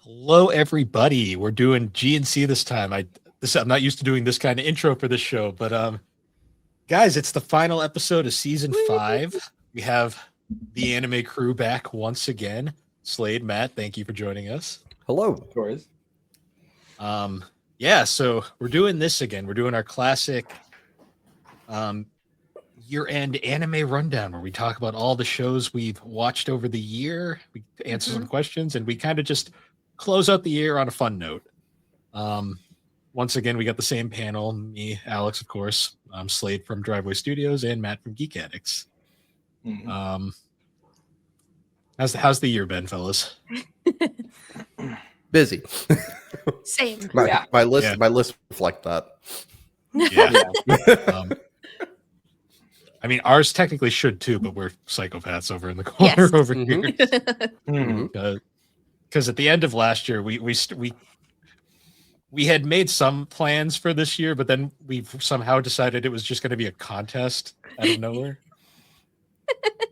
Hello, everybody. We're doing G&C this time. I'm not used to doing this kind of intro for this show, but guys, it's the final episode of season 5. We have the anime crew back once again. Slade, Matt, thank you for joining us. Hello. Of course. Yeah, so we're doing this again. We're doing our classic year-end anime rundown where we talk about all the shows we've watched over the year. We answer some questions, and we kind of just close out the year on a fun note. Once again, we got the same panel. Me, Alex, of course. Slade from Driveway Studios and Matt from Geek Addicts. How's the year been, fellas? Busy. Same. My list reflect that. Yeah. I mean, ours technically should too, but we're psychopaths over in the corner over here. Because at the end of last year, we had made some plans for this year, but then we somehow decided it was just going to be a contest out of nowhere.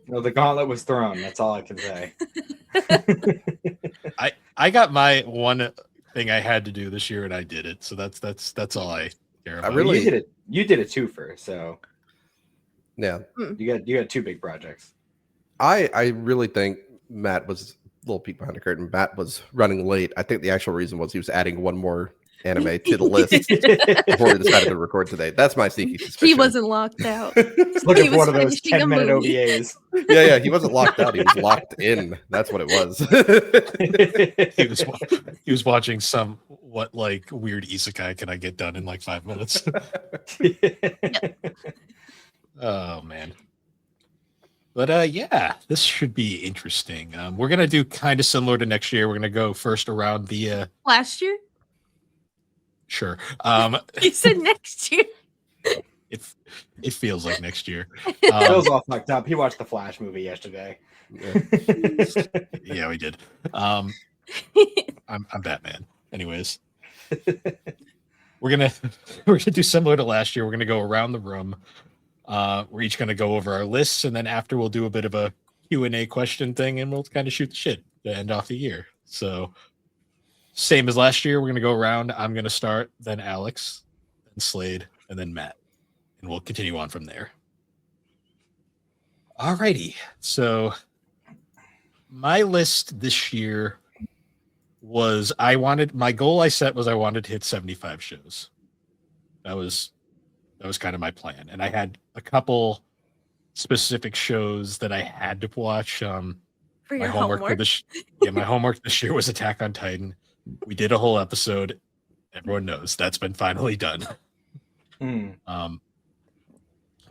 No, the gauntlet was thrown. That's all I can say. I got my one thing I had to do this year, and I did it. So that's all I care about. You did a twofer, so yeah. You got two big projects. I really think Matt was a little peek behind the curtain. Matt was running late. I think the actual reason was he was adding one more anime to the list before we decided to record today. That's my sneaky suspicion. He wasn't locked out. Looking for one of those 10-minute OVAs. Yeah, he wasn't locked out. He was locked in. That's what it was. He was watching some like weird isekai can I get done in like 5 minutes. Oh man. But yeah, this should be interesting. We're gonna do kind of similar to next year. We're gonna go first around the last year. Sure. You said next year. It feels like next year. Phil's all fucked up. He watched the Flash movie yesterday. Yeah, we did. I'm Batman. Anyways, we're gonna do similar to last year. We're gonna go around the room. We're each gonna go over our lists, and then after we'll do a bit of a Q&A question thing, and we'll kind of shoot the shit to end off the year. So same as last year, we're gonna go around. I'm gonna start, then Alex, then Slade, and then Matt, and we'll continue on from there. Alrighty, so my list this year was my goal I set was I wanted to hit 75 shows. That was kind of my plan, and I had a couple specific shows that I had to watch. For your my homework my homework this year was Attack on Titan. We did a whole episode. Everyone knows that's been finally done.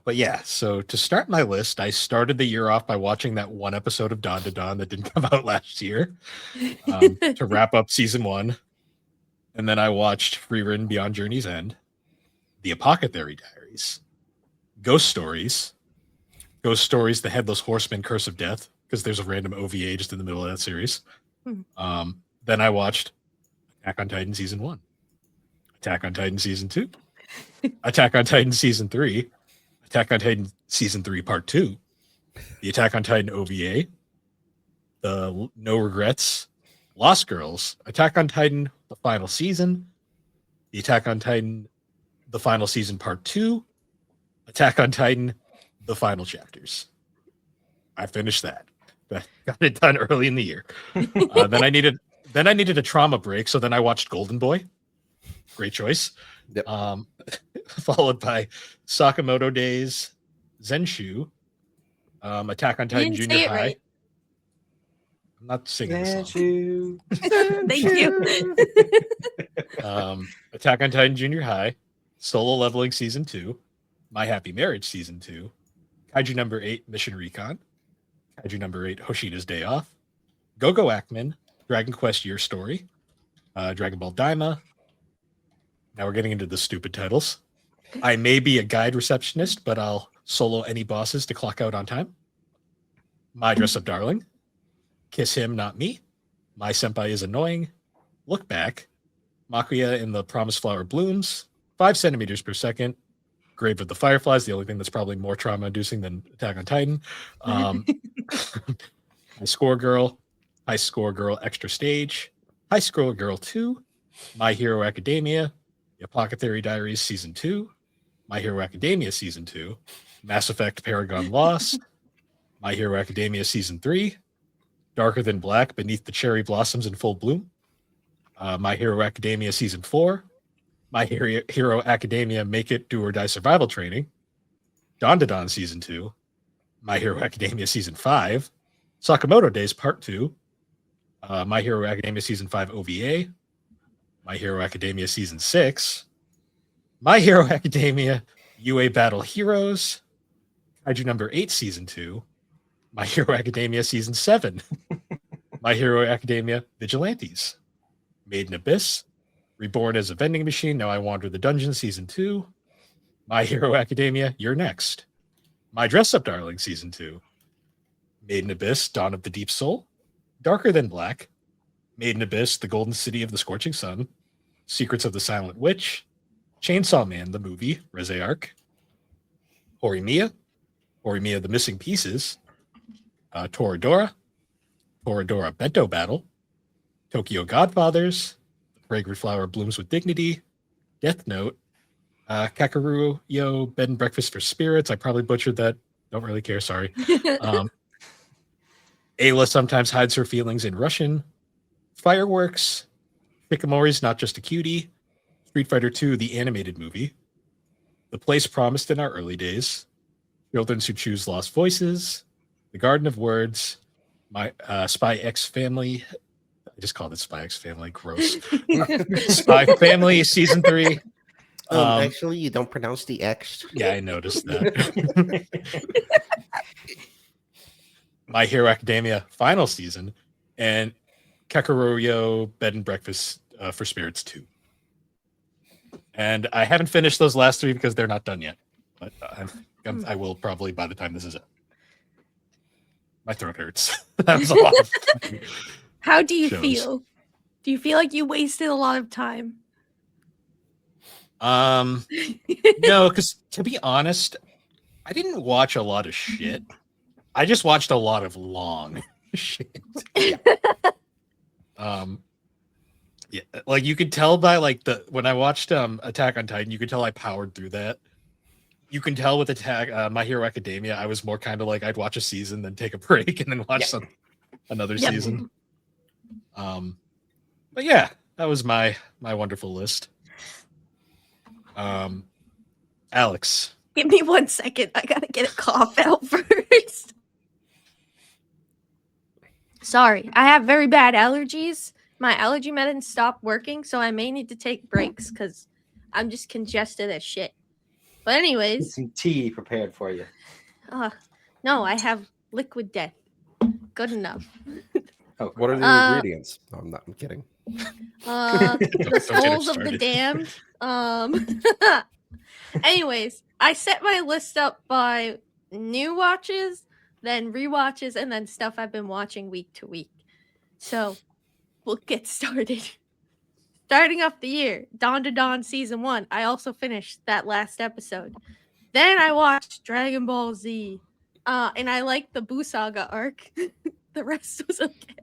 But yeah, so to start my list, I started the year off by watching that one episode of Dawn to Dawn that didn't come out last year to wrap up season 1. And then I watched Free Written Beyond Journey's End, The Apothecary Diaries, Ghost Stories, The Headless Horseman, Curse of Death, because there's a random OVA just in the middle of that series. Then I watched Attack on Titan Season 1, Attack on Titan Season 2, Attack on Titan Season 3, Attack on Titan Season 3 Part 2, the Attack on Titan OVA, the No Regrets, Lost Girls, Attack on Titan, the final season, the Attack on Titan, the final season Part 2, Attack on Titan, the final chapters. I finished that. Got it done early in the year. Then I needed a trauma break, so then I watched Golden Boy. Great choice. Yep. Followed by Sakamoto Days, Zenshu, Attack on Titan Junior High. Right. I'm not singing the song. Thank you. Attack on Titan Junior High, Solo Leveling Season 2, My Happy Marriage Season 2, Kaiju number 8, Mission Recon, Kaiju number 8, Hoshida's Day Off, Go-Go Ackman, Dragon Quest Year Story, Dragon Ball Daima. Now we're getting into the stupid titles. I may be a guide receptionist, but I'll solo any bosses to clock out on time. My Dress Up Darling, Kiss Him, Not Me, My Senpai Is Annoying, Look Back, Makuya in the Promised Flower Blooms, 5 centimeters per second, Grave of the Fireflies, the only thing that's probably more trauma-inducing than Attack on Titan. High Score Girl, Extra Stage, High School Girl 2, My Hero Academia, The Apothecary Diaries Season 2, My Hero Academia Season 2, Mass Effect Paragon Lost, My Hero Academia Season 3, Darker Than Black, Beneath the Cherry Blossoms in Full Bloom, My Hero Academia Season 4, My Hero Academia Make It, Do or Die Survival Training, Dawn to Dawn Season 2, My Hero Academia Season 5, Sakamoto Days Part 2, My Hero Academia Season 5 OVA, My Hero Academia Season 6, My Hero Academia UA Battle Heroes, Kaiju Number 8 Season 2, My Hero Academia Season 7, My Hero Academia Vigilantes, Made in Abyss, Reborn as a Vending Machine, Now I Wander the Dungeon Season 2, My Hero Academia You're Next, My Dress Up Darling Season 2, Made in Abyss Dawn of the Deep Soul, Darker Than Black, Made in Abyss The Golden City of the Scorching Sun, Secrets of the Silent Witch, Chainsaw Man the Movie, Reze Arc, Horimiya The Missing Pieces, Toradora Bento Battle, Tokyo Godfathers, The Fragrant Flower Blooms with Dignity, Death Note, Kakeru Yo Bed and Breakfast for Spirits. I probably butchered that. Don't really care. Sorry. Ayla Sometimes Hides Her Feelings in Russian, Fireworks, Hikamori's Not Just a Cutie, Street Fighter 2, the animated movie, The Place Promised in Our Early Days, Children Who Choose Lost Voices, The Garden of Words, My Spy X Family. I just called it Spy X Family. Gross. Spy Family Season 3. Actually, you don't pronounce the X. Yeah, I noticed that. My Hero Academia final season, and Kakeru Bed and Breakfast for Spirits 2. And I haven't finished those last three because they're not done yet. But I will probably by the time this is up. My throat hurts. That was a lot. How do you shows. feel? Do you feel like you wasted a lot of time? No, because to be honest, I didn't watch a lot of shit. I just watched a lot of long shit. Yeah, like you could tell by like when I watched Attack on Titan, you could tell I powered through that. You can tell with My Hero Academia, I was more kind of like I'd watch a season, then take a break, and then watch another season. But yeah, that was my wonderful list. Alex, Give me 1 second. I gotta get a cough out first. Sorry, I have very bad allergies. My allergy medicine stopped working, so I may need to take breaks because I'm just congested as shit. But anyways, Some tea prepared for you. no, I have liquid death. Good enough. Oh, What are the ingredients? No, I'm kidding. The souls of the damned. Anyways, I set my list up by new watches, then rewatches, and then stuff I've been watching week to week. So we'll get started. Starting off the year, Dawn to Dawn Season 1. I also finished that last episode. Then I watched Dragon Ball Z. And I liked the Buu Saga arc. The rest was okay.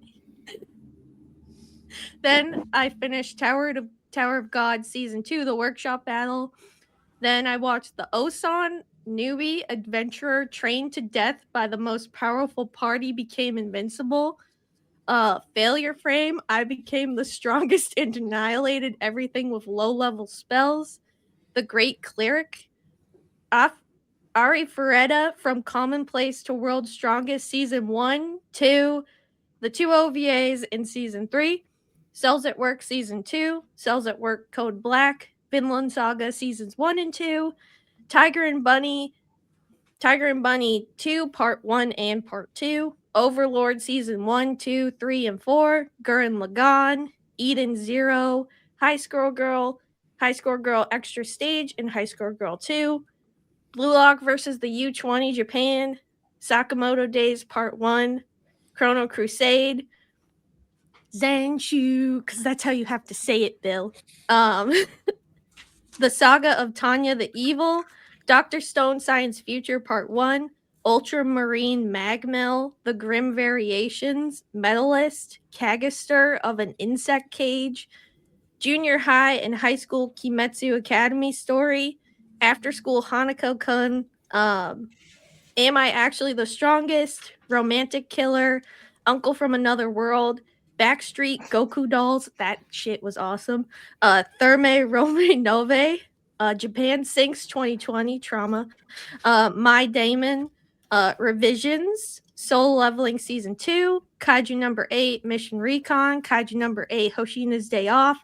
Then I finished Tower of God Season 2, the workshop battle. Then I watched the Osan newbie adventurer trained to death by the most powerful party became invincible. Failure frame, I became the strongest and annihilated everything with low-level spells. The Great Cleric. Ari Feretta from Commonplace to World's Strongest Season 1, 2, the 2 OVAs in Season 3, Cells at Work Season 2, Cells at Work Code Black, Vinland Saga Seasons 1 and 2, Tiger and Bunny 2, Part 1 and Part 2, Overlord Season 1, 2, 3, and 4, Gurren Lagann, Eden Zero, High Score Girl Extra Stage, and High Score Girl 2, Blue Lock versus the U20 Japan, Sakamoto Days Part 1, Chrono Crusade, Zanshu, because that's how you have to say it, Bill. The Saga of Tanya the Evil, Dr. Stone Science Future Part 1, Ultramarine Magmel, The Grim Variations, Medalist, Kagaster of an Insect Cage, Junior High and High School Kimetsu Academy Story, After School Hanako-kun, Am I Actually the Strongest, Romantic Killer, Uncle from Another World, Backstreet Goku Dolls, that shit was awesome, Therme Rome Nove, Japan Sinks 2020, Trauma, My Damon, Revisions, Soul Leveling Season 2, Kaiju number 8, Mission Recon, Kaiju number 8, Hoshina's Day Off.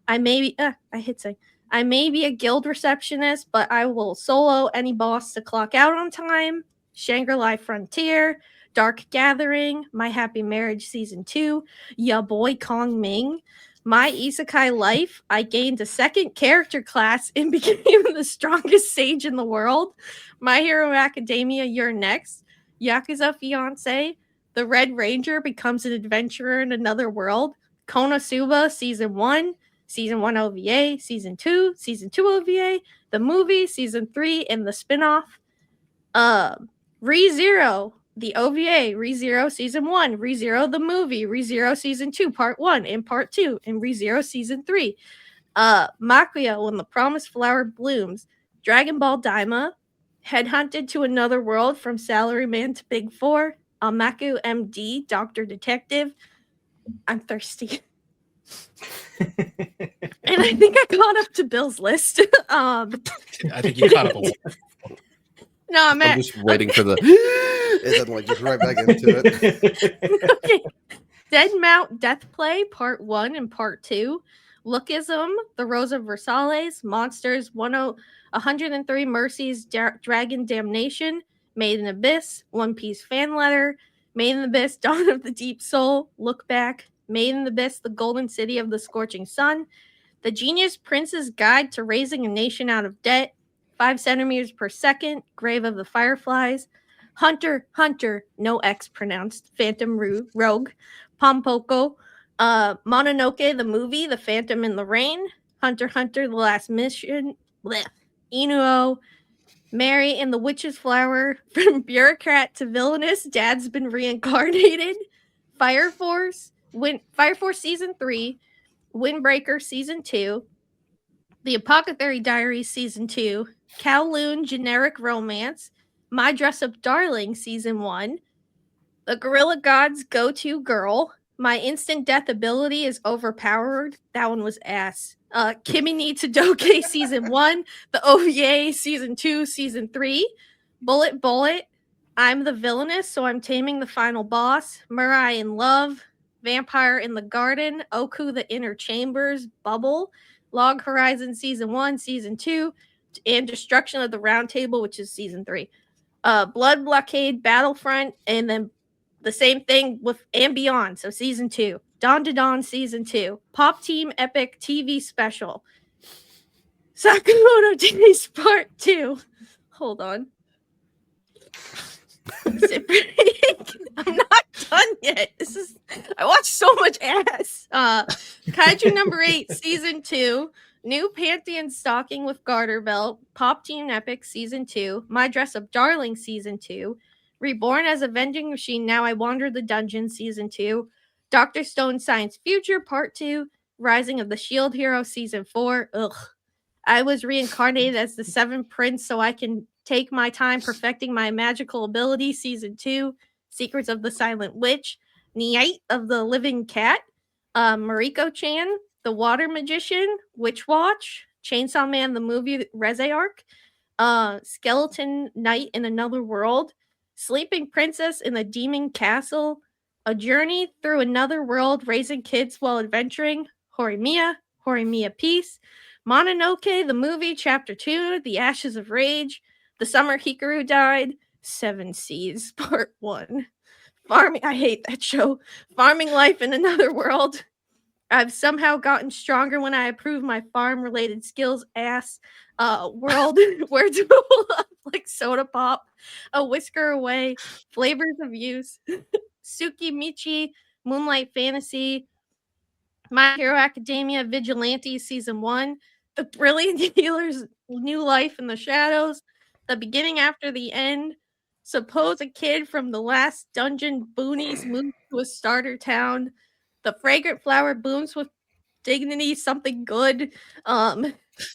I may be a guild receptionist, but I will solo any boss to clock out on time. Shangri-La Frontier, Dark Gathering, My Happy Marriage Season 2, Ya Boy Kong Ming, My Isekai Life, I gained a second character class and became the strongest sage in the world. My Hero Academia, You're Next, Yakuza Fiancé, The Red Ranger becomes an adventurer in another world, Konosuba Season 1, Season 1 OVA, Season 2 OVA, the movie, Season 3, and the spin-off. ReZero, the OVA, ReZero Season 1, ReZero the movie, ReZero Season 2, Part 1 and Part 2, and ReZero Season 3. Makuya, When the Promised Flower Blooms, Dragon Ball Daima, Headhunted to Another World from Salaryman to Big 4, Almaku MD, Doctor Detective. I'm thirsty. And I think I caught up to Bill's list. I think you caught up a lot. No, I'm just waiting for the and then like just right back into it. Okay. Dead Mount Death Play, Part 1 and Part 2. Lookism, The Rose of Versailles, Monsters 103 Mercies, Dragon Damnation, Made in Abyss, One Piece Fan Letter, Made in Abyss, Dawn of the Deep Soul, Look Back, Made in Abyss, The Golden City of the Scorching Sun, The Genius Prince's Guide to Raising a Nation Out of Debt, 5 centimeters per second, Grave of the Fireflies, Hunter, no X pronounced, Phantom Rogue, Pompoko, Mononoke, the movie, The Phantom in the Rain, Hunter, The Last Mission, Inuo, Mary and the Witch's Flower, from bureaucrat to villainous, Dad's been reincarnated, Fire Force Season 3, Windbreaker Season 2, The Apothecary Diaries Season 2, Kowloon Generic Romance, My Dress Up Darling Season 1, The Gorilla Gods Go-To Girl, My Instant Death Ability is Overpowered, that one was ass, Kimi ni Todoke Season 1, the OVA Season 2, Season 3, Bullet, I'm the Villainous, so I'm taming the final boss, Mirai in Love, Vampire in the Garden, Oku the Inner Chambers, Bubble, Log Horizon Season 1, Season 2, and Destruction of the Round Table, which is Season 3. Blood Blockade, Battlefront, and then the same thing with and Beyond, so Season 2. Dawn to Dawn Season 2. Pop Team Epic TV Special. Sakamoto Days Part 2. Hold on. I'm not done yet. I watched so much ass. Kaiju number 8, Season 2. New Pantheon Stalking with Garter Belt. Pop Team Epic Season 2. My Dress Up Darling Season 2. Reborn as a Vending Machine, Now I Wander the Dungeon Season 2. Dr. Stone Science Future Part 2. Rising of the Shield Hero Season 4. Ugh. I was reincarnated as the Seventh Prince so I can take my time perfecting my magical ability. Season 2. Secrets of the Silent Witch. Night of the Living Cat. Mariko-chan. The Water Magician. Witch Watch. Chainsaw Man the Movie Reze Arc. Skeleton Knight in Another World. Sleeping Princess in the Demon Castle. A Journey Through Another World, Raising Kids While Adventuring. Horimiya Peace. Mononoke the Movie Chapter 2, The Ashes of Rage. The Summer Hikaru Died. 7 Seas Part 1. Farming, I hate that show. Farming Life in Another World. I've somehow gotten stronger when I improve my farm-related skills. Ass. World where to pull up like Soda Pop. A Whisker Away. Flavors of Use. Tsukimichi. Moonlight Fantasy. My Hero Academia Vigilante Season 1. The Brilliant Healer's New Life in the Shadows. The Beginning After the End. Suppose a kid from the last dungeon boonies moves to a starter town. The fragrant flower blooms with dignity, something good.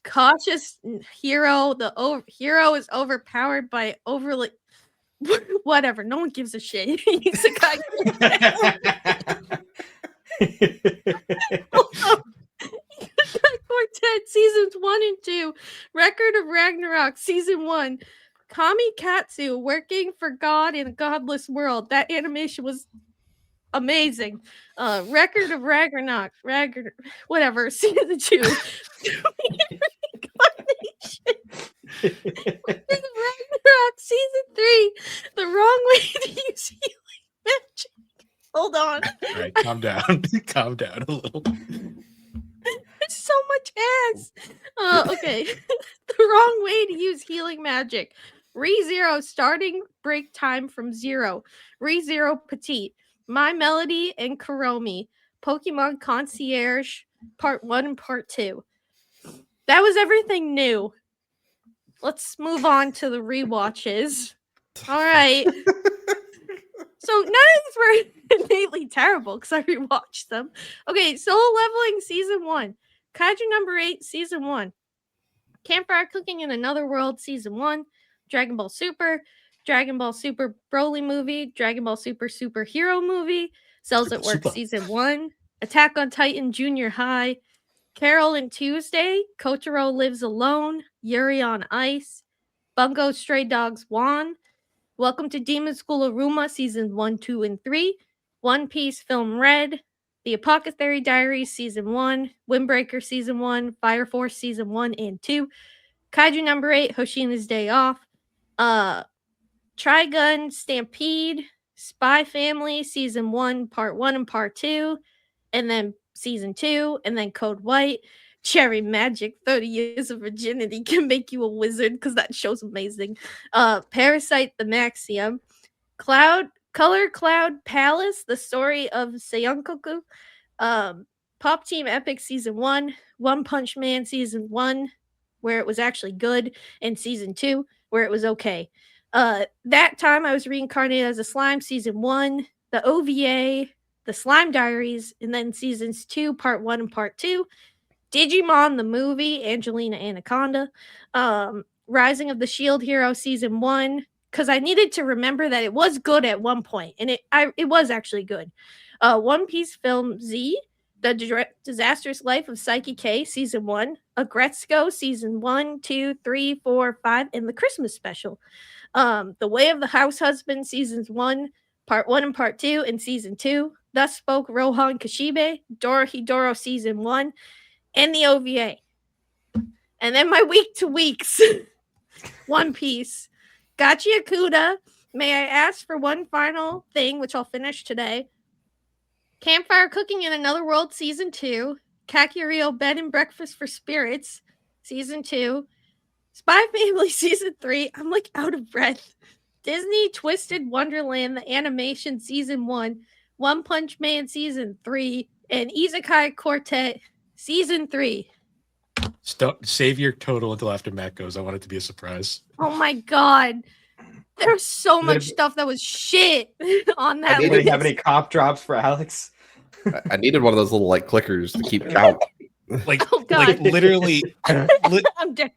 Cautious hero. The hero is overpowered by overly. Whatever. No one gives a shit. Isekai Quartet seasons 1 and 2. Record of Ragnarok season 1. Kami Katsu working for God in a godless world. That animation was amazing. Record of Ragnarok. Whatever. Season 2. Ragnarok season 3. The wrong way to use healing magic. Hold on. All right, calm down. Calm down a little. It's so much ass. Okay. The wrong way to use healing magic. ReZero starting break time from 0. ReZero Petite. My Melody and Kuromi. Pokemon Concierge Part 1 and Part 2. That was everything new. Let's move on to the rewatches. All right. So none of these were innately terrible because I rewatched them. Okay, Solo Leveling Season 1. Kaiju number 8, Season 1. Campfire Cooking in Another World, Season 1. Dragon Ball Super Broly movie, Dragon Ball Super Superhero movie, Cells at Work Season 1, Attack on Titan Junior High, Carol and Tuesday, Kotaro Lives Alone, Yuri on Ice, Bungo Stray Dogs 1, Welcome to Demon School Aruma Season 1, 2, and 3, One Piece Film Red, The Apothecary Diaries Season 1, Windbreaker Season 1, Fire Force Season 1 and 2, Kaiju number 8, Hoshina's Day Off, Trigun Stampede, Spy Family Season 1, Part 1 and Part 2, and then Season 2, and then Code White, Cherry Magic, 30 Years of Virginity can make you a wizard because that show's amazing. Parasite the Maxium, Color Cloud Palace, the story of Seiyunkoku, Pop Team Epic Season 1, One Punch Man Season 1, where it was actually good, and Season 2, where it was okay. That time I was reincarnated as a slime, Season 1, the OVA, the Slime Diaries, and then Seasons 2, Part 1 and Part 2, Digimon the movie, Angelina Anaconda, Rising of the Shield Hero Season 1, because I needed to remember that it was good at one point, and it was actually good. One Piece Film Z, The Disastrous Life of Psyche K Season 1, Agretzko Season 1, 2, 3, 4, 5, and the Christmas special. The Way of the House Husband Seasons 1, Part 1 and Part 2, and Season 2. Thus Spoke Rohan Kashibe, Dorohedoro Season 1, and the OVA. And then my week to weeks. One Piece. Gachi Akuda. May I ask for one final thing, which I'll finish today. Campfire Cooking in Another World Season 2. Kakiryo Bed and Breakfast for Spirits Season 2. Spy Family Season 3. I'm like out of breath. Disney Twisted Wonderland, the animation Season 1. One Punch Man Season 3. And Isekai Quartet Season 3. Save your total until after Matt goes. I want it to be a surprise. Oh my god. There's so much stuff that was shit on that list. Have any comp drops for Alex? I needed one of those little like clickers to keep count. Like, oh like literally. I'm dead.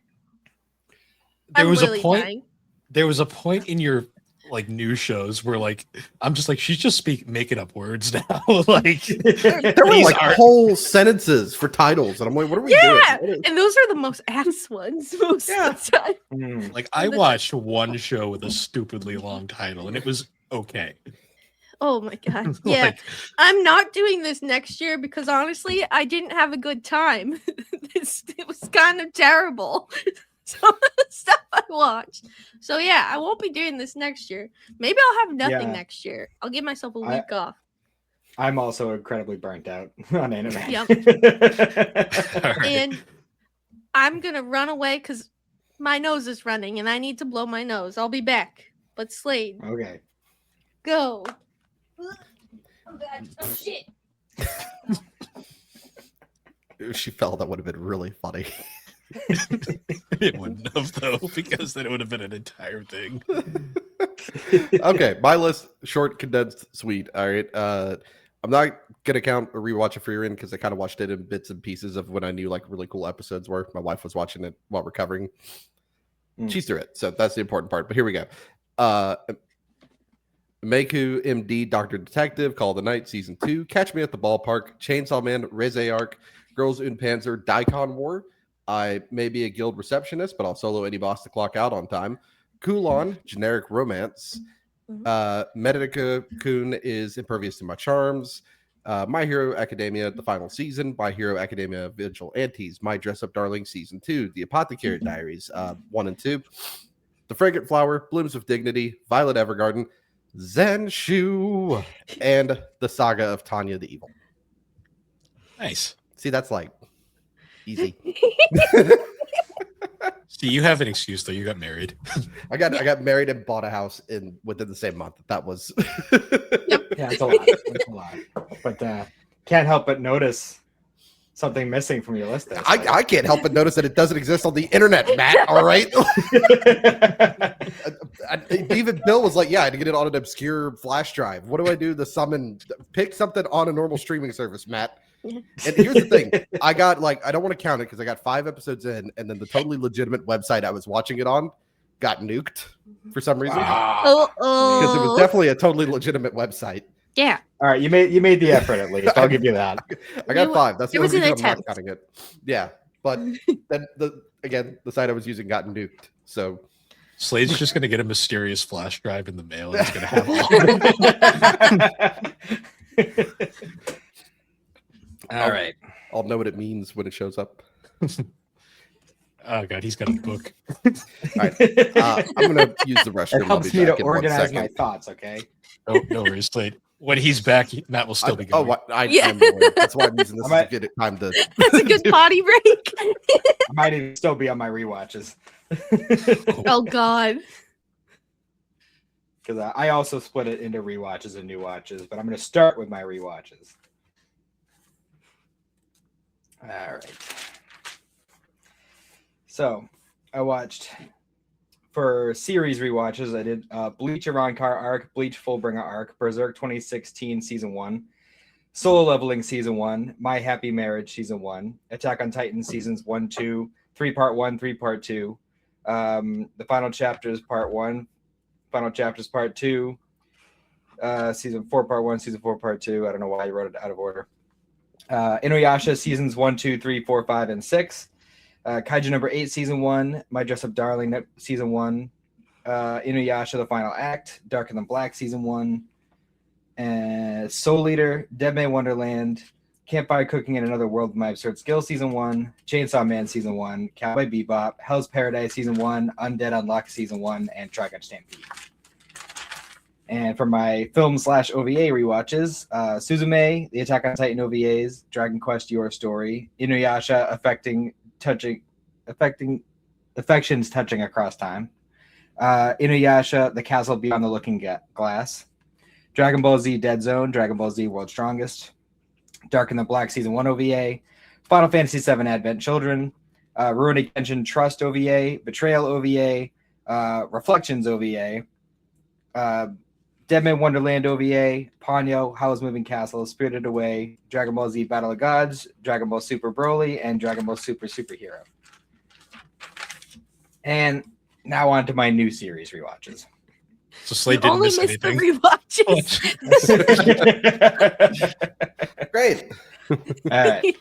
There was a point. Dying. There was a point in your like news shows where like I'm just like she's just making up words now. Like there were like whole sentences for titles, and I'm like, what are we doing? And those are the most ass ones most of the time. Like I watched one show with a stupidly long title, and it was okay. Oh my god. Yeah. Like, I'm not doing this next year because honestly, I didn't have a good time. It was kind of terrible. Some of the stuff I watched. So yeah, I won't be doing this next year. Maybe I'll have nothing next year. I'll give myself a week off. I'm also incredibly burnt out on anime. Yep. Right. And I'm gonna run away because my nose is running and I need to blow my nose. I'll be back. But Slade. Okay. Go. Oh god. Oh shit. If she fell, that would have been really funny. It wouldn't have though, because then it would have been an entire thing. Okay, my list, short, condensed, sweet. All right. I'm not gonna count a rewatch of Free Reign because I kind of watched it in bits and pieces of when I knew like really cool episodes were. My wife was watching it while recovering. She's through it, so that's the important part. But here we go. Meku MD Doctor Detective, Call of the Night Season 2, Catch Me at the Ballpark, Chainsaw Man, Reze Arc, Girls Un Panzer, Daikon War. I may be a guild receptionist, but I'll solo any boss to clock out on time. Kulon, Generic Romance. Medica Kun is Impervious to My Charms. My Hero Academia, the final season. My Hero Academia Vigilantes, My Dress Up Darling Season 2. The Apothecary Diaries 1 and 2. The Fragrant Flower, Blooms of Dignity, Violet Evergarden, Zenshu, and the Saga of Tanya the Evil. Nice. See, that's like easy. See, you have an excuse though. You got married. I got married and bought a house within the same month. That was Yeah, it's a lot. It's a lot. But can't help but notice something missing from your list there. I can't help but notice that it doesn't exist on the internet, Matt. All right. Even Bill was like, yeah, I had to get it on an obscure flash drive. What do I do to summon? Pick something on a normal streaming service, Matt. And here's the thing. I got I don't want to count it because I got 5 episodes in, and then the totally legitimate website I was watching it on got nuked for some reason. Because it was definitely a totally legitimate website. Yeah. All right, you made the effort at least. I'll give you that. I got 5. That's the only reason I'm not attempt. counting it. Yeah. But then the site I was using got nuked. So Slade's just going to get a mysterious flash drive in the mail. And he's going to have all. All right. I'll know what it means when it shows up. Oh god, he's got a book. All right. I'm going to use the restroom. It helps me to organize my thoughts, okay? No worries, Slade. When he's back, Matt will still be going. I'm aware. That's why I'm using this to get it time to. That's a good potty break. I might even still be on my rewatches. Oh god. Because I also split it into rewatches and new watches, but I'm going to start with my rewatches. All right. So I watched for series rewatches. I did Bleach Ironclar arc, Bleach Fullbringer arc, Berserk 2016 season 1, Solo Leveling season 1, My Happy Marriage season 1, Attack on Titan seasons 1, 2, 3 part 1, 3 part 2, the Final Chapters part 1, Final Chapters part 2, season 4 part 1, season 4 part 2. I don't know why I wrote it out of order. Inuyasha seasons 1, 2, 3, 4, 5, and 6. Kaiju number 8 season 1, My Dress Up Darling season 1, Inuyasha the Final Act, Darker Than Black season 1, Soul Eater, Dead Man Wonderland, Campfire Cooking in Another World with My Absurd Skills season 1, Chainsaw Man season 1, Cowboy Bebop, Hell's Paradise season 1, Undead Unluck season 1, and Dragon Stampede. And for my film/OVA rewatches, Suzume, the Attack on Titan OVAs, Dragon Quest Your Story, Inuyasha affections touching across time, Inuyasha, The Castle Beyond the Looking Glass, Dragon Ball Z Dead Zone, Dragon Ball Z World's Strongest, Darker Than Black Season 1 OVA, Final Fantasy VII Advent Children, Rurouni Kenshin Trust OVA, Betrayal OVA, Reflections OVA, Dead Man Wonderland OVA, Ponyo, Howl's Moving Castle, Spirited Away, Dragon Ball Z Battle of Gods, Dragon Ball Super Broly, and Dragon Ball Super Superhero. And now on to my new series rewatches. So Slade didn't miss anything. The rewatches. Great. All right.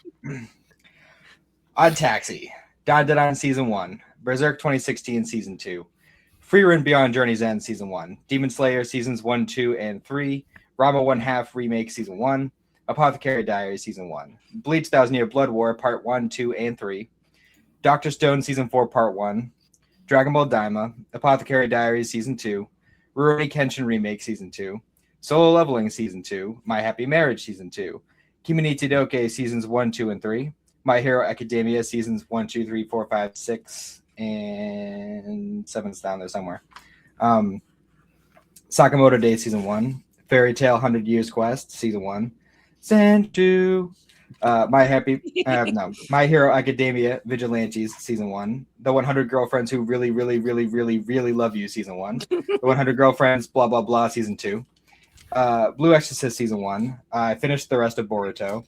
Odd Taxi, Dan Dan Season 1, Berserk 2016 Season 2, Free Run Beyond Journey's End Season 1, Demon Slayer Seasons 1, 2, and 3, Rama 1/2 Remake Season 1, Apothecary Diaries Season 1, Bleach 1000 Year Blood War Part 1, 2, and 3, Doctor Stone Season 4 Part 1, Dragon Ball Daima, Apothecary Diaries Season 2, Rurouni Kenshin Remake Season 2, Solo Leveling Season 2, My Happy Marriage Season 2, Kimi ni Todoke Seasons 1, 2, and 3, My Hero Academia Seasons 1, 2, 3, 4, 5, 6, and 7's down there somewhere. Sakamoto Day Season 1, Fairy Tail 100 Years Quest Season 1, Senju, My Hero Academia Vigilantes season 1, The 100 Girlfriends Who Really, Really, Really, Really, Really Love You season 1, The 100 Girlfriends Blah Blah Blah season 2, Blue Exorcist season 1. I finished the rest of Boruto.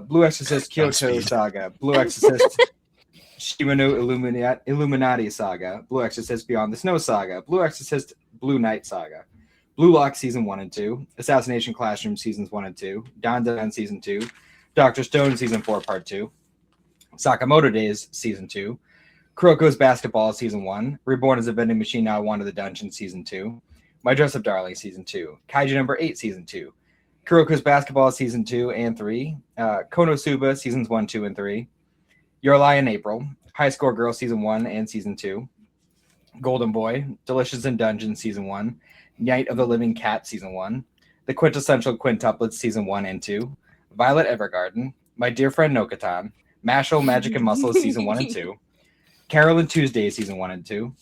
Blue Exorcist Kyoto Saga, Blue Exorcist Shimano Illuminati Saga, Blue Exorcist Beyond the Snow Saga, Blue Exorcist Blue Knight Saga, Blue Lock season 1 and 2, Assassination Classroom seasons 1 and 2, Don Don season 2, Dr. Stone season 4 part 2, Sakamoto Days season 2, Kuroko's Basketball season 1, Reborn as a Vending Machine Now One of the Dungeon season 2, My Dress Up Darling season 2, Kaiju number 8 season 2, Kuroko's Basketball season 2 and 3, Konosuba seasons 1, 2, and 3, Your Lie in April, High Score Girl season 1 and season 2, Golden Boy, Delicious in Dungeon season 1, Night of the Living Cat season 1, The Quintessential Quintuplets season 1 and 2, Violet Evergarden, My Dear Friend Nokatan, Mashal Magic and Muscles season 1 and 2, Carol and Tuesday season 1 and 2,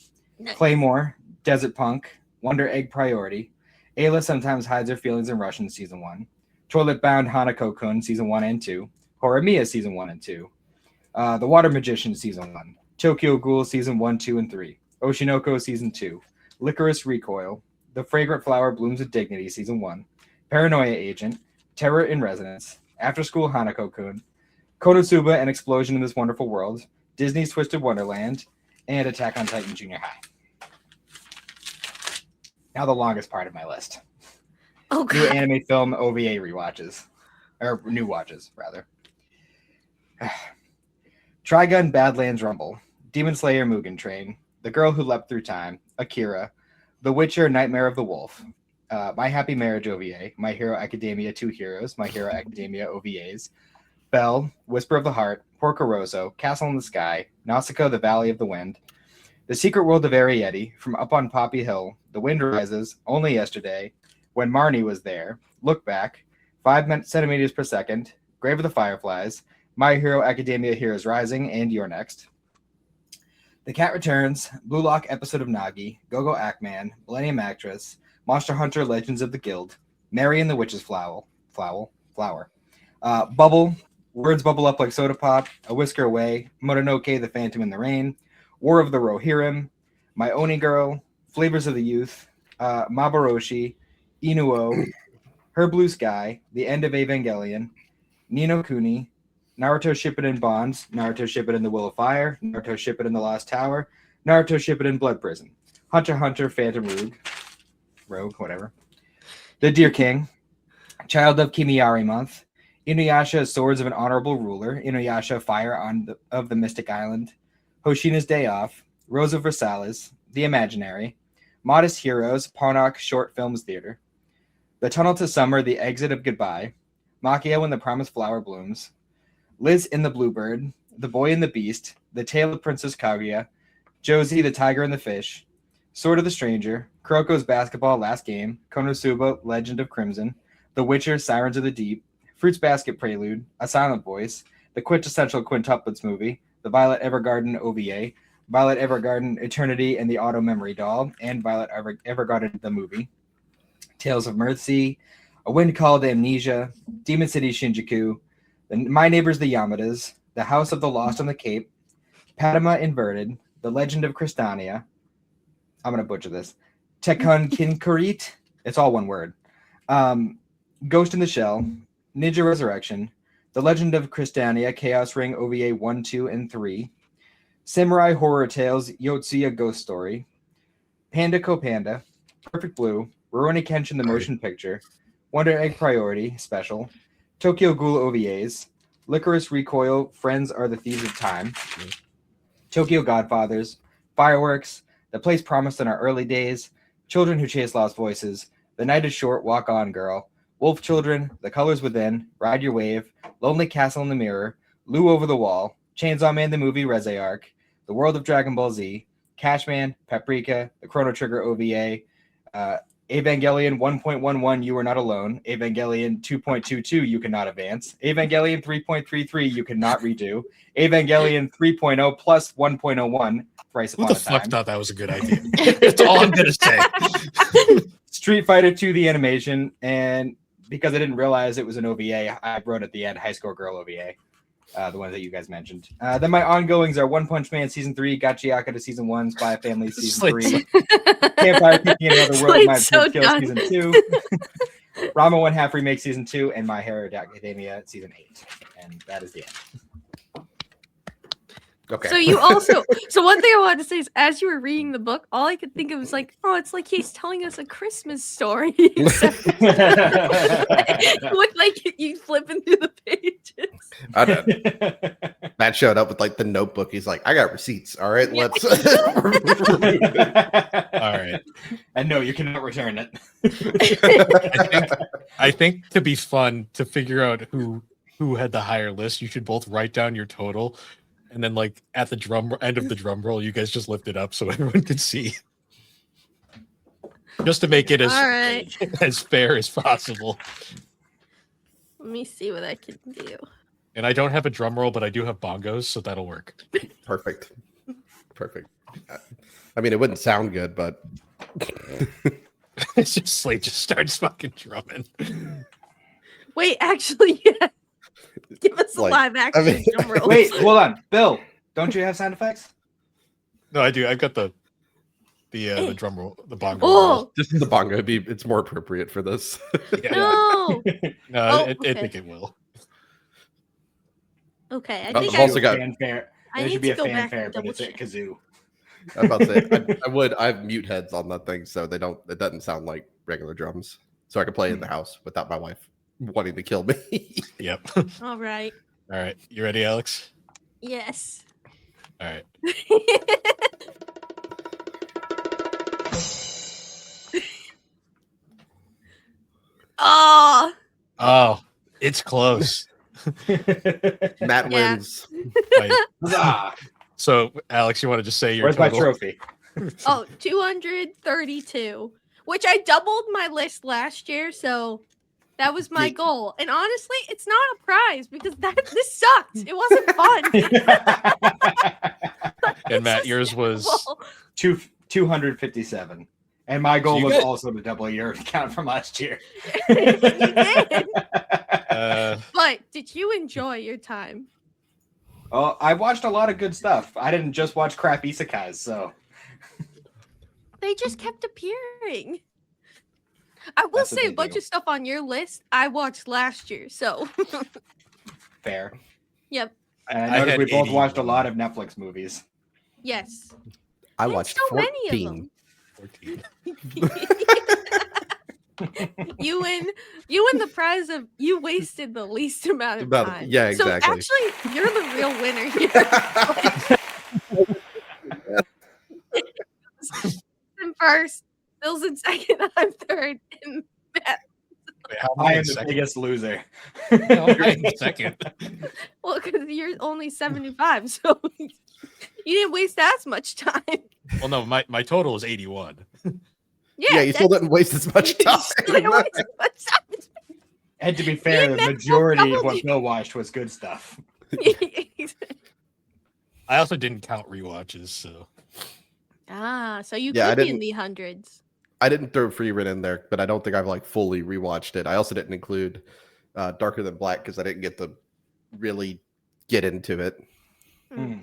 Claymore, Desert Punk, Wonder Egg Priority, Ayla Sometimes Hides Her Feelings in Russian season 1, Toilet Bound Hanako-kun season 1 and 2, Horimiya season 1 and 2, The Water Magician season 1, Tokyo Ghoul season 1, 2, and 3, Oshinoko season 2, Licorice Recoil, The Fragrant Flower Blooms with Dignity season 1, Paranoia Agent, Terror in Resonance, After School Hanako-kun, Konosuba, An Explosion in This Wonderful World, Disney's Twisted Wonderland, and Attack on Titan Junior High. Now the longest part of my list. Oh, New God. anime film OVA rewatches. Or new watches, rather. Trigun Badlands Rumble, Demon Slayer Mugen Train, The Girl Who Leapt Through Time, Akira, The Witcher Nightmare of the Wolf, My Happy Marriage OVA, My Hero Academia 2 Heroes, My Hero Academia OVAs, Belle, Whisper of the Heart, Porco Rosso, Castle in the Sky, Nausicaa The Valley of the Wind, The Secret World of Ariete, From Up on Poppy Hill, The Wind Rises, Only Yesterday, When Marnie Was There, Look Back, 5 centimeters per second, Grave of the Fireflies, My Hero Academia Heroes Rising, and You're Next. The Cat Returns, Blue Lock Episode of Nagi, Go-Go Ackman, Millennium Actress, Monster Hunter Legends of the Guild, Mary and the Witch's Flower, Bubble, Words Bubble Up Like Soda Pop, A Whisker Away, Mononoke The Phantom in the Rain, War of the Rohirrim, My Oni Girl, Flavors of the Youth, Maboroshi, Inuo, Her Blue Sky, The End of Evangelion, Ni no Kuni, Naruto Shippuden Bonds, Naruto Shippuden The Will of Fire, Naruto Shippuden The Lost Tower, Naruto Shippuden Blood Prison, Hunter x Hunter Phantom Rogue, whatever. The Deer King, Child of Kimiyari Month, Inuyasha Swords of an Honorable Ruler, Inuyasha Fire of the Mystic Island, Hoshina's Day Off, Rose of Versailles, The Imaginary, Modest Heroes, Ponok Short Films Theater, The Tunnel to Summer, The Exit of Goodbye, Makia When the Promised Flower Blooms, Liz in the Bluebird, The Boy and the Beast, The Tale of Princess Kaguya, Josie, The Tiger and the Fish, Sword of the Stranger, Kuroko's Basketball Last Game, Konosuba Legend of Crimson, The Witcher Sirens of the Deep, Fruits Basket Prelude, A Silent Voice, The Quintessential Quintuplets Movie, The Violet Evergarden OVA, Violet Evergarden Eternity and the Auto Memory Doll, and Violet Evergarden the Movie, Tales of Mercy, A Wind Called Amnesia, Demon City Shinjuku, My Neighbors the Yamadas, The House of the Lost on the Cape, Padma Inverted, The Legend of Crystania, I'm going to butcher this, Tekkun Kinkurit, it's all one word, Ghost in the Shell, Ninja Resurrection, The Legend of Crystania, Chaos Ring OVA 1, 2, and 3, Samurai Horror Tales, Yotsuya Ghost Story, Panda Co-Panda, Perfect Blue, Rurouni Kenshin the Motion Picture, Wonder Egg Priority Special, Tokyo Ghoul OVAs, Licorice Recoil, Friends Are the Thieves of Time, Tokyo Godfathers, Fireworks, The Place Promised in Our Early Days, Children Who Chase Lost Voices, The Night is Short, Walk On Girl, Wolf Children, The Colors Within, Ride Your Wave, Lonely Castle in the Mirror, Lou Over the Wall, Chainsaw Man the Movie Reze Arc, The World of Dragon Ball Z, Cashman, Paprika, The Chrono Trigger OVA, Evangelion 1.11, You Are Not Alone, Evangelion 2.22, You Cannot Advance, Evangelion 3.33, You Cannot Redo, Evangelion 3.0 plus 1.01, Thrice Upon Who a the fuck Time. thought that was a good idea? That's all I'm gonna say. Street Fighter 2, the animation, and because I didn't realize it was an OVA, I wrote at the end High School Girl OVA, the one that you guys mentioned. Then my ongoings are One Punch Man Season 3, Gachiaka to Season 1, Spy Family Season 3, Campfire Kicking in Another World, My So Kill done. Season 2, Rama 1/2 Remake Season 2, and My Hero Academia Season 8. And that is the end. Okay. So you also one thing I wanted to say is as you were reading the book, all I could think of was like, oh, it's like he's telling us a Christmas story. Except with like you flipping through the pages. I know. Matt showed up with like the notebook. He's like, I got receipts. All right, Yeah. let's. All right. And no, you cannot return it. I think to be fun to figure out who had the higher list, you should both write down your total, and then like at the end of the drum roll, you guys just lift it up so everyone can see, just to make it All right. as fair as possible. Let me see what I can do. And I don't have a drum roll, but I do have bongos, so that'll work. Perfect. I mean, it wouldn't sound good, but It's just Slade just starts fucking drumming. Wait, actually, yeah. Give us a Like, live action I mean- drum roll. Wait, hold on. Bill, don't you have sound effects? No, I do. I've got the drum roll, the bongo. Oh just the bongo, it's more appropriate for this. roll. Yeah. no. No, Oh, I okay. think it will. Okay, I Oh, think I've also I, got- fanfare. I There need should be to a go back fanfare, and but it's a double-check. kazoo. I'm about to say I have mute heads on that thing, so it doesn't sound like regular drums. So I can play in the house without my wife wanting to kill me. Yep. All right. All right. You ready, Alex? Yes. All right. Oh, Oh, it's close. Matt Yeah. wins. Right. Huzzah! So, Alex, you want to just say your Where's my total? trophy? oh, 232, which I doubled my list last year, so that was my Yeah. goal. And honestly, it's not a prize because this sucked. It wasn't fun. And Matt, yours was 257. And my goal you was got- also to double your count from last year. You did. uh, But did you enjoy your time? Oh, I watched a lot of good stuff. I didn't just watch crap isekais, so They just kept appearing. I will That's what say a they bunch do. of stuff on your list I watched last year. So, fair. yep. And I I noticed had we both watched a 81. lot of Netflix movies. Yes. I There's watched so many of 14. 14. You win the prize of you wasted the least amount of About- time. yeah, So exactly. actually, you're the real winner here. I'm first, Bill's in second, I'm third, and Matt. Wait, how am I in am the second? biggest loser. How am I in second? Well, because you're only 75, so you didn't waste as much time. Well, no, my total is 81. Yeah, you still didn't waste as much you time. still didn't waste as much time. And to be fair, the Matt both majority of doubled what you. Bill watched was good stuff. I also didn't count rewatches, so So you Yeah, I could be in didn't- the hundreds. I didn't throw Free Rent in there, but I don't think I've like fully rewatched it. I also didn't include Darker Than Black because I didn't get to really get into it. Hmm.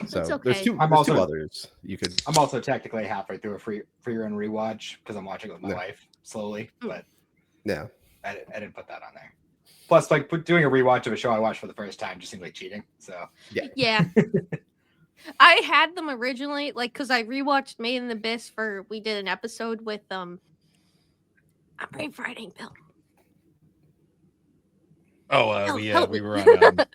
So It's there's okay. two, I'm there's two also- others you could. I'm also technically halfway through a free run rewatch because I'm watching it with my Yeah. wife slowly, but Yeah, I didn't put that on there. Plus, like doing a rewatch of a show I watched for the first time just seemed like cheating. So Yeah. I had them originally, like, because I rewatched Made in the Abyss we did an episode with I'm brain farting, Bill. oh, Help we me. were on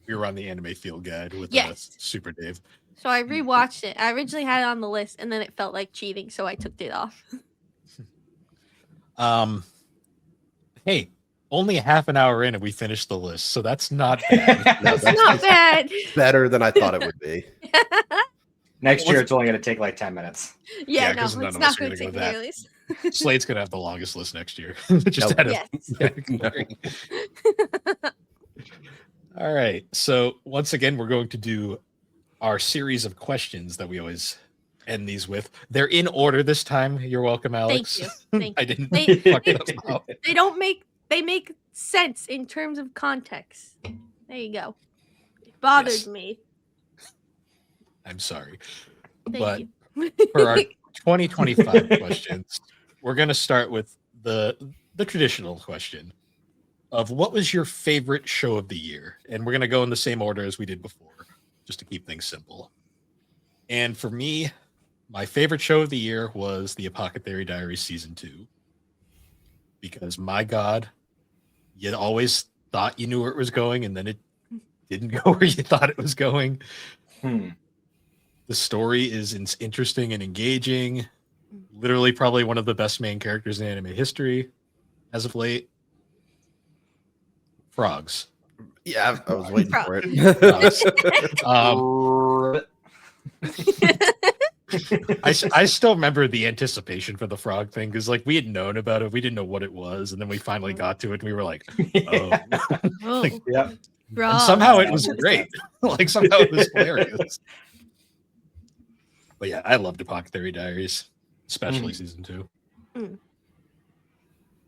we were on the anime field guide with Yes. Super Dave. So I rewatched it. I originally had it on the list, and then it felt like cheating, so I took it off. Hey, only a half an hour in and we finished the list, so that's not bad. No, It's not bad. better than I thought it would be. next year it's only going to take like 10 minutes. Yeah, Yeah, no, 'cause none it's of not us are going to gonna take go that. nearly as- Slade's gonna have the longest list next year. Just Nope. out of Yes. All right. So once again, we're going to do our series of questions that we always end these with. They're in order this time. You're welcome, Alex. you. Thank I you. didn't They- fuck them up. They make sense in terms of context. There you go. It bothered Yes. me. I'm sorry. Thank But you. for our 2025 questions, we're going to start with the traditional question of what was your favorite show of the year? And we're going to go in the same order as we did before, just to keep things simple. And for me, my favorite show of the year was The Apothecary Diaries Season 2. Because, my God, you always thought you knew where it was going, and then it didn't go where you thought it was going. The story is interesting and engaging. Literally, probably one of the best main characters in anime history as of late. Frogs. Yeah, I was waiting for it. I still remember the anticipation for the frog thing because like we had known about it, we didn't know what it was, and then we finally got to it, and we were like, "Oh!" Like, Yeah. and somehow it was great. Like somehow it was hilarious. But yeah, I loved Apothecary Diaries, especially season 2.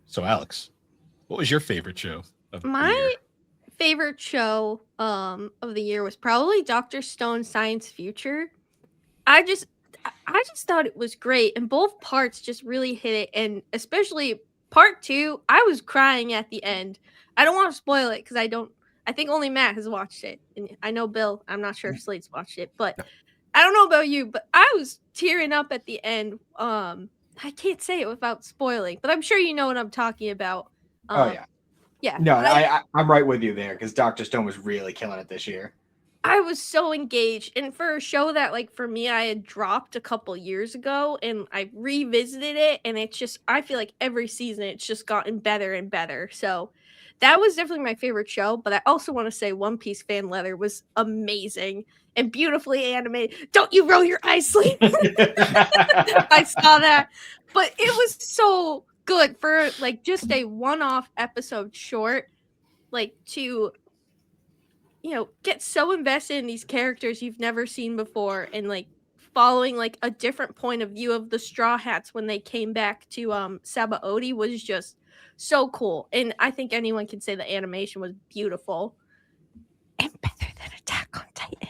So, Alex, what was your favorite show of the year? My favorite show of the year was probably Dr. Stone's Science Future. I just thought it was great, and both parts just really hit it, and especially part 2, I was crying at the end. I don't want to spoil it because I think only Matt has watched it, and I know Bill, I'm not sure if Slade's watched it, but I don't know about you, but I was tearing up at the end. I can't say it without spoiling, but I'm sure you know what I'm talking about. Oh yeah. Yeah. No, I'm right with you there because Dr. Stone was really killing it this year. I was so engaged, and for a show that, like, for me, I had dropped a couple years ago, and I revisited it, and it's just, I feel like every season it's just gotten better and better. So that was definitely my favorite show. But I also want to say One Piece fan letter was amazing and beautifully animated. Don't you roll your eyes, Slade? I saw that, but it was so good for like just a one-off episode short, like to get so invested in these characters you've never seen before, and like following like a different point of view of the Straw Hats when they came back to Sabaody was just so cool. And I think anyone can say the animation was beautiful and better than Attack on Titan.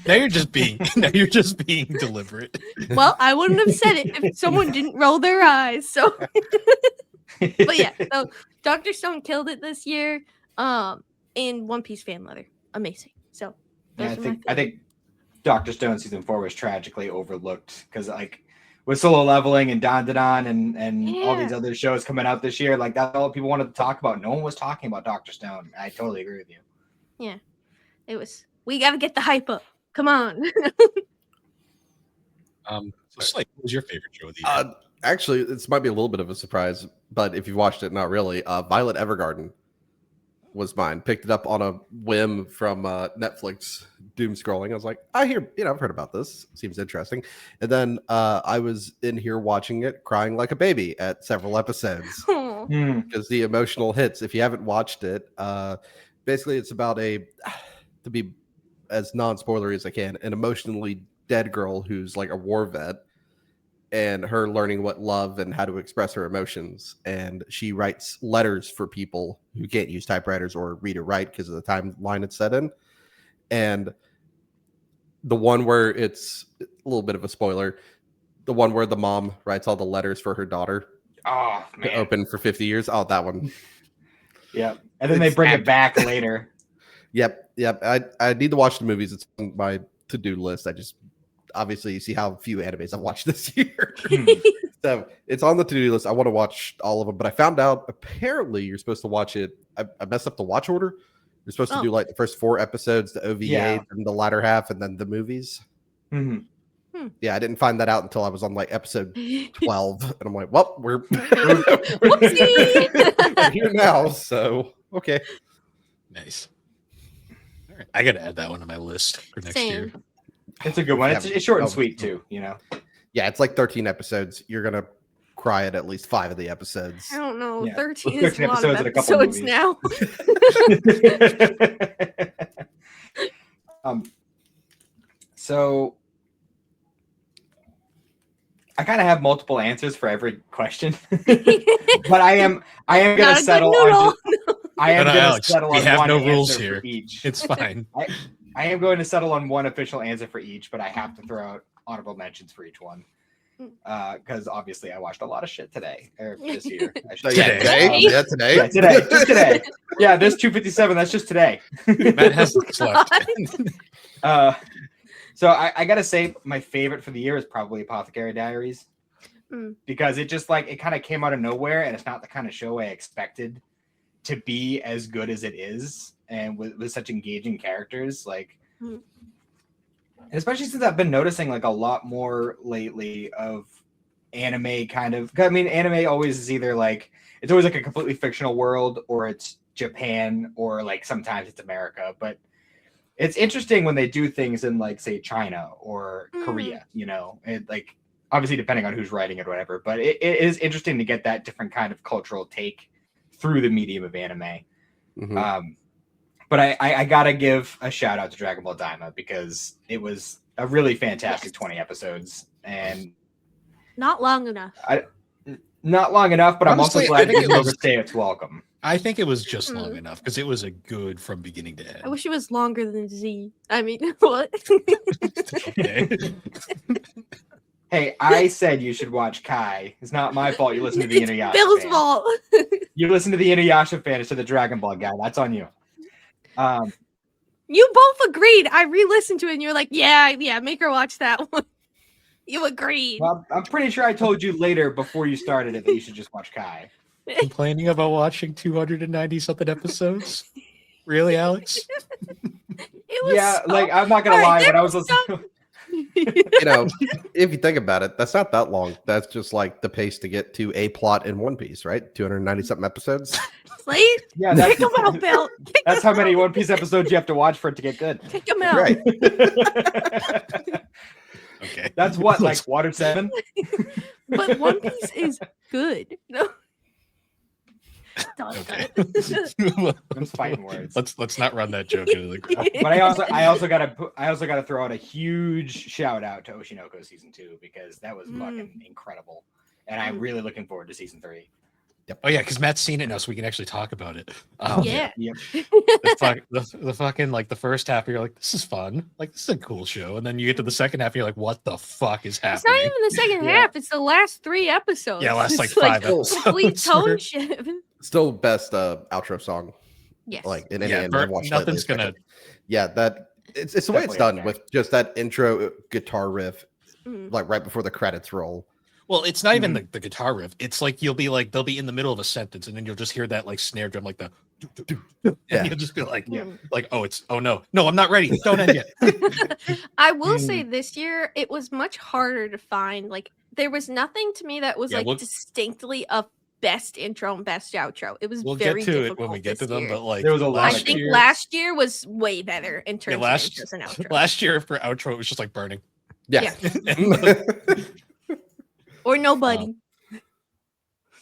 Now you're just being deliberate. Well, I wouldn't have said it if someone didn't roll their eyes. So but yeah, so Dr. Stone killed it this year. In One Piece fan letter. Amazing. So yeah, I think Dr. Stone season 4 was tragically overlooked because like with Solo Leveling and Don and all these other shows coming out this year, like that's all people wanted to talk about. No one was talking about Dr. Stone. I totally agree with you. Yeah. It was, we gotta get the hype up. Come on. So Slade, what was your favorite show of the year? Actually, this might be a little bit of a surprise, but if you watched it, not really. Violet Evergarden was mine. Picked it up on a whim from Netflix. Doom scrolling. I was like, I've heard about this. Seems interesting. And then I was in here watching it, crying like a baby at several episodes because the emotional hits. If you haven't watched it, basically it's about to be as non-spoilery as I can, an emotionally dead girl who's like a war vet, and her learning what love and how to express her emotions. And she writes letters for people who can't use typewriters or read or write because of the timeline it's set in. And the one where it's a little bit of a spoiler, the one where the mom writes all the letters for her daughter to open for 50 years. Oh, that one. Yeah. And then they bring it back later. Yep. I need to watch the movies. It's on my to-do list. Obviously you see how few animes I've watched this year. So it's on the to-do list. I want to watch all of them, but I found out apparently you're supposed to watch it. I messed up the watch order. You're supposed to do like the first 4 episodes, the OVA, and the latter half, and then the movies. Yeah, I didn't find that out until I was on like episode 12, and I'm like, well, we're here now, so okay. Nice. All right, I gotta add that one to my list for next year. It's a good one. It's short and sweet too, Yeah, it's like 13 episodes. You're gonna cry at least 5 of the episodes. I don't know. Yeah. 13 is a lot of and a couple episodes now. So I kind of have multiple answers for every question, but I am going to settle on. I am going to settle on one answer for each. It's fine. I am going to settle on one official answer for each, but I have to throw out honorable mentions for each one. Because obviously I watched a lot of shit today or this year. Today. Yeah, today. Just today. Yeah, this 257. That's just today. Matt has left. So I gotta say, my favorite for the year is probably Apothecary Diaries, because it just it kind of came out of nowhere, and it's not the kind of show I expected to be as good as it is, and with such engaging characters. Especially since I've been noticing a lot more lately of anime kind of. I mean, anime always is either it's always a completely fictional world, or it's Japan, or sometimes it's America, but. It's interesting when they do things in say China or Korea, it, obviously depending on who's writing it or whatever, but it is interesting to get that different kind of cultural take through the medium of anime. But I gotta give a shout out to Dragon Ball Daima, because it was a really fantastic 20 episodes, and not long enough. Not long enough, but honestly, I'm also glad it didn't overstay its welcome. I think it was just long enough, because it was a good from beginning to end. I wish it was longer than Z. I mean, what? Hey, I said you should watch Kai. It's not my fault you listen to the Inuyasha Bill's fan. fault. You listen to the Inuyasha fan instead of the Dragon Ball guy. That's on you. You both agreed. I re-listened to it, and you're like, yeah, make her watch that one. You agreed. Well, I'm pretty sure I told you later before you started it that you should just watch Kai. Complaining about watching 290 something episodes? Really, Alex? It was I'm not gonna lie. When I was listening, if you think about it, that's not that long. That's just the pace to get to a plot in One Piece, right? 290 something episodes. Slade? Yeah, kick him out, Bill. That's how many One Piece episodes you have to watch for it to get good. Kick him out. Right. Okay. That's what, Water 7? But One Piece is good. No. Okay. I'm fighting words. Let's not run that joke into the ground. But I also gotta throw out a huge shout out to Oshinoko season 2, because that was fucking incredible, and I'm really looking forward to season 3. Yep. Oh yeah, because Matt's seen it now, so we can actually talk about it. Yeah. Yep. The fucking the first half, you're like, this is fun, this is a cool show, and then you get to the second half, you're like, what the fuck is happening? It's not even the second half; it's the last 3 episodes. Yeah, last it's 5 episodes. Complete tone shift. Still best outro song. Yes. In any anime I've watched lately. Nothing's gonna. Yeah, that it's the way it's done with just that intro guitar riff, right before the credits roll. Well, it's not even the guitar riff. It's they'll be in the middle of a sentence, and then you'll just hear that snare drum, the and you'll just be oh no, I'm not ready. Don't end yet. I will say this year it was much harder to find. There was nothing to me that was distinctly a best intro and best outro. It was very difficult it when we get to them, year. but there was a lot. I think last year was way better in terms of intros and outros. Last year for outro, it was just burning. Yeah. Or nobody.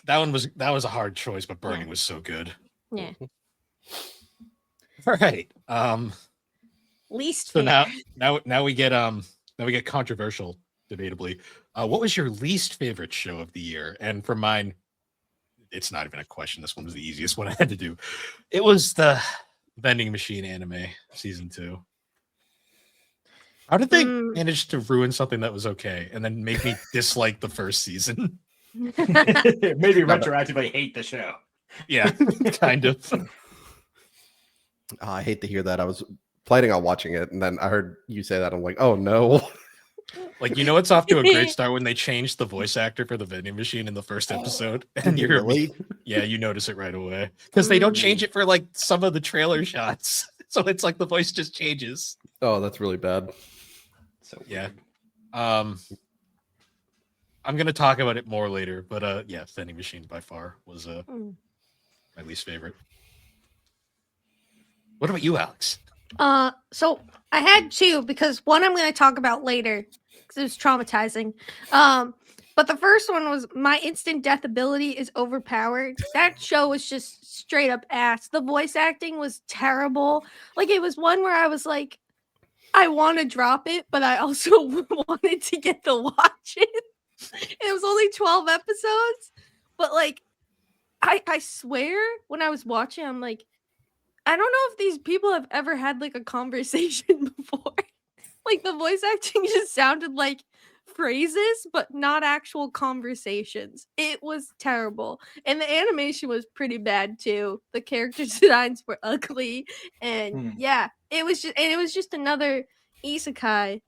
That was a hard choice, but burning was so good. Yeah. All right. Least so now we get controversial, debatably. What was your least favorite show of the year? And for mine, it's not even a question. This one was the easiest one I had to do. It was the Vending Machine anime season 2. How did they manage to ruin something that was okay and then make me dislike the first season? Maybe retroactively hate the show. Yeah, kind of. I hate to hear that. I was planning on watching it, and then I heard you say that. I'm like, oh no. It's off to a great start when they changed the voice actor for the vending machine in the first episode. And you really? Yeah, you notice it right away. Because they don't change it for some of the trailer shots. So it's the voice just changes. Oh, that's really bad. So yeah. I'm gonna talk about it more later, but vending machine by far was my least favorite. What about you, Alex? So I had 2 because one I'm going to talk about later because it was traumatizing. But the first one was my instant death ability is overpowered. That show was just straight up ass. The voice acting was terrible. It was one where I was like, I want to drop it, but I also wanted to get to watch it. It was only 12 episodes, but like I swear when I was watching, I'm like, I don't know if these people have ever had like a conversation before. Like the voice acting just sounded like phrases, but not actual conversations. It was terrible. And the animation was pretty bad too. The character designs were ugly. And yeah, it was just another isekai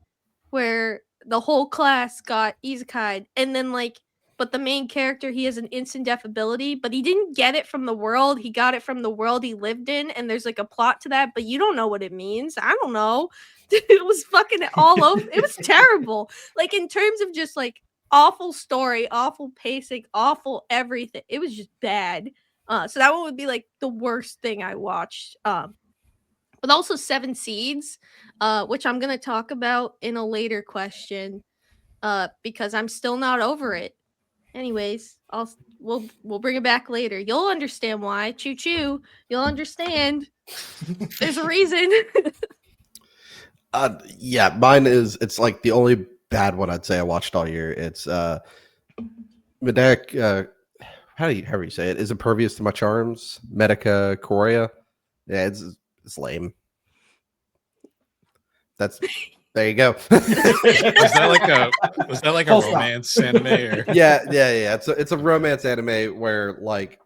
where the whole class got isekai'd, and then like but the main character, he has an instant death ability, but he didn't get it from the world, he got it from the world he lived in, and there's like a plot to that, but you don't know what it means. I don't know. It was fucking all over. It was terrible. Like in terms of just like awful story, awful pacing, awful everything. It was just bad. So that one would be like the worst thing I watched. But also Seven Seeds, which I'm gonna talk about in a later question, because I'm still not over it. Anyways, we'll bring it back later. You'll understand why. Choo choo. You'll understand. There's a reason. Yeah, mine is. It's like the only bad one I'd say I watched all year. It's Medak. How do you say it? Is impervious to my charms? Medica Korea. Yeah, it's lame. There you go. Was that like a romance anime? Or? Yeah. It's a romance anime where like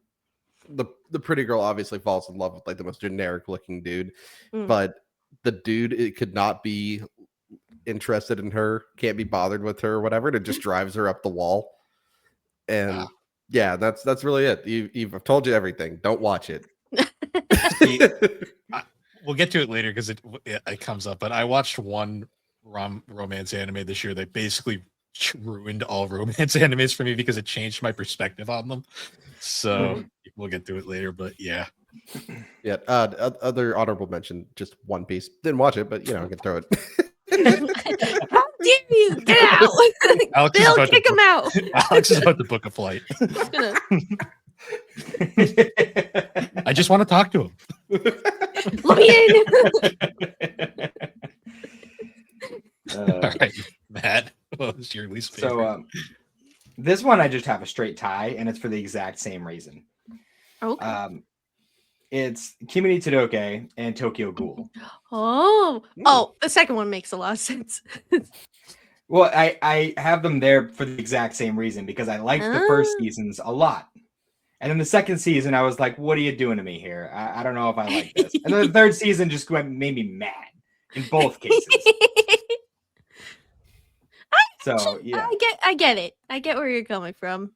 the pretty girl obviously falls in love with like the most generic looking dude, but the dude it could not be interested in her, can't be bothered with her or whatever, and it just drives her up the wall. And yeah, that's really it. I've told you everything. Don't watch it. We'll get to it later because it comes up. But I watched one romance anime this year that basically ruined all romance animes for me because it changed my perspective on them. So we'll get to it later. But yeah. Yeah. Other honorable mention, just One Piece. Didn't watch it, but I can throw it. How dare you get out? Bill, kick him out. Alex is about to book a flight. I just want to talk to him. Let me in. All right, Matt, what was your least favorite? So this one I just have a straight tie, and it's for the exact same reason. Okay. It's Kimi to Todoke and Tokyo Ghoul. Oh, the second one makes a lot of sense. Well, I have them there for the exact same reason because I liked the first seasons a lot. And then the second season, I was like, what are you doing to me here? I don't know if I like this. And then the third season just made me mad in both cases. So, yeah. I get it. I get where you're coming from.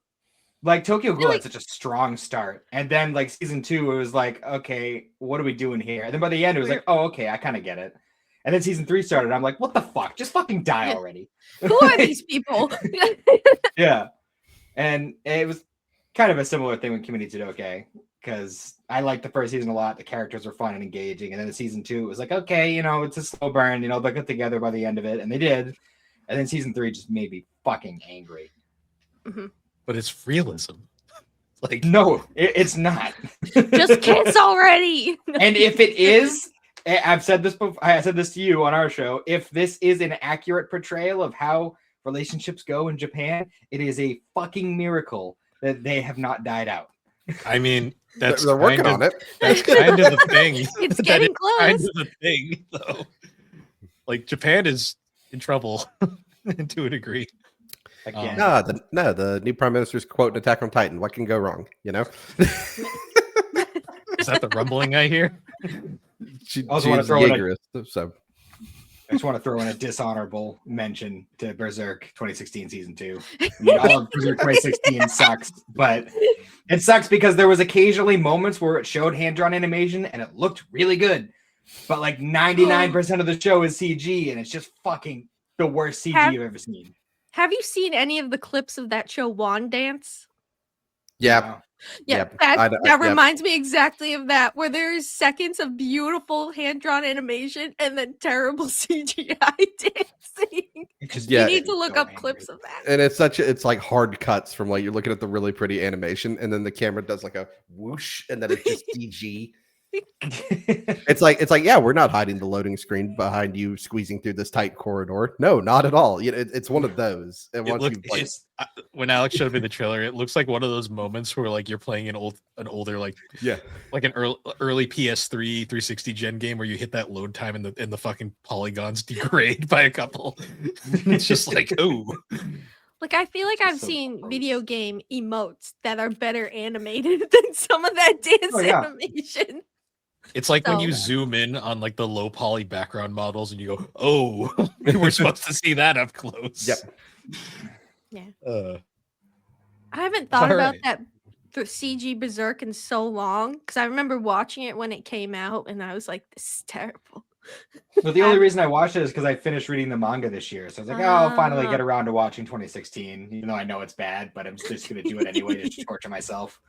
Like, Tokyo Ghoul had such a strong start. And then, like, season 2, it was like, okay, what are we doing here? And then by the end, it was like, oh, okay, I kind of get it. And then season 3 started. I'm like, what the fuck? Just fucking die already. Who are these people? Yeah. And it was kind of a similar thing with Kimi to Todoke because I liked the first season a lot. The characters were fun and engaging. And then in season 2, it was like, okay, it's a slow burn. They'll get together by the end of it. And they did. And then season 3 just made me fucking angry. Mm-hmm. But it's realism. Like, no, it's not. Just kiss already. And if it is, I've said this before. I said this to you on our show. If this is an accurate portrayal of how relationships go in Japan, it is a fucking miracle that they have not died out. I mean, they're working on it. That's kind of the thing. It's getting close. Kind of the thing, though. Like Japan is in trouble to a degree. Again. The new prime minister's quote in Attack on Titan. What can go wrong? Is that the rumbling I hear? She's want to throw in so. I just want to throw in a dishonorable mention to Berserk 2016 season 2. I mean, all of Berserk 2016 sucks, but it sucks because there was occasionally moments where it showed hand-drawn animation and it looked really good, but like 99% of the show is CG and it's just fucking the worst CG you've ever seen. Have you seen any of the clips of that show Wand Dance? Yeah. Yeah, that reminds me exactly of that, where there's seconds of beautiful hand-drawn animation and then terrible CGI dancing. You need to look up clips of that. And it's like hard cuts from like you're looking at the really pretty animation and then the camera does like a whoosh and then it's just CG. It's like, yeah, we're not hiding the loading screen behind you squeezing through this tight corridor. No, not at all. It's one of those. And It once looked, you like, when Alex showed me the trailer, it looks like one of those moments where like you're playing an older like an early PS3 360 gen game where you hit that load time and the fucking polygons degrade by a couple. It's just like, oh. Like, I feel like I've so seen gross. video game emotes that are better animated than some of that dance animation. It's like when you So- zoom in on like the low poly background models and you go, oh, we're supposed to see that up close. Yep. Yeah. I haven't thought all about right. that the CG Berserk in so long because I remember watching it when it came out and I was like, this is terrible. But the only reason I watched it is because I finished reading the manga this year. So I was like, oh, I'll finally get around to watching 2016, even though I know it's bad, but I'm just going to do it anyway to torture myself.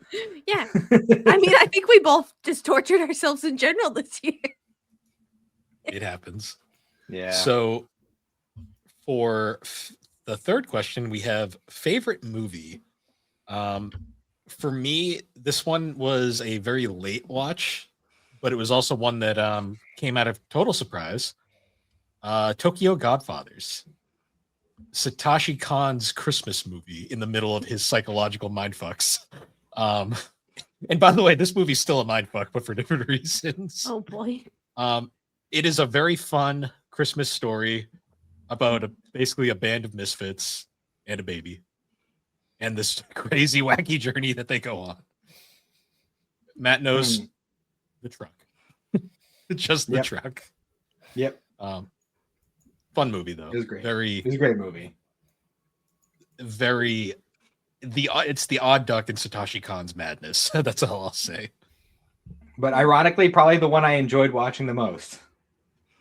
Yeah. I mean, I think we both just tortured ourselves in general this year. It happens. Yeah. So for the third question, we have favorite movie. For me, this one was a very late watch, but it was also one that came out of total surprise. Tokyo Godfathers. Satoshi Kon's Christmas movie in the middle of his psychological mindfucks. And by the way, this movie's still a mindfuck, but for different reasons. Oh boy. It is a very fun Christmas story about basically a band of misfits and a baby and this crazy, wacky journey that they go on. Matt knows the truck. Just the truck. Yep. Fun movie, though. It was great. It was a great movie. It's the odd duck in Satoshi Kon's madness. That's all I'll say. But ironically, probably the one I enjoyed watching the most.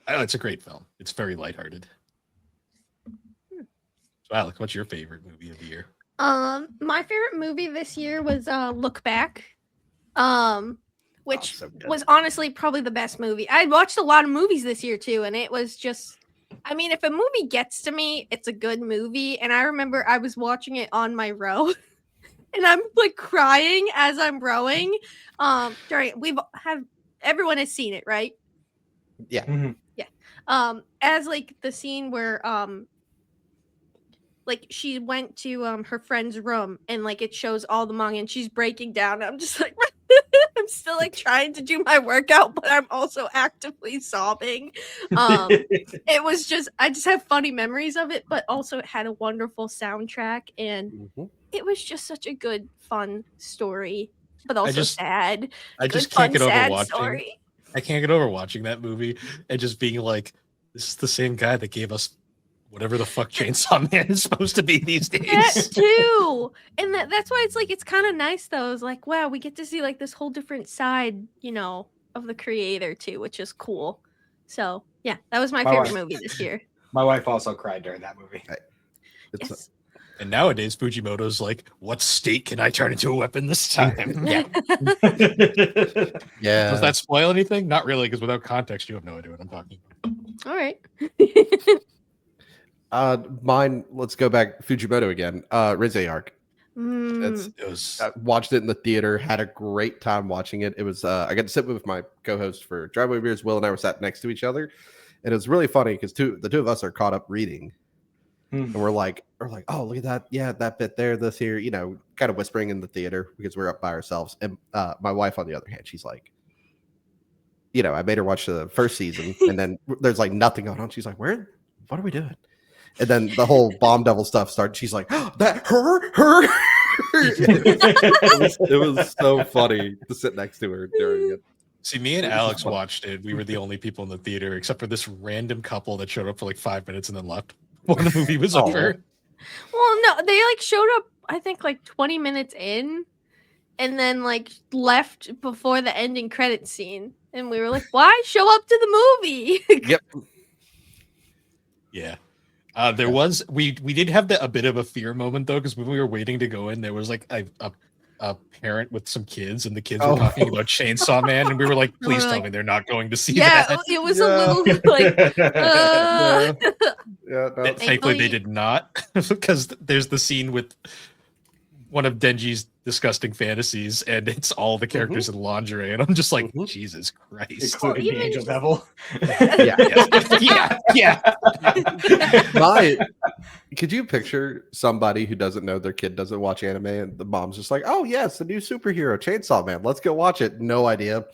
Oh, it's a great film. It's very lighthearted. So, Alex, what's your favorite movie of the year? My favorite movie this year was Look Back. Which was honestly probably the best movie. I watched a lot of movies this year too, and it was just, I mean, if a movie gets to me, it's a good movie. And I remember I was watching it on my row, and I'm like crying as I'm rowing. Everyone has seen it, right? Yeah. Mm-hmm. Yeah. As like the scene where like she went to her friend's room and like it shows all the manga and she's breaking down. I'm just like I'm still like trying to do my workout, but I'm also actively sobbing. It was just I just have funny memories of it, but also it had a wonderful soundtrack and it was just such a good, fun story, but also sad. I just can't get over watching. I can't get over watching that movie and just being like, this is the same guy that gave us whatever the fuck Chainsaw Man is supposed to be these days. That too. And that's why it's like, it's kind of nice though. It's like, wow, we get to see like this whole different side, you know, of the creator too, which is cool. So yeah, that was my favorite movie this year. My wife also cried during that movie. Yes. And nowadays, Fujimoto's like, what state can I turn into a weapon this time? Yeah. Does that spoil anything? Not really, because without context, you have no idea what I'm talking about. All right. Mine, let's go back Fujimoto again. Rizze Arc. Watched it in the theater, had a great time watching it. It was I got to sit with my co-host for Driveway Beers. Will and I were sat next to each other, and it was really funny because the two of us are caught up reading. And we're like, oh, look at that. Yeah, that bit there, this here, you know, kind of whispering in the theater because we're up by ourselves. And my wife, on the other hand, she's like, you know, I made her watch the first season and then there's like nothing going on. She's like, what are we doing? And then the whole Bomb Devil stuff started. She's like, oh, that her. it was so funny to sit next to her during it. See, me and Alex watched it. We were the only people in the theater, except for this random couple that showed up for like 5 minutes and then left when the movie was over. Well, no, they like showed up, I think like 20 minutes in and then like left before the ending credit scene. And we were like, why show up to the movie? Yep. Yeah. We did have a bit of a fear moment though, because when we were waiting to go in, there was like a parent with some kids, and the kids were talking about Chainsaw Man, and we were like, please tell me they're not going to see that. Yeah, it was a little like Thankfully they did not, because there's the scene with one of Denji's disgusting fantasies, and it's all the characters in lingerie, and I'm just like, Jesus Christ. Including the Angel Devil. Yeah. Could you picture somebody who doesn't know their kid doesn't watch anime, and the mom's just like, "Oh yes, the new superhero, Chainsaw Man. Let's go watch it." No idea.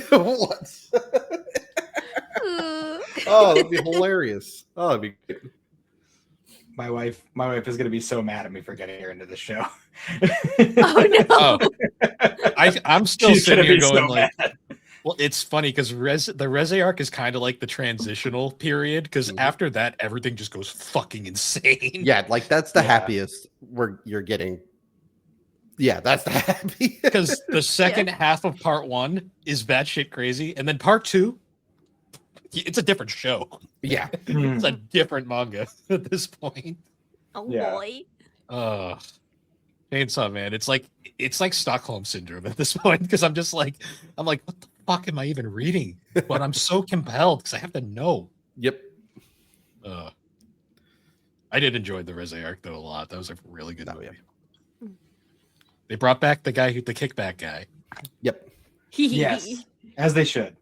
What? Oh, that'd be hilarious. Oh, that'd be good. My wife is gonna be so mad at me for getting her into the show. Oh no! Oh, I'm still She's sitting gonna here be so going like, mad. well, it's funny because the Reze arc is kind of like the transitional period, because after that, everything just goes fucking insane. Yeah, like that's the happiest where you're getting. Yeah, that's the happy. Because the second half of part 1 is batshit crazy, and then part 2, it's a different show. Yeah. It's a different manga at this point. Oh Yeah. boy! Chainsaw Man. It's like Stockholm syndrome at this point, because I'm like, what the fuck am I even reading? But I'm so compelled because I have to know. Yep. I did enjoy the Reze arc though a lot. That was a really good movie. Yeah. They brought back the kickback guy. Yep. Yes, as they should.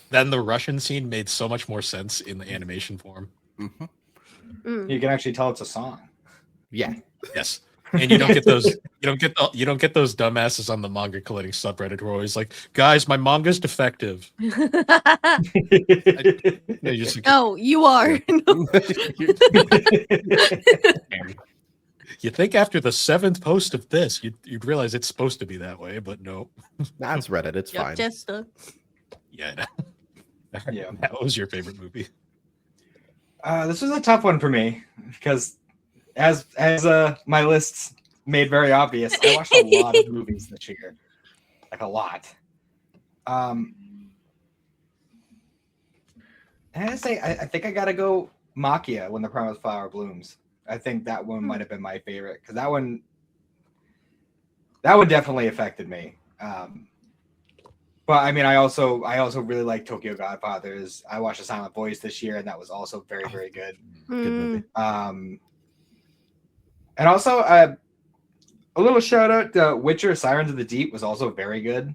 Then the Russian scene made so much more sense in the animation form. Mm-hmm. You can actually tell it's a song. Yeah. Yes. And you don't get those you don't get those dumbasses on the manga collating subreddit who are always like, guys, my manga's defective. They just like, No, you are. you think after the 7th post of this, you'd realize it's supposed to be that way, but no. That's Reddit. It's fine. Jester. Yeah. Yeah. That was your favorite movie. This was a tough one for me because, as my lists made very obvious, I watched a lot of movies this year, like a lot. And I say I think I gotta go Makia When the Promised Flower Blooms. I think that one might have been my favorite because that one definitely affected me. But I mean, I also really like Tokyo Godfathers. I watched A Silent Voice this year, and that was also very, very good. Good movie. And also a little shout out to Witcher: Sirens of the Deep was also very good.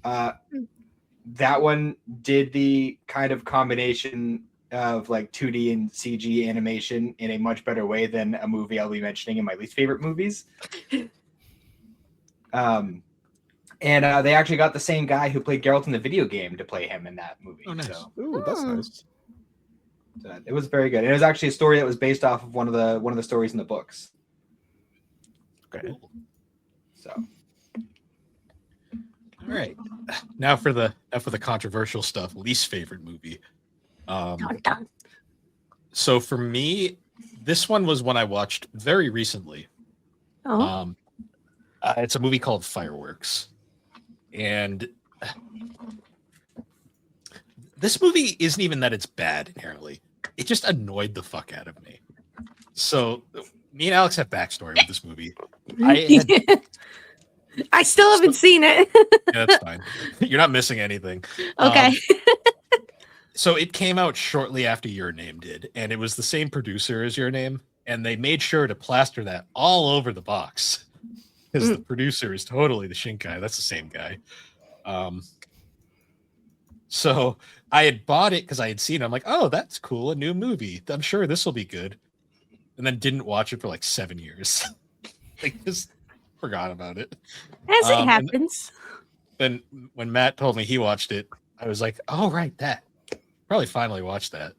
That one did the kind of combination of like 2D and CG animation in a much better way than a movie I'll be mentioning in my least favorite movies. And they actually got the same guy who played Geralt in the video game to play him in that movie. Oh, nice. So, Ooh, that's nice. it was very good. And it was actually a story that was based off of one of the stories in the books. Okay. So, All right. Now for the controversial stuff. Least favorite movie. Dun, dun. So for me, this one was one I watched very recently. Oh. It's a movie called Fireworks. And this movie isn't even that it's bad inherently. It just annoyed the fuck out of me. So me and Alex have backstory with this movie. I still haven't seen it. Yeah, that's fine. You're not missing anything. Okay. So it came out shortly after Your Name did, and it was the same producer as Your Name, and they made sure to plaster that all over the box. Because the producer is totally the Shinkai. That's the same guy. So I had bought it because I had seen it. I'm like, oh, that's cool. A new movie. I'm sure this will be good. And then didn't watch it for like 7 years. Like, just forgot about it. As it happens. Then when Matt told me he watched it, I was like, oh, right, that. Probably finally watched that.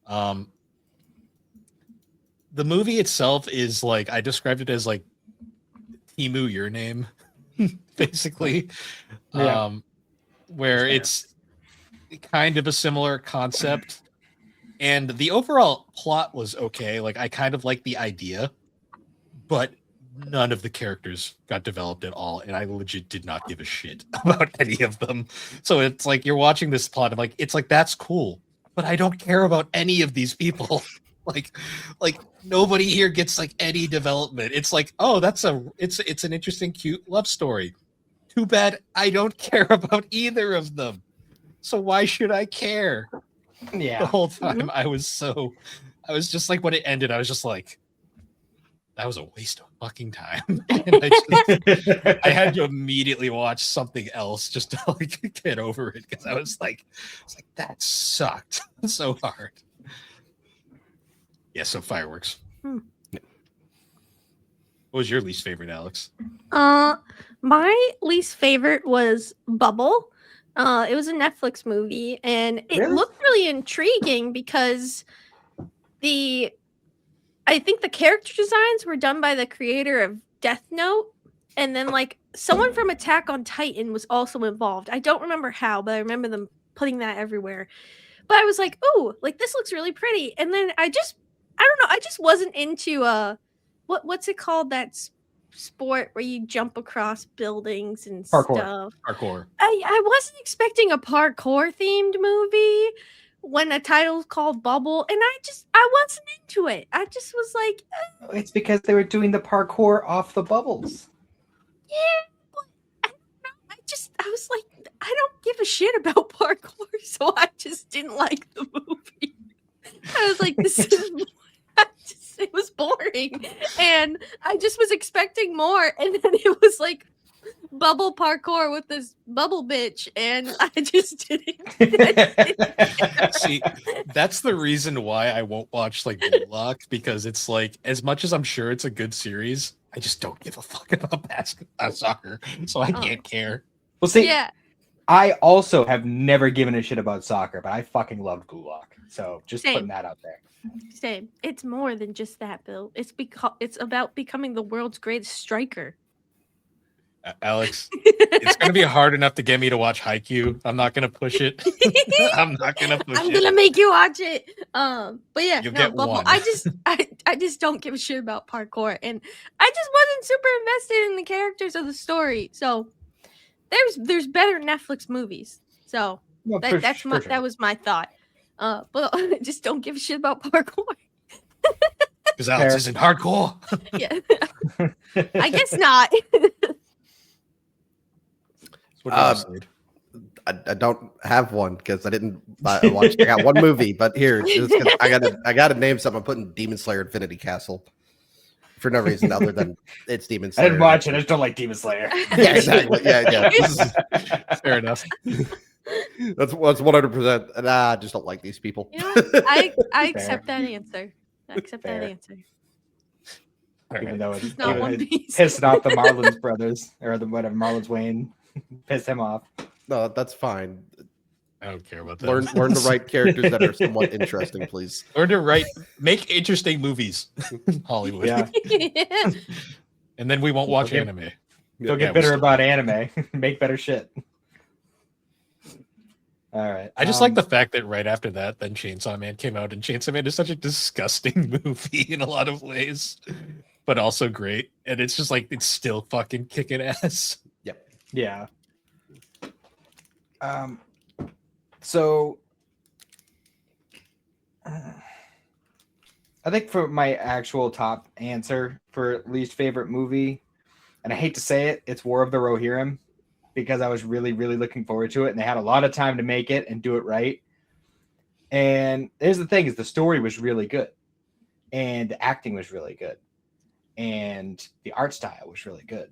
The movie itself is like, I described it as like Timu Your Name, basically. Yeah. Where it's kind of a similar concept. And the overall plot was okay. Like, I kind of like the idea, but none of the characters got developed at all. And I legit did not give a shit about any of them. So it's like, you're watching this plot. I'm like, it's like, that's cool, but I don't care about any of these people. like nobody here gets like any development. It's like, oh, it's an interesting, cute love story. Too bad I don't care about either of them. So why should I care? yeah. The whole time I was just like, when it ended, I was just like, that was a waste of fucking time. And I had to immediately watch something else just to like get over it because I was like, that sucked so hard. Yeah, so fireworks. What was your least favorite, Alex? My least favorite was Bubble. It was a Netflix movie, and it Really? looked really intriguing because I think the character designs were done by the creator of Death Note, and then like someone from Attack on Titan was also involved. I don't remember how, but I remember them putting that everywhere. But I was like, "Ooh, like this looks really pretty." And then I don't know, I just wasn't into what's it called, that sport where you jump across buildings and Parkour. stuff. Parkour. I wasn't expecting a parkour themed movie when the title's called Bubble, and I wasn't into it. I just was like, It's because they were doing the parkour off the bubbles. yeah, but I don't know. I was like, I don't give a shit about parkour, so I just didn't like the movie. I was like, this is it was boring, and I just was expecting more, and then it was like bubble parkour with this bubble bitch, and I just didn't. See, that's the reason why I won't watch like Bullock, because it's like, as much as I'm sure it's a good series, I just don't give a fuck about soccer, so I can't care. Well, see, Yeah, I also have never given a shit about soccer, but I fucking loved Gulag. So just Same. putting that out there. same. It's more than just that, Bill. It's about becoming the world's greatest striker. Alex, it's gonna be hard enough to get me to watch Haikyuu. I'm not gonna push it. I'm not gonna push I'm it. gonna make you watch it. But yeah, You'll no, get Bubble. one. I just don't give a shit about parkour, and I just wasn't super invested in the characters of the story. So there's better Netflix movies. So Well, that was my thought. But I just don't give a shit about parkour. Because Alex Fair. isn't hardcore. Yeah, I guess not. What about Slade? I don't have one because I didn't watch. I got one movie, but here I gotta name something. I'm putting Demon Slayer Infinity Castle for no reason other than it's Demon I Slayer. didn't watch it. I just don't like Demon Slayer. Yeah, exactly. Yeah. Fair enough. That's 100%. And I just don't like these people. You know, I Fair. accept that answer. I accept that Fair. answer. Even though it's not One it Piece. pissed off the Marlins brothers or the whatever Marlins Wayne pissed him off. No, that's fine. I don't care about that. Learn to write characters that are somewhat interesting, please. Learn to make interesting movies. Hollywood. Yeah. And then we won't watch Okay. anime. Don't Yeah, get bitter we'll about anime. Make better shit. All right. I just like the fact that right after that, then Chainsaw Man came out, and Chainsaw Man is such a disgusting movie in a lot of ways, but also great. And it's just like, it's still fucking kicking ass. Yeah. So I think for my actual top answer for least favorite movie, and I hate to say it, it's War of the Rohirrim, because I was really, really looking forward to it, and they had a lot of time to make it and do it right. And here's the thing: is the story was really good, and the acting was really good, and the art style was really good.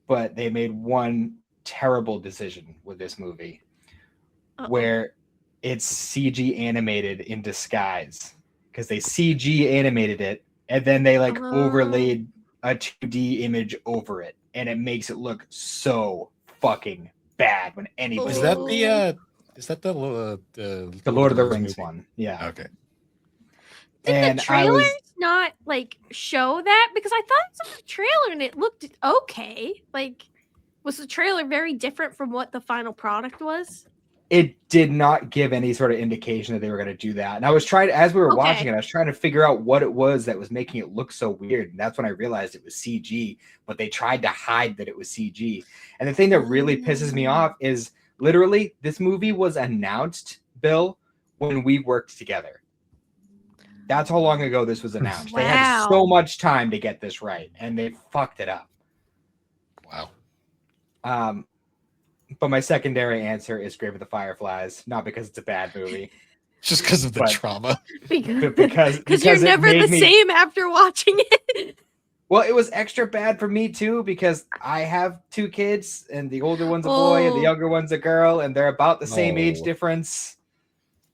But they made one terrible decision with this movie, where it's CG animated in disguise, because they CG animated it and then they like overlaid a 2D image over it, and it makes it look so fucking bad when anybody. Is that the Lord of the Rings movie? one? Yeah. Okay. Did And the I was- trailers not like show that? Because I thought it was on the trailer and it looked okay. Like, was the trailer very different from what the final product was? It did not give any sort of indication that they were going to do that. And I was trying, as we were watching it, I was trying to figure out what it was that was making it look so weird. And that's when I realized it was CG, but they tried to hide that it was CG. And the thing that really pisses me off is literally this movie was announced, Bill, when we worked together. That's how long ago this was announced. They had so much time to get this right, and they fucked it up. Wow. But my secondary answer is Grave of the Fireflies, not because it's a bad movie. Just because of the trauma. Because you're never the same after watching it. Well, it was extra bad for me too because I have 2 kids, and the older one's a boy, and the Oh. younger one's a girl, and they're about the same age Oh. difference.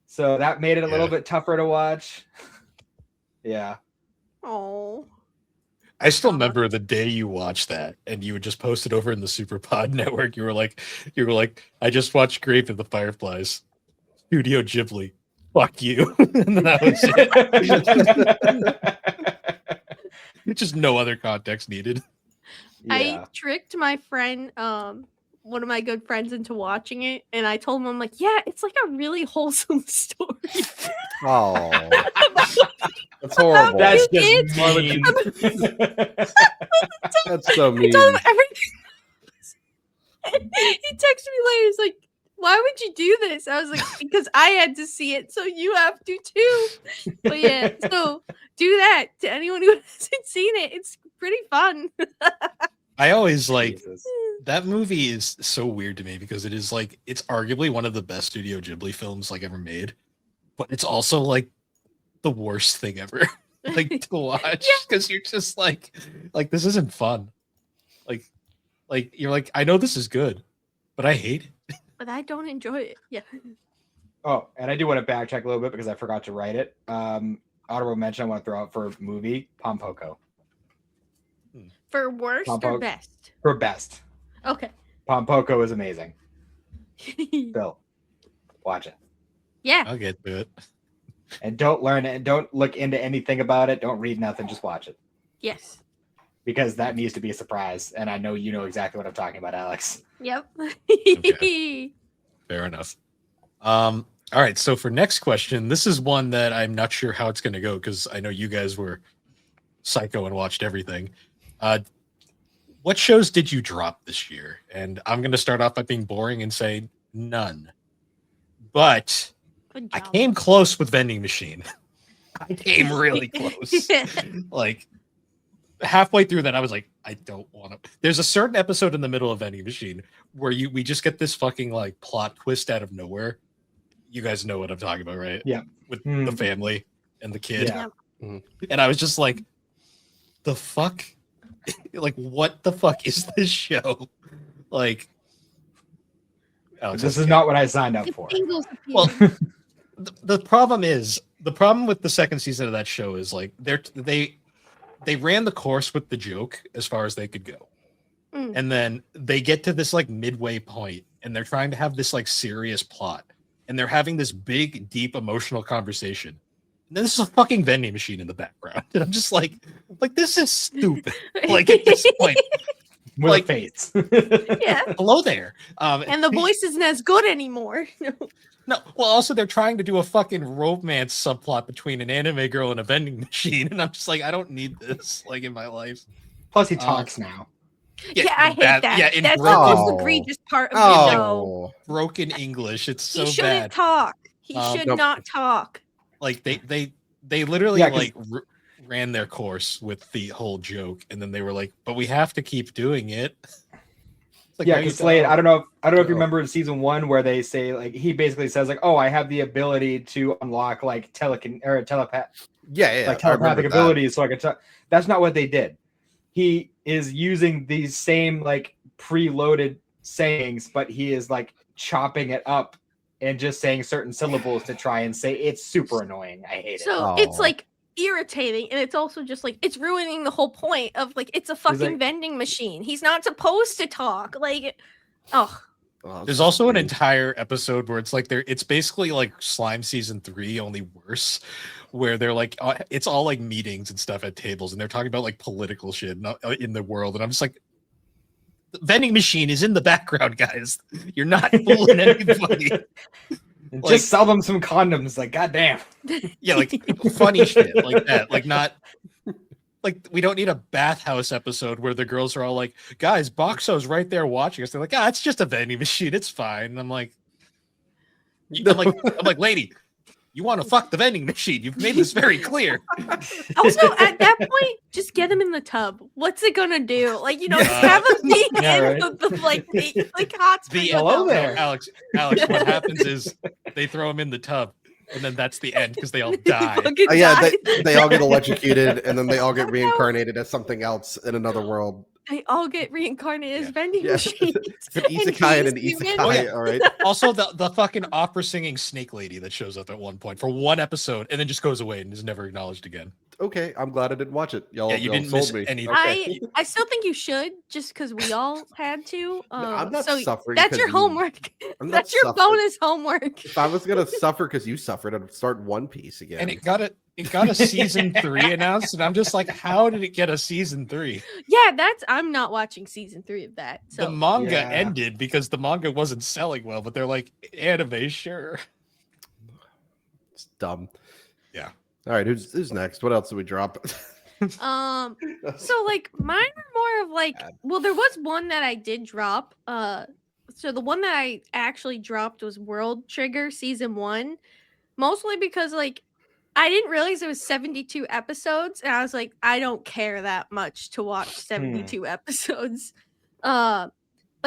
So that made it a little Yeah. bit tougher to watch. Yeah. Oh. I still Drama. remember the day you watched that, and you would just post it over in the Superpod network. You were like, I just watched Grave of the Fireflies, Studio Ghibli. Fuck you. And that was it. Just no other context needed. I Yeah. tricked my friend, one of my good friends, into watching it, and I told him, I'm like, yeah, it's like a really wholesome story. Oh, that's horrible. That's You just kids. mean. That's so I mean. told him everything. He texted me later. He's like, why would you do this? I was like, because I had to see it, so you have to too. But yeah, so do that to anyone who hasn't seen it. It's pretty fun. I always like Jesus. that movie is so weird to me because it is like it's arguably one of the best Studio Ghibli films like ever made, but it's also like the worst thing ever like to watch because you're just like this isn't fun. Like you're like, I know this is good, but I hate it. But I don't enjoy it. Yeah. Oh, and I do want to backtrack a little bit because I forgot to write it. Honorable mention I want to throw out for movie Pompoko For worst or Pompo- best? for best. Okay. Pompoko is amazing. Bill, watch it. Yeah. I'll get to it. And don't learn it. Don't look into anything about it. Don't read nothing. Just watch it. Yes. Because that needs to be a surprise. And I know you know exactly what I'm talking about, Alex. Yep. Fair enough. All right. So for next question, this is one that I'm not sure how it's going to go because I know you guys were psycho and watched everything. What shows did you drop this year? And I'm going to start off by being boring and say none. But Good I job. came close with Vending Machine. I came really close. Like halfway through that, I was like, I don't want to. There's a certain episode in the middle of Vending Machine where we just get this fucking like plot twist out of nowhere. You guys know what I'm talking about, right? Yeah. With the family and the kid. Yeah. And I was just like, the fuck? Like, what the fuck is this show? Like, Alex, This is not what I signed up It's for. Ingles appeal. Well, the problem with the second season of that show is like they ran the course with the joke as far as they could go. Mm. And then they get to this like midway point and they're trying to have this like serious plot and they're having this big, deep emotional conversation. And then this is a fucking vending machine in the background. And I'm just like this is stupid. Like at this point, With like- a face. Yeah. hello there. And the voice isn't as good anymore. No, well, also they're trying to do a fucking romance subplot between an anime girl and a vending machine, and I'm just like, I don't need this like in my life. Plus, he talks now. Yeah, I hate that. Yeah, in That's the broken, most egregious part of the show. Oh, broken English, it's so He shouldn't bad. talk. He should Nope. not talk. Like they literally Yeah, 'cause- like ran their course with the whole joke, and then they were like, but we have to keep doing it. It's like, Yeah, no, you because Slade, I don't know if you No. remember in season 1 where they say like he basically says like, "Oh, I have the ability to unlock like telepathic yeah. like I remember telepathic that. abilities, so I could talk." That's not what they did. He is using these same like preloaded sayings, but he is like chopping it up and just saying certain syllables to try and say it's super annoying. I hate it. So it's Oh. like irritating, and it's also just like it's ruining the whole point of like it's a fucking like- vending machine. He's not supposed to talk. Like, oh, Oh, There's it's also an weird. entire episode where it's like it's basically like Slime season 3, only worse, where they're like it's all like meetings and stuff at tables, and they're talking about like political shit in the world, and I'm just like, the vending machine is in the background, guys. You're not fooling anybody. And like- just sell them some condoms. Like, goddamn. Yeah, like funny shit like that. Like not like we don't need a bathhouse episode where the girls are all like, guys, Boxo's right there watching us. They're like, it's just a vending machine. It's fine. And I'm like, lady, you want to fuck the vending machine. You've made this very clear. also at that point, just get him in the tub. What's it gonna do? Like, you know, Yeah. have him be Yeah, in right. the hot spring. The Hello without- there. Alex, what happens is they throw him in the tub. and then that's the end because they all die. Fucking Yeah, die. they all get electrocuted, and then they all get reincarnated as something else in another world. They all get reincarnated as Yeah. vending Yeah, machines. if an isekai and an these humans- isekai, Oh, yeah. all right. Also, the fucking opera singing snake lady that shows up at one point for one episode and then just goes away and is never acknowledged again. Okay, I'm glad I didn't watch it. Y'all, Yeah, you y'all didn't sold miss me. anything. Okay. I still think you should, just because we all had to. I'm not so suffering that's 'cause your you- homework. I'm not That's your suffering. bonus homework. If I was gonna suffer because you suffered, I'd start One Piece again. And it got a season 3 announced, and I'm just like, how did it get a season 3? Yeah, I'm not watching season 3 of that. So The manga Yeah. ended because the manga wasn't selling well, but they're like, anime, sure. It's dumb. Yeah. All right, who's next? What else did we drop? So like mine are more of like, well, there was one that I did drop. So the one that I actually dropped was World Trigger season 1, mostly because like I didn't realize it was 72 episodes, and I was like, I don't care that much to watch 72 episodes. But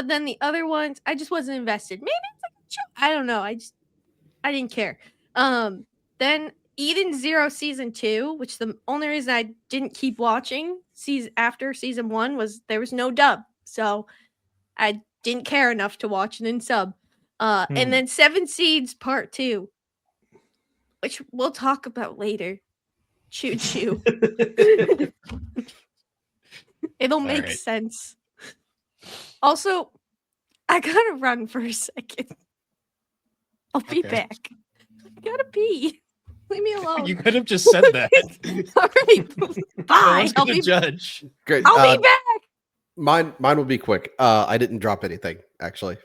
then the other ones, I just wasn't invested. Maybe it's like a show. I don't know. I didn't care. Then Eden Zero season 2, which the only reason I didn't keep watching after season 1 was there was no dub, so I didn't care enough to watch it in sub. And then Seven Seeds Part 2, which we'll talk about later. Choo choo. It'll make right. sense. Also, I gotta run for a second. I'll be Okay. back. I gotta pee. Leave me alone. You could have just said that. All right. No Bye. one's I'll gonna be, judge. Great. I'll be back. Mine will be quick. I didn't drop anything actually.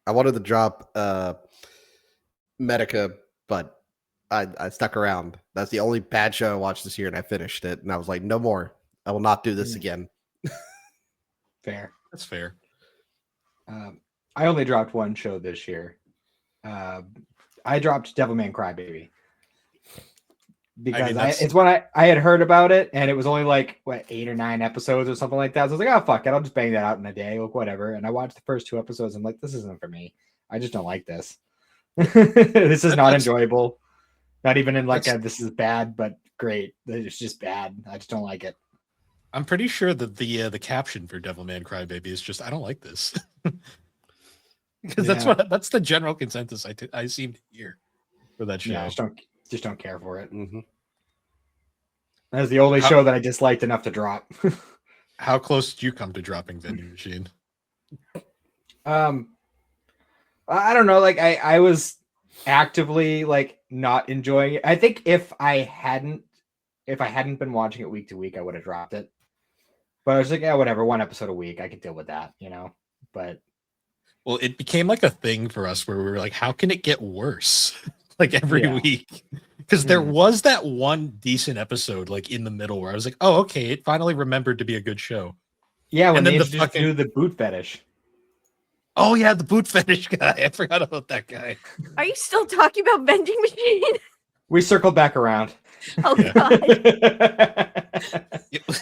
I wanted to drop Medica, but I stuck around. That's the only bad show I watched this year, and I finished it. And I was like, no more. I will not do this again. Fair. That's fair. I only dropped one show this year. I dropped Devilman Crybaby because that's- it's when I had heard about it, and it was only like 8 or 9 episodes or something like that. So I was like, oh fuck it, I'll just bang that out in a day, like whatever. And I watched the first 2 episodes. And I'm like, this isn't for me. I just don't like this. This is not That's- enjoyable. Not even in like That's- this is bad, but great. It's just bad. I just don't like it. I'm pretty sure that the caption for Devilman Crybaby is just, I don't like this. Because Yeah. that's the general consensus I seem to hear for that show. Yeah, I just don't care for it. Mhm. That's the only How- show that I disliked enough to drop. How close did you come to dropping Vending Machine? I don't know. Like I was actively like not enjoying it. I think if I hadn't been watching it week to week, I would have dropped it. But I was like, yeah, whatever. 1 episode a week, I could deal with that, you know. But Well, it became like a thing for us where we were like, how can it get worse? Like every Yeah. week. Because there Hmm. was that one decent episode like in the middle where I was like, oh, okay, it finally remembered to be a good show. yeah, when And they then the introduced fucking- to the boot fetish. Oh yeah, the boot fetish guy. I forgot about that guy. Are you still talking about vending machine? We circled back around. Oh Yeah. god.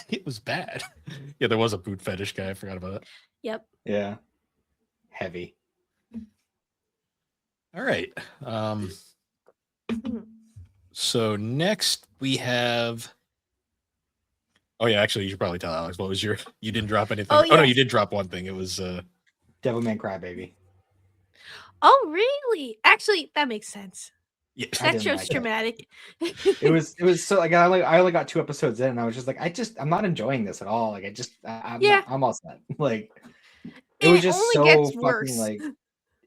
It was bad. Yeah, there was a boot fetish guy. I forgot about it. Yep. Yeah. Heavy. All right. So next we have. Oh yeah, actually, you should probably tell Alex what was your. You didn't drop anything. Oh, no, yes. you did drop one thing. It was. Devilman Crybaby. Oh really? Actually, that makes sense. Yeah. I That didn't show's like it. dramatic. It was so like I only got 2 episodes in, and I was just like, I'm not enjoying this at all. Like I'm all set. Like it And was it just only so gets fucking worse. like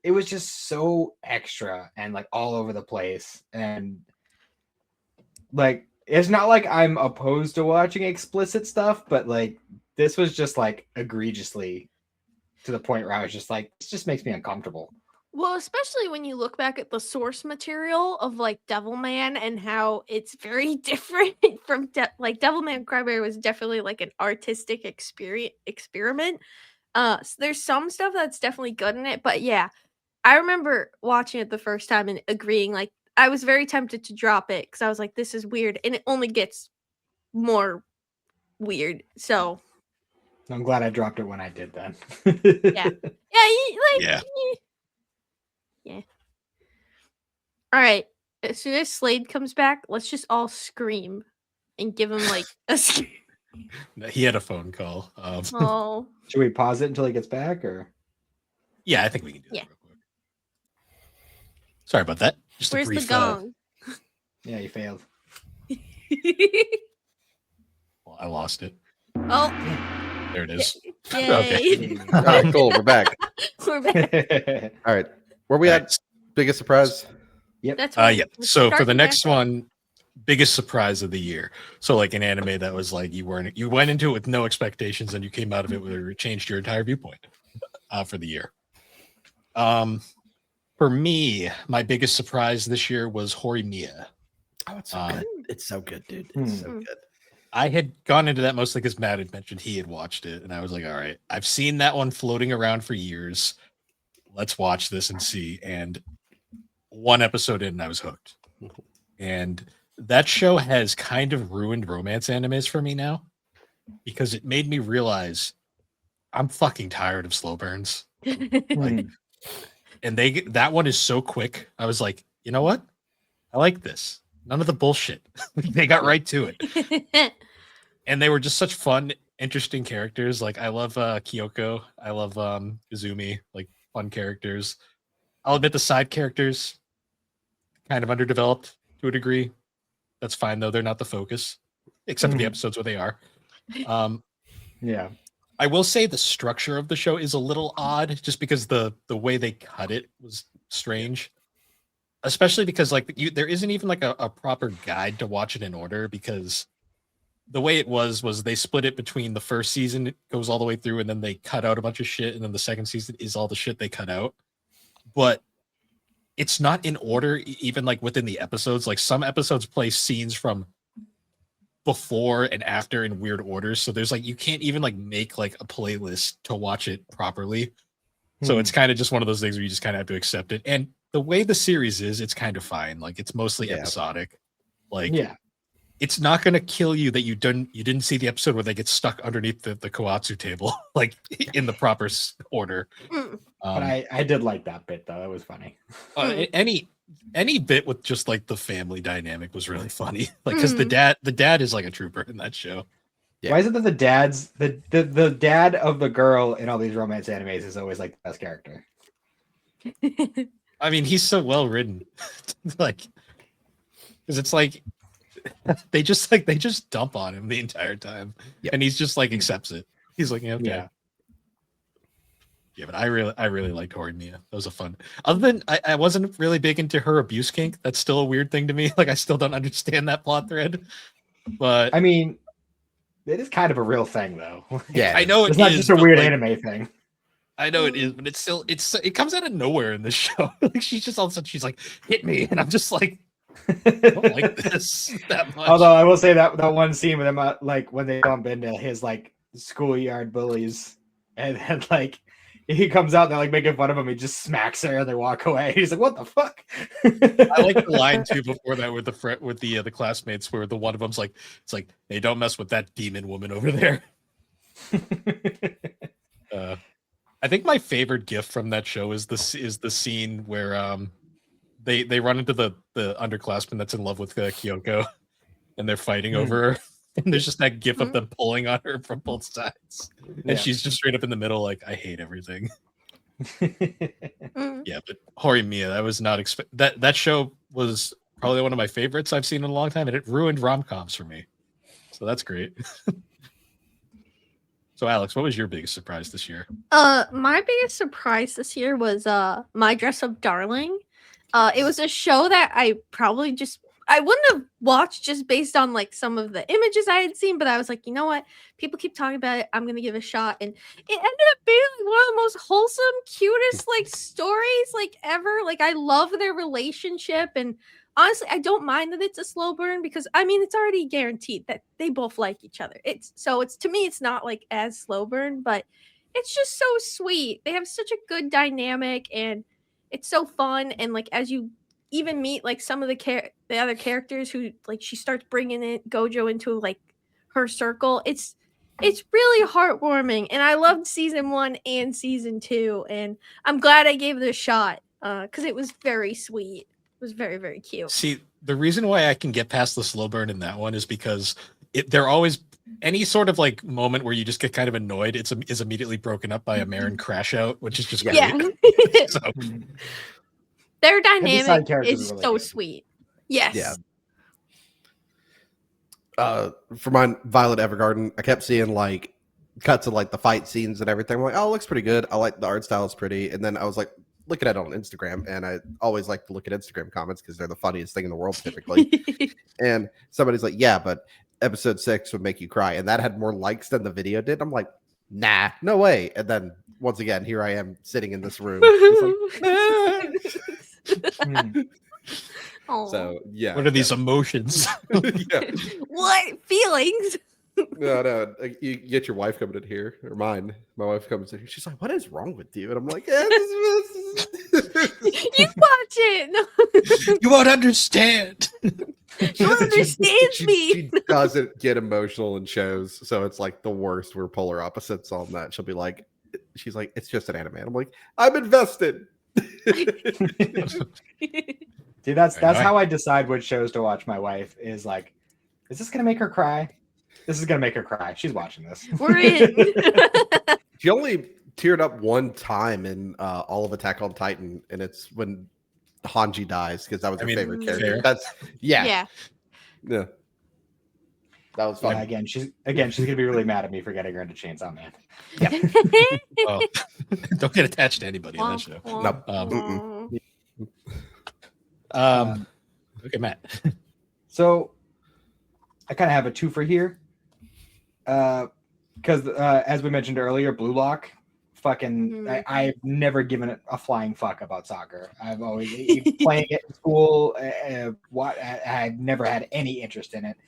it was just so extra and like all over the place. And like it's not like I'm opposed to watching explicit stuff, but like this was just like egregiously to the point where I was just like, this just makes me uncomfortable. Well, especially when you look back at the source material of like Devilman and how it's very different from like Devilman Crybaby was definitely like an artistic experiment. So there's some stuff that's definitely good in it, but yeah, I remember watching it the first time and agreeing. Like I was very tempted to drop it because I was like, this is weird, and it only gets more weird. So I'm glad I dropped it when I did then. yeah, like Yeah. yeah. All right. As soon as Slade comes back, let's just all scream and give him like a scream. He had a phone call. Oh, Should we pause it until he gets back, or Yeah, I think we can do that Yeah. real quick. Sorry about that. Just where's a brief. the gong? yeah, you failed. Well, I lost it. Oh, There it is. yay! Okay. All right, cool. We're back. We're back. All right. Where we at? Biggest surprise? That's Yeah. right. Let's So for start the back next up. one, biggest surprise of the year. So like an anime that was like you went into it with no expectations and you came out of it where it changed your entire viewpoint for the year. For me, my biggest surprise this year was Horimiya. Oh, it's so good. It's so good, dude. It's so good. I had gone into that mostly because Matt had mentioned he had watched it, and I was like, all right, I've seen that one floating around for years. Let's watch this and see. And one episode in, I was hooked. And that show has kind of ruined romance animes for me now because it made me realize I'm fucking tired of slow burns. Like, and that one is so quick. I was like, you know what? I like this. None of the bullshit. They got right to it. And they were just such fun, interesting characters. Like I love Kyoko. I love Izumi, like fun characters. I'll admit the side characters kind of underdeveloped to a degree. That's fine though. They're not the focus, except for the episodes where they are. Yeah. I will say the structure of the show is a little odd just because the way they cut it was strange. Especially because like there isn't even like a proper guide to watch it in order because the way it was they split it between the first season, it goes all the way through, and then they cut out a bunch of shit, and then the second season is all the shit they cut out. But it's not in order, even like within the episodes. Like some episodes play scenes from before and after in weird orders. So there's like you can't even like make like a playlist to watch it properly. So it's kind of just one of those things where you just kind of have to accept it. And the way the series is, it's kind of fine. Like it's mostly episodic. Like it's not going to kill you that you didn't see the episode where they get stuck underneath the Koatsu table, like in the proper order. But I did like that bit though. That was funny. Any bit with just like the family dynamic was really funny. Like because the dad is like a trooper in that show. Yeah. Why is it that the dad of the girl in all these romance animes is always like the best character? I mean, he's so well written. Like, because it's like they just dump on him the entire time, and he's just like accepts it. He's like, okay. Yeah, but I really liked Horimiya. That was a fun. Other than I wasn't really big into her abuse kink. That's still a weird thing to me. Like I still don't understand that plot thread. But I mean, it is kind of a real thing, though. Yeah, I know it's not just a weird anime thing. I know it is, but it's still it comes out of nowhere in this show. Like she's just all of a sudden she's like, hit me, and I'm just like, I don't like this that much. Although I will say that one scene with him, like when they bump into his like schoolyard bullies, and then like he comes out, they're like making fun of him. He just smacks her, and they walk away. He's like, "What the fuck?" I like the line too before that with the classmates, where the one of them's like, "It's like, hey, don't mess with that demon woman over there." I think my favorite gift from that show is the scene where they run into the underclassman that's in love with Kyoko, and they're fighting over her. And there's just that gif of them pulling on her from both sides. And she's just straight up in the middle, like, I hate everything. Yeah, but Horimiya, I was not that show was probably one of my favorites I've seen in a long time, and it ruined rom-coms for me. So that's great. So Alex, what was your biggest surprise this year? My biggest surprise this year was My Dress Up Darling. It was a show that I wouldn't have watched just based on like some of the images I had seen, but I was like, you know what? People keep talking about it. I'm gonna give it a shot, and it ended up being like one of the most wholesome, cutest like stories like ever. Like I love their relationship, and honestly, I don't mind that it's a slow burn because I mean it's already guaranteed that they both like each other. It's to me it's not like as slow burn, but it's just so sweet. They have such a good dynamic, and it's so fun. And like as you even meet like some of the other characters who like she starts bringing Gojo into like her circle. It's really heartwarming, and I loved season 1 and season 2, and I'm glad I gave it a shot because it was very sweet. was very, very cute. See, the reason why I can get past the slow burn in that one is because they're always any sort of like moment where you just get kind of annoyed. Is immediately broken up by a Marin crash out, which is just great. Yeah. So, Their side dynamic characters is are really so good. sweet. Yes. Yeah. For mine, Violet Evergarden, I kept seeing like cuts of like the fight scenes and everything. I'm like, oh, it looks pretty good. I like the art style is pretty. And then I was like looking at it on Instagram, and I always like to look at Instagram comments because they're the funniest thing in the world typically. And somebody's like, yeah, but episode 6 would make you cry, and that had more likes than the video did. I'm like, nah, no way. And then once again, here I am sitting in this room. So yeah, what are these emotions? Yeah. What feelings? No, you get your wife coming in here, or mine. My wife comes in here. She's like, "What is wrong with you?" And I'm like, You watch it. You won't understand. You understand me. She doesn't get emotional in shows, so it's like the worst. We're polar opposites on that. She'll be like, "She's like, it's just an anime." I'm like, "I'm invested." See, that's how I decide which shows to watch. My wife is like, is this gonna make her cry? This is gonna make her cry. She's watching this. We're in. She only teared up one time in all of Attack on Titan, and it's when Hanji dies because that was her favorite character. fair. That's Yeah. That was fun. Yeah, again, she's gonna be really mad at me for getting her into Chainsaw Man. Oh, don't get attached to anybody in that show. Nope. Okay, Matt. So I kind of have a twofer here. Because as we mentioned earlier, Blue Lock, I've never given it a flying fuck about soccer. I've always playing it in school. I've never had any interest in it,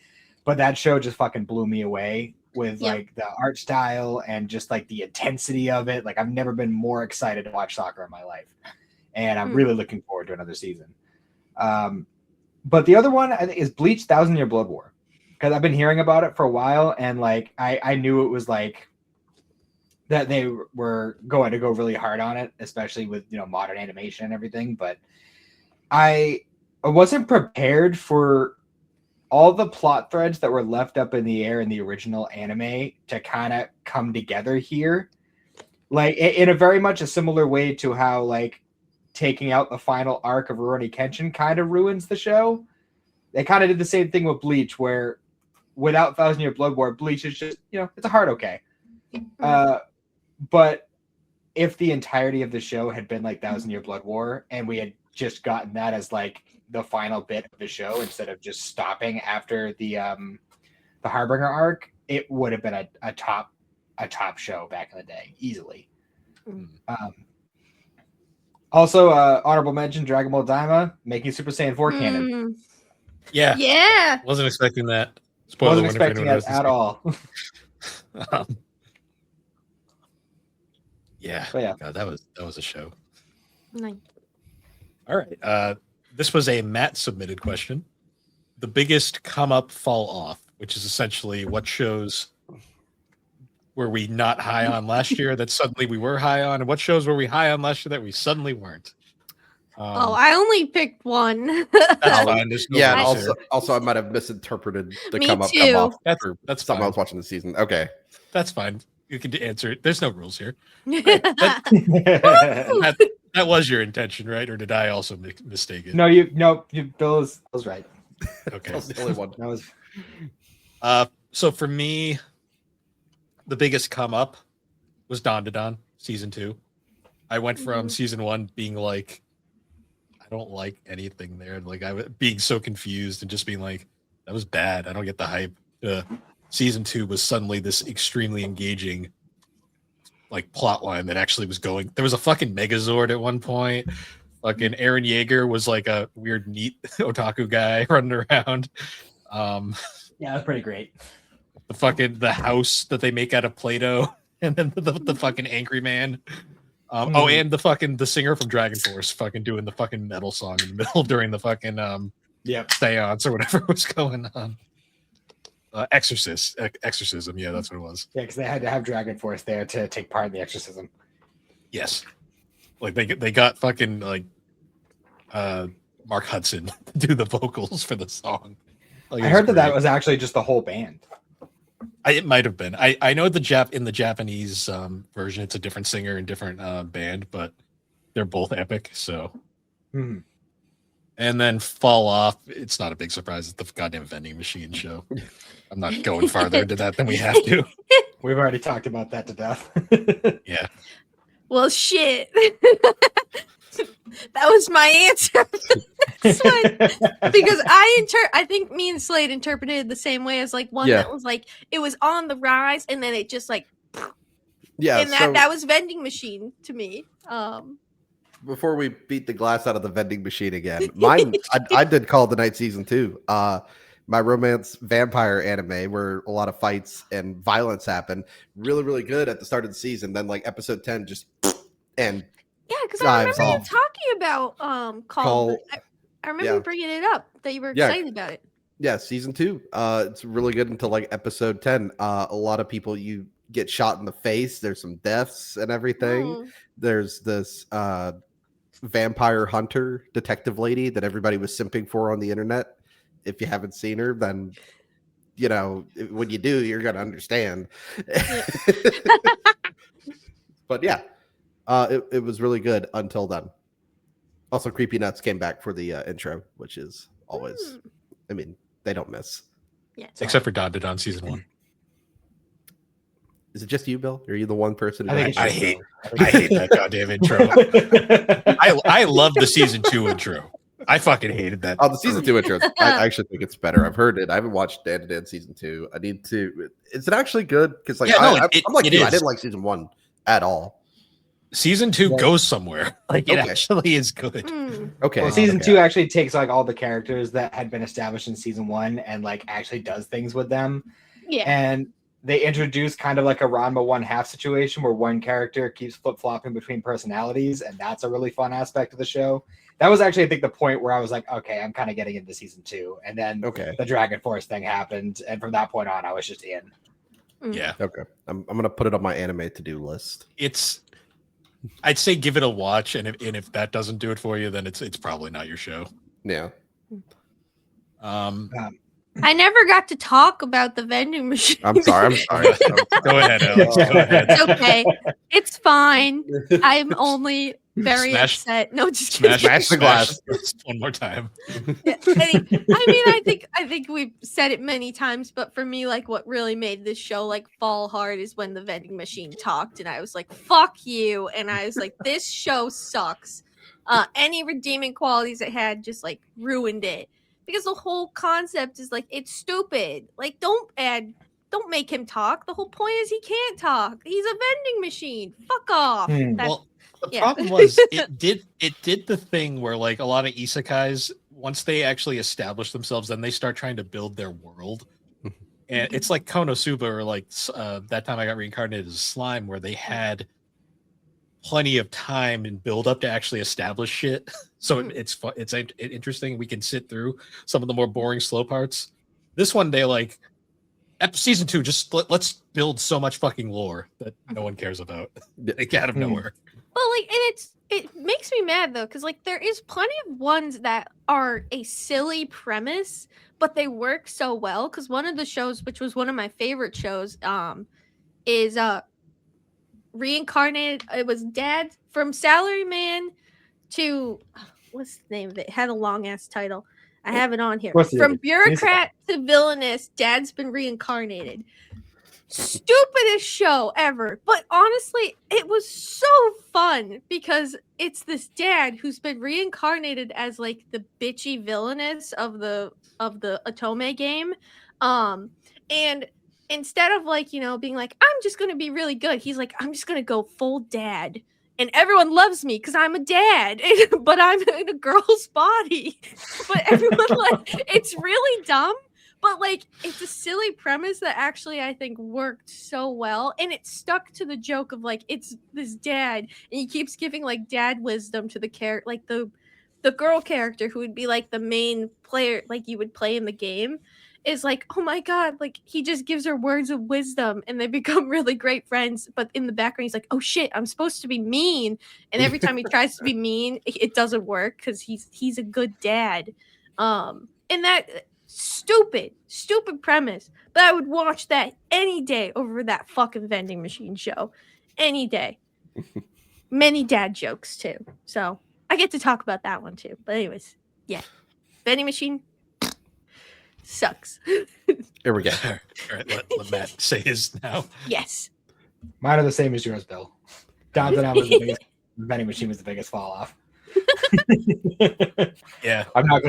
but that show just fucking blew me away with like the art style and just like the intensity of it. Like I've never been more excited to watch soccer in my life, and I'm really looking forward to another season. But the other one I think is Bleach: Thousand Year Blood War. Because I've been hearing about it for a while, and like I knew it was like that they were going to go really hard on it, especially with modern animation and everything. But I wasn't prepared for all the plot threads that were left up in the air in the original anime to kind of come together here, like in a very much a similar way to how like taking out the final arc of Rurouni Kenshin kind of ruins the show. They kind of did the same thing with Bleach, where without Thousand Year Blood War, Bleach is just, it's a hard okay. But if the entirety of the show had been like Thousand Year Blood War, and we had just gotten that as like the final bit of the show instead of just stopping after the Harbinger arc, it would have been a top show back in the day, easily. Also, honorable mention, Dragon Ball Daima making Super Saiyan 4 canon. Yeah. Wasn't expecting that. Wasn't expecting it at all. Yeah. But yeah. God, that was a show. Nice. All right. This was a Matt submitted question. The biggest come up, fall off, which is essentially what shows were we not high on last year that suddenly we were high on, and what shows were we high on last year that we suddenly weren't. I only picked one. That's fine. Yeah, and also I might have misinterpreted the come off. That's something fine. I was watching the season. Okay, that's fine. You can answer it. There's no rules here. That was your intention, right? Or did I also mistake it? No, Bill was right. Okay, that was the only one. That was. So for me, the biggest come up was Don to Don season 2. I went from season 1 being like, I don't like anything there. Like I was being so confused and just being like, that was bad. I don't get the hype. Season 2 was suddenly this extremely engaging like plot line that actually was going. There was a fucking Megazord at one point. Fucking Eren Yeager was like a weird neat otaku guy running around. Yeah, that's pretty great. The house that they make out of Play-Doh, and then the fucking angry man. Oh, and the singer from Dragon Force fucking doing the fucking metal song in the middle during the fucking seance or whatever was going on. Exorcism, yeah, that's what it was. Yeah, because they had to have Dragon Force there to take part in the exorcism. Yes, like they got fucking like Mark Hudson to do the vocals for the song. Like, I it was heard that great. was actually just the whole band. It might have been. I know in the Japanese version, it's a different singer and different band, but they're both epic. So, Mhm. and then Fall Off. It's not a big surprise. It's the goddamn vending machine show. I'm not going farther into that than we have to. We've already talked about that to death. Yeah. Well, shit. That was my answer. This one. Because I think me and Slade interpreted it the same way as like one Yeah. that was like it was on the rise and then it just like Yeah. and So that was vending machine to me. before we beat the glass out of the vending machine again, mine I did Call of the Night season 2. My romance vampire anime where a lot of fights and violence happen. Really, really good at the start of the season. Then like episode 10 just and Yeah, because I dives remember you off. talking about Call- I remember yeah. you bringing it up that you were Yeah. excited about it. Yeah, season 2. It's really good until like episode 10. A lot of people you get shot in the face. There's some deaths and everything. Mm. There's this vampire hunter detective lady that everybody was simping for on the internet. If you haven't seen her, then you know when you do, you're gonna understand. But yeah, it was really good until then. Also, Creepy Nuts came back for the intro, which is always. I mean, they don't miss. Yeah. Except for Don to Don season 1. Is it just you, Bill? Are you the one person? Who I think it's I just hate- Bill. I hate that goddamn intro. I love the season 2 intro. I fucking hated that. Oh, the season 2 intro. I actually think it's better. I've heard it. I haven't watched Dan to Dan season 2. I need to. Is it actually good? Because like Yeah, no, I'm like it you. I is. didn't like season 1 at all. Season 2 Yeah. goes somewhere. Like it Okay. actually is good. Mm. Okay. Well, season okay. 2 actually takes like all the characters that had been established in season 1 and like actually does things with them. Yeah. And they introduce kind of like a Ranma 1/2 situation where one character keeps flip-flopping between personalities, and that's a really fun aspect of the show. That was actually, I think, the point where I was like, okay, I'm kind of getting into season 2. And then Okay. the Dragon Force thing happened, and from that point on, I was just in. Yeah. Okay. I'm gonna put it on my anime to-do list. I'd say give it a watch, and if that doesn't do it for you, then it's probably not your show. Yeah. I never got to talk about the vending machine. I'm sorry. Go ahead, Alex. Go ahead. It's okay. It's fine. I'm only very Smash- upset. No, just kidding. Smash the glass. one more time. I think we've said it many times, but for me, like what really made this show like fall hard is when the vending machine talked, and I was like, "Fuck you!" And I was like, "This show sucks." Any redeeming qualities it had just like ruined it because the whole concept is like it's stupid. Like don't make him talk. The whole point is he can't talk. He's a vending machine. Fuck off. Hmm. That's- Well, the yeah. problem was it did the thing where like a lot of isekais, once they actually establish themselves, then they start trying to build their world. And it's like Konosuba or like that time I got reincarnated as a slime, where they had plenty of time and build up to actually establish shit. So it's fun. It's interesting. We can sit through some of the more boring, slow parts. This one, they like season 2. Just let's build so much fucking lore that no one cares about. Like out of nowhere. Well, like, and it makes me mad though, because like there is plenty of ones that are a silly premise, but they work so well. Because one of the shows, which was one of my favorite shows, is Reincarnated. It was Dad from Salaryman to what's the name of it? It had a long ass title. I have it on here. What's the From name? bureaucrat to villainous, Dad's been reincarnated. Stupidest show ever, but honestly it was so fun because it's this dad who's been reincarnated as like the bitchy villainess of the Otome game, and instead of like being like I'm just gonna be really good, he's like I'm just gonna go full dad and everyone loves me because I'm a dad but I'm in a girl's body. But everyone like it's really dumb. But like it's a silly premise that actually I think worked so well, and it stuck to the joke of like it's this dad, and he keeps giving like dad wisdom to the character, like the girl character who would be like the main player, like you would play in the game, is like, oh my god, like he just gives her words of wisdom and they become really great friends. But in the background, he's like, oh shit, I'm supposed to be mean. And every time he tries to be mean, it doesn't work because he's a good dad. And that stupid premise. But I would watch that any day over that fucking vending machine show. Any day. Many dad jokes too. So I get to talk about that one too. But anyways, yeah. Vending machine sucks. Here we go. All right, let Matt say his now. Yes. Mine are the same as yours, Bill. Downton Abbey was the biggest. Vending machine was the biggest fall off. Yeah. I'm not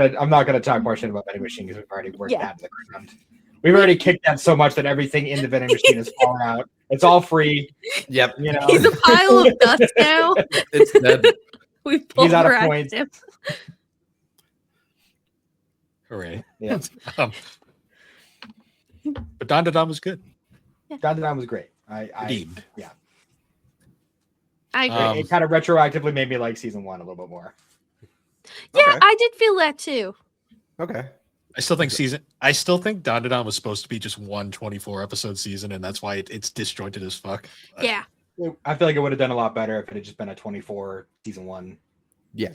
gonna talk more shit about vending machine because we've already worked Yeah. that to the ground. We've already kicked that so much that everything in the vending machine is falling out. It's all free. Yep. You know, He's a pile of dust now. It's dead. We've He's out of pulverized points. him. Hooray. Yeah. Um, but Don was good. Downton Abbey was great. I Redeemed. I agree. Um, it kind of retroactively made me like season 1 a little bit more. Yeah, Okay. I did feel that too. Okay. I still think Don was supposed to be just one 24 episode season, and that's why it's disjointed as fuck. Yeah. I feel like it would have done a lot better if it had just been a 24 season 1. Yeah.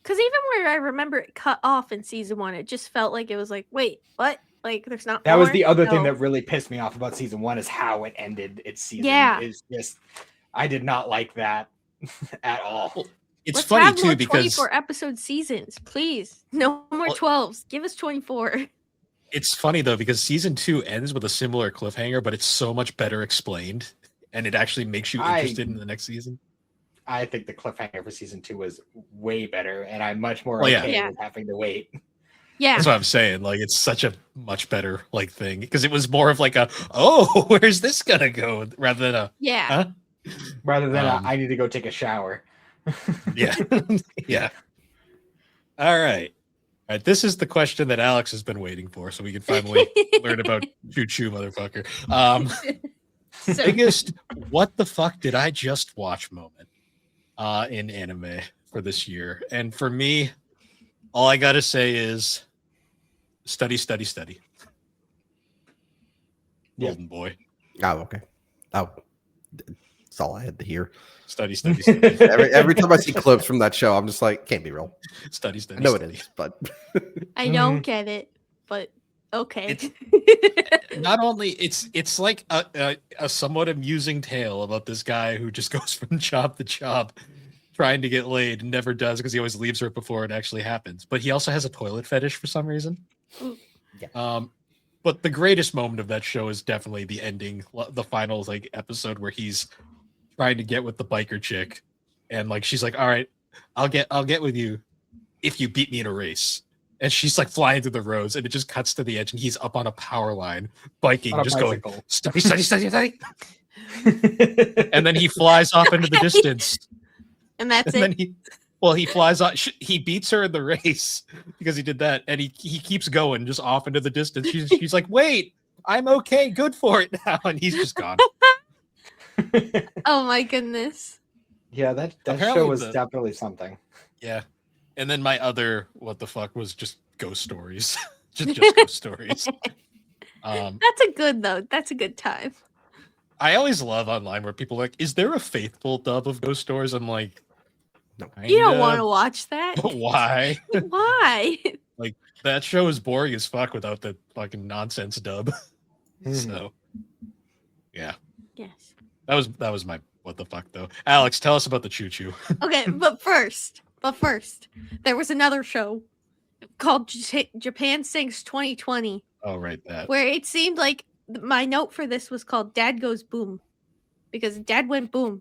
Because even where I remember it cut off in season 1, it just felt like it was like, wait, what? Like, there's not That was more? the other thing No. that really pissed me off about season 1 is how it ended its season. Yeah. Is just I did not like that at all. It's Let's funny have too more because 24 episode seasons, please. No more Well- 12s. Give us 24. it's funny though because season 2 ends with a similar cliffhanger, but it's so much better explained, and it actually makes you interested in the next season. I think the cliffhanger for season 2 was way better, and I'm much more Well, yeah. okay Yeah. with having to wait. Yeah. That's what I'm saying. Like it's such a much better like thing because it was more of like a where's this gonna go rather than a Yeah. huh? Rather than Um, I need to go take a shower. Yeah. Yeah. All right. All right. This is the question that Alex has been waiting for, so we can finally learn about Choo Choo, motherfucker. So- Biggest what the fuck did I just watch moment in anime for this year? And for me, all I gotta say is study. Yeah. Golden Boy. Oh, okay. Oh, that's all I had to hear. Study. Every time I see clips from that show, I'm just like, can't be real. study. I know it is, but I don't get it, but okay. Not only it's like a somewhat amusing tale about this guy who just goes from job to job trying to get laid and never does because he always leaves her before it actually happens. But he also has a toilet fetish for some reason. Yeah. But the greatest moment of that show is definitely the ending, the final like episode where he's trying to get with the biker chick, and like she's like, "All right, I'll get with you if you beat me in a race." And she's like flying through the roads, and it just cuts to the edge, and he's up on a power line biking, On a just bicycle. going study. And then he flies off into the distance. And that's And it. then he flies off. He beats her in the race because he did that, and he keeps going just off into the distance. She's like, "Wait, I'm okay, good for it now," and he's just gone. Oh my goodness. Yeah, that Apparently show was the- definitely something. Yeah, and then my other what the fuck was just ghost stories, just ghost stories. That's a good though. That's a good time. I always love online where people are like, "Is there a faithful dub of ghost stories?" I'm like, No. You don't "Kinda, want to watch that. but why? Why? That show is boring as fuck without the fucking nonsense dub." Mhm. So, yeah. Yes. That was my what the fuck though. Alex, tell us about the Choo Choo. Okay, but first, there was another show called Japan Sings 2020 Oh, right, that. where it seemed like my note for this was called Dad Goes Boom because Dad went boom.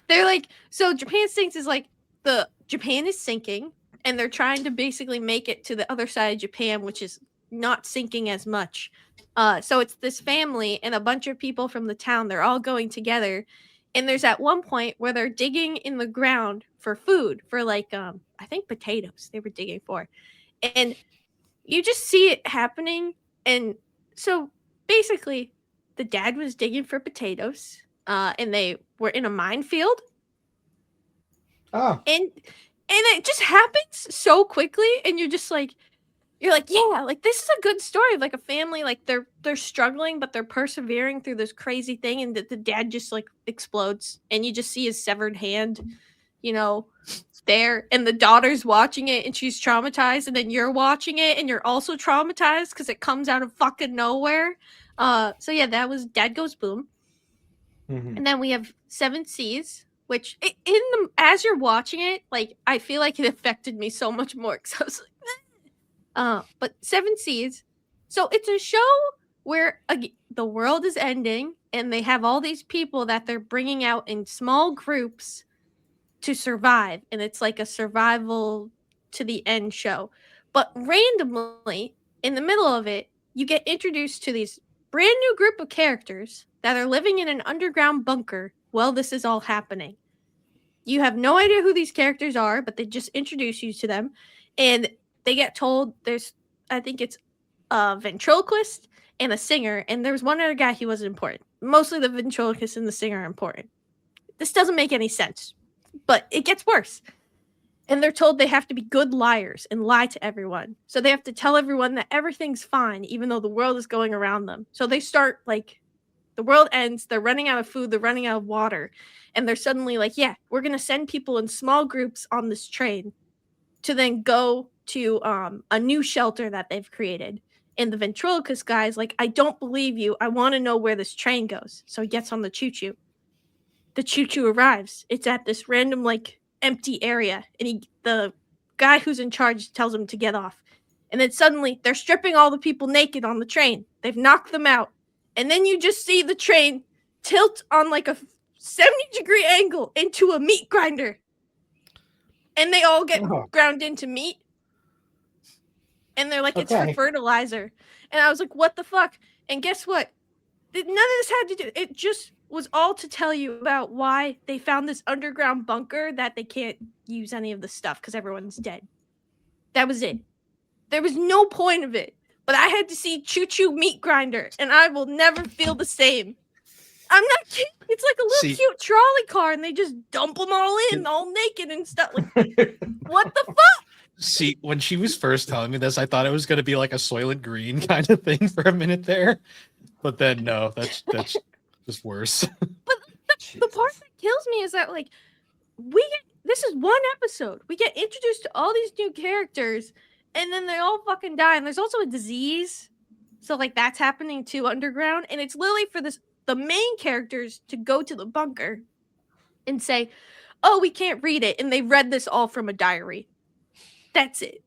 They're like, so Japan Sinks is like the Japan is sinking and they're trying to basically make it to the other side of Japan, which is not sinking as much. So it's this family and a bunch of people from the town. They're all going together. And there's at one point where they're digging in the ground for food, for like, I think potatoes they were digging for. And you just see it happening. And so basically, the dad was digging for potatoes, and they were in a minefield. Oh, And it just happens so quickly. And you're just like, you're like, yeah, like this is a good story of like a family, like they're struggling, but they're persevering through this crazy thing, and the dad just like explodes, and you just see his severed hand, there, and the daughter's watching it, and she's traumatized, and then you're watching it, and you're also traumatized because it comes out of fucking nowhere. So yeah, that was Dad Goes Boom. Mhm. And then we have Seven Seas, which as you're watching it, like I feel like it affected me so much more because I was like, but Seven Seas. So it's a show where the world is ending, and they have all these people that they're bringing out in small groups to survive, and it's like a survival to the end show. But randomly, in the middle of it, you get introduced to these brand new group of characters that are living in an underground bunker while this is all happening. You have no idea who these characters are, but they just introduce you to them, and they get told I think it's a ventriloquist and a singer, and there's one other guy who wasn't important. Mostly the ventriloquist and the singer are important. This doesn't make any sense, but it gets worse. And they're told they have to be good liars and lie to everyone. So they have to tell everyone that everything's fine, even though the world is going around them. So they start like, the world ends, they're running out of food, they're running out of water, and they're suddenly like, yeah, we're going to send people in small groups on this train to then go to a new shelter that they've created. And the ventriloquist guy's like, I don't believe you. I want to know where this train goes. So he gets on the choo-choo. The choo-choo arrives. It's at this random, like, empty area. And the guy who's in charge tells him to get off. And then suddenly, they're stripping all the people naked on the train. They've knocked them out. And then you just see the train tilt on, like, a 70-degree angle into a meat grinder. And they all get ground into meat. And they're like, it's for fertilizer. And I was like, what the fuck? And guess what? None of this had to do. It just was all to tell you about why they found this underground bunker that they can't use any of the stuff because everyone's dead. That was it. There was no point of it. But I had to see Choo Choo Meat Grinder, and I will never feel the same. I'm not kidding. It's like a little cute trolley car, and they just dump them all in, all naked and stuff. Like, what the fuck? See, when she was first telling me this, I thought it was going to be like a Soylent Green kind of thing for a minute there. But then, no, that's just worse. But the part that kills me is that, like, this is one episode. We get introduced to all these new characters, and then they all fucking die. And there's also a disease. So, like, that's happening too underground. And it's literally for the main characters to go to the bunker and say, oh, we can't read it. And they read this all from a diary. That's it.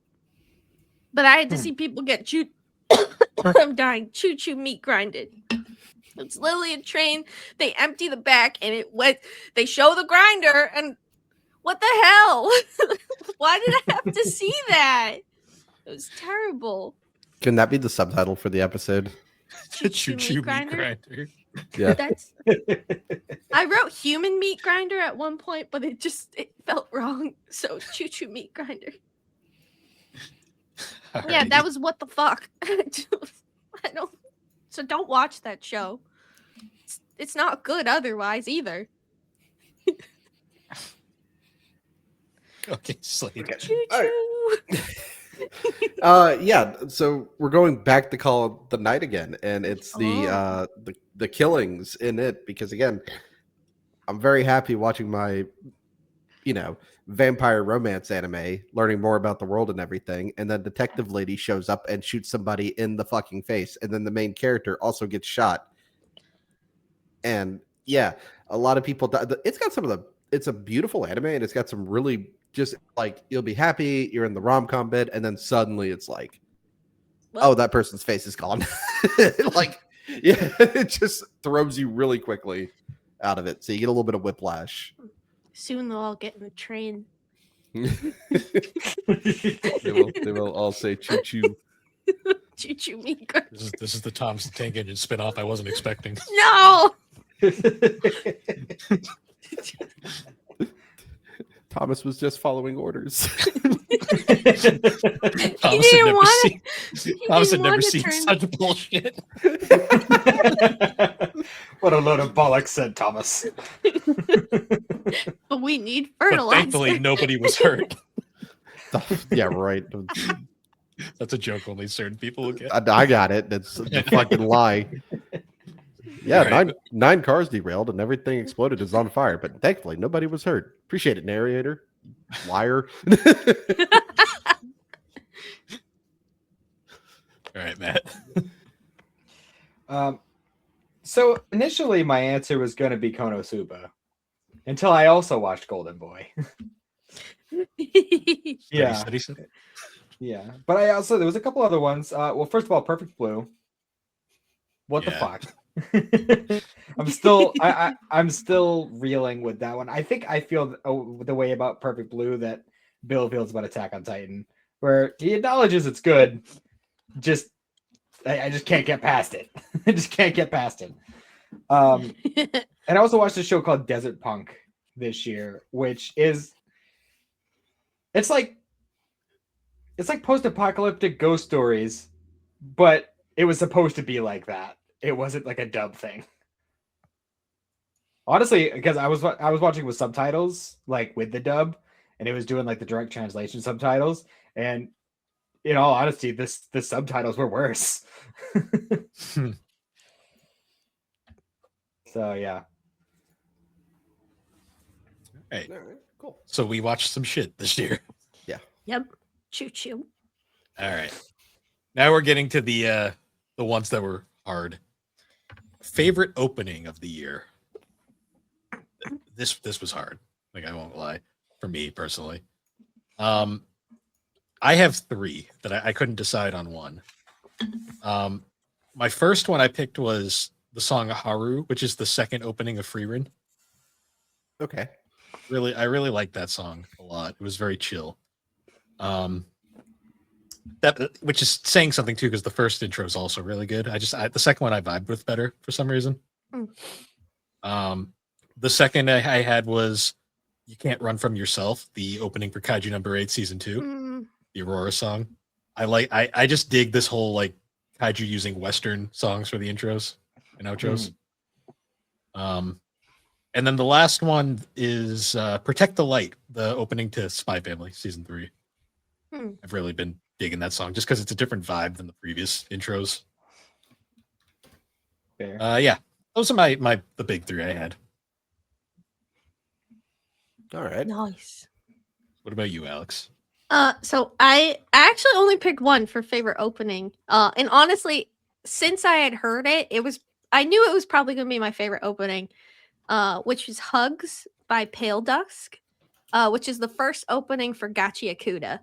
But I had to see people get I'm dying. Choo-choo meat grinded. It's literally a train. They empty the back and they show the grinder, and what the hell? Why did I have to see that? It was terrible. Can that be the subtitle for the episode? Choo-choo meat grinder. Yeah. I wrote human meat grinder at one point, but it felt wrong. So choo-choo meat grinder. Alrighty. Yeah, that was what the fuck. So don't watch that show. It's not good otherwise either. Okay, Slade. Choo-choo. Yeah, so we're going back to call the night again, and it's the killings in it, because again, I'm very happy watching my vampire romance anime, learning more about the world and everything, and then detective lady shows up and shoots somebody in the fucking face, and then the main character also gets shot. And yeah, a lot of people die. It's a beautiful anime, and it's got some really just like, you'll be happy you're in the rom-com bit, and then suddenly it's like, oh, that person's face is gone. Like, yeah, it just throws you really quickly out of it, so you get a little bit of whiplash. Soon they'll all get in the train. They will all say choo choo. Choo choo meat grinder. This is the Tom's the Tank Engine spinoff I wasn't expecting. No. Thomas was just following orders. Thomas had never seen such bullshit. What a load of bollocks, said Thomas. But we need But fertilizer. thankfully, nobody was hurt. Yeah, right. That's a joke only certain people will get. I got it. That's the fucking lie. Yeah, All right. nine cars derailed and everything exploded is on fire, but thankfully nobody was hurt. Appreciate it, narrator. Liar. All right, Matt. So initially my answer was going to be Konosuba until I also watched Golden Boy. Yeah. Steady, steady. Yeah. But there was a couple other ones. Well, first of all, Perfect Blue. What the fuck? I'm still reeling with that one. I think I feel the way about Perfect Blue that Bill feels about Attack on Titan, where he acknowledges it's good. I just can't get past it. I just can't get past it. And I also watched a show called Desert Punk this year, which is it's like post-apocalyptic ghost stories, but it was supposed to be like that. It wasn't like a dub thing. Honestly, because I was watching with subtitles, like with the dub, and it was doing like the direct translation subtitles, and in all honesty, the subtitles were worse. So yeah. Hey, All right, cool. so we watched some shit this year. Yep. Choo choo. All right. Now we're getting to the ones that were hard. Favorite opening of the year. This was hard. Like, I won't lie, for me personally. I have 3 that I couldn't decide on one. My first one I picked was the song Haru, which is the second opening of Freerun. Okay. I really liked that song a lot. It was very chill. That which is saying something too, because the first intro is also really good. The second one I vibed with better for some reason. The second I had was "You Can't Run From Yourself," the opening for Kaiju number 8, season 2, the Aurora song. I just dig this whole like Kaiju using Western songs for the intros and outros. And then the last one is "Protect the Light," the opening to Spy Family season 3. I've really been digging that song just because it's a different vibe than the previous intros. Fair. Yeah, those are the big 3 I had. All right. Nice. What about you, Alex? So I actually only picked one for favorite opening. And honestly, since I had heard it, I knew it was probably gonna be my favorite opening. Which is Hugs by Pale Dusk, which is the first opening for Gachi Akuda.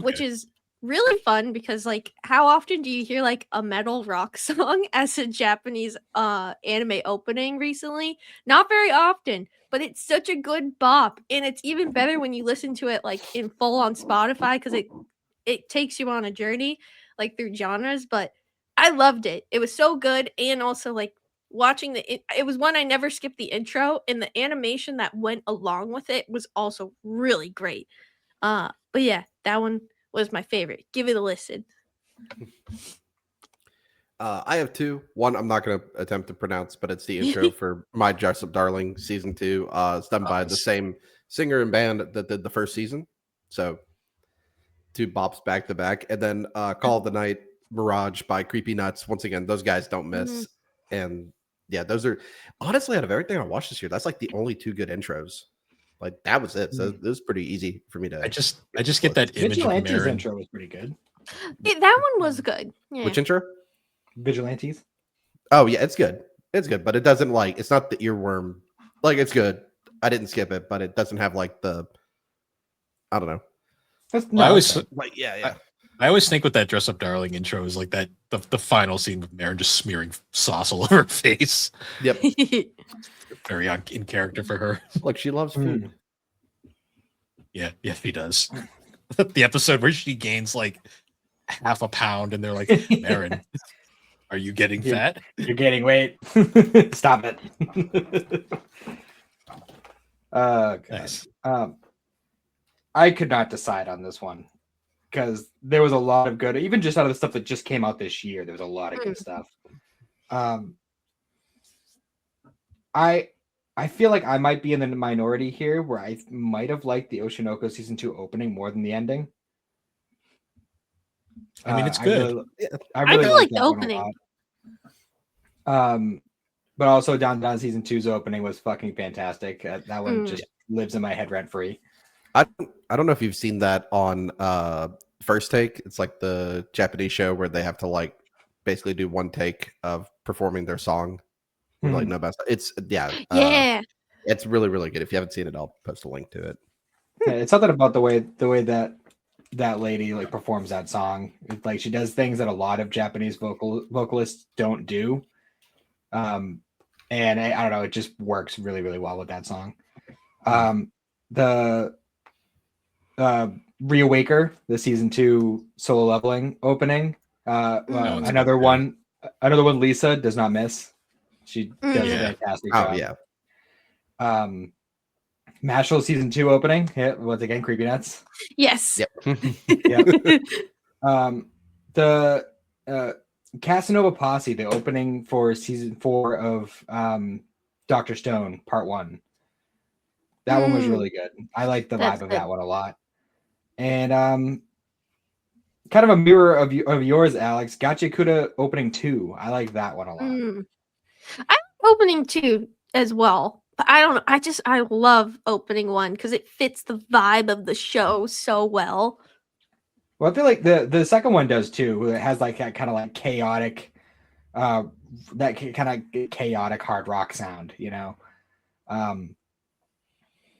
Which is really fun because like how often do you hear like a metal rock song as a Japanese anime opening recently? Not very often, but it's such a good bop, and it's even better when you listen to it like in full on Spotify because it takes you on a journey like through genres. But I loved it. It was so good, and also like watching it was one I never skipped the intro, and the animation that went along with it was also really great. But yeah, that one was my favorite. Give it a listen. I have 2. One I'm not going to attempt to pronounce, but it's the intro for My Dress Up Darling season 2. It's done by the same singer and band that did the first season. So 2 bops back to back. And then Call of the Night Mirage by Creepy Nuts. Once again, those guys don't miss. And yeah, those are honestly out of everything I watched this year, that's like the only 2 good intros. Like that was it. So it was pretty easy for me to. I just get that image of Vigilante's Marin. intro was pretty good. That one was good. Yeah. Which intro? Vigilantes. Oh yeah, it's good. It's good, but it doesn't like it's not the earworm. Like it's good. I didn't skip it, but it doesn't have like the. I don't know. I always like yeah. I always think with that Dress Up Darling intro is like that the final scene with Marin just smearing sauce all over her face. Yep. Very in character for her. Look, she loves food. Yeah, she does. The episode where she gains like half a pound, and they're like, "Marin, are you getting fat? You're gaining weight. Stop it." Nice. I could not decide on this one because there was a lot of good, even just out of the stuff that just came out this year. There was a lot of good stuff. I feel like I might be in the minority here, where I might have liked the Oshinoko season 2 opening more than the ending. I mean, it's good. I I really do like like that the one opening. a lot. But also Down season 2's opening was fucking fantastic. That one just lives in my head rent free. I don't know if you've seen that on First Take. It's like the Japanese show where they have to like basically do one take of performing their song with like no best. It's Yeah. it's really really good. If you haven't seen it, I'll post a link to it. Yeah, it's something about the way that lady like performs that song. It's like she does things that a lot of Japanese vocalists don't do. And I don't know, it just works really really well with that song. The Reawaker, the season 2 solo leveling opening. Another one, Lisa does not miss. She does a fantastic job. Oh yeah. Mashal season 2 opening. Yeah, once again, Creepy Nuts. Yes. Yep. Yep. The Casanova Posse, the opening for season 4 of Dr. Stone, part 1. That one was really good. I like the vibe of that one a lot. And kind of a mirror of yours, Alex. Gachakuda opening 2. I like that one a lot. I'm opening 2 as well. But I don't know. I love opening 1 because it fits the vibe of the show so well. Well, I feel like the second one does too. It has like that kind of like chaotic, chaotic hard rock sound, you know. And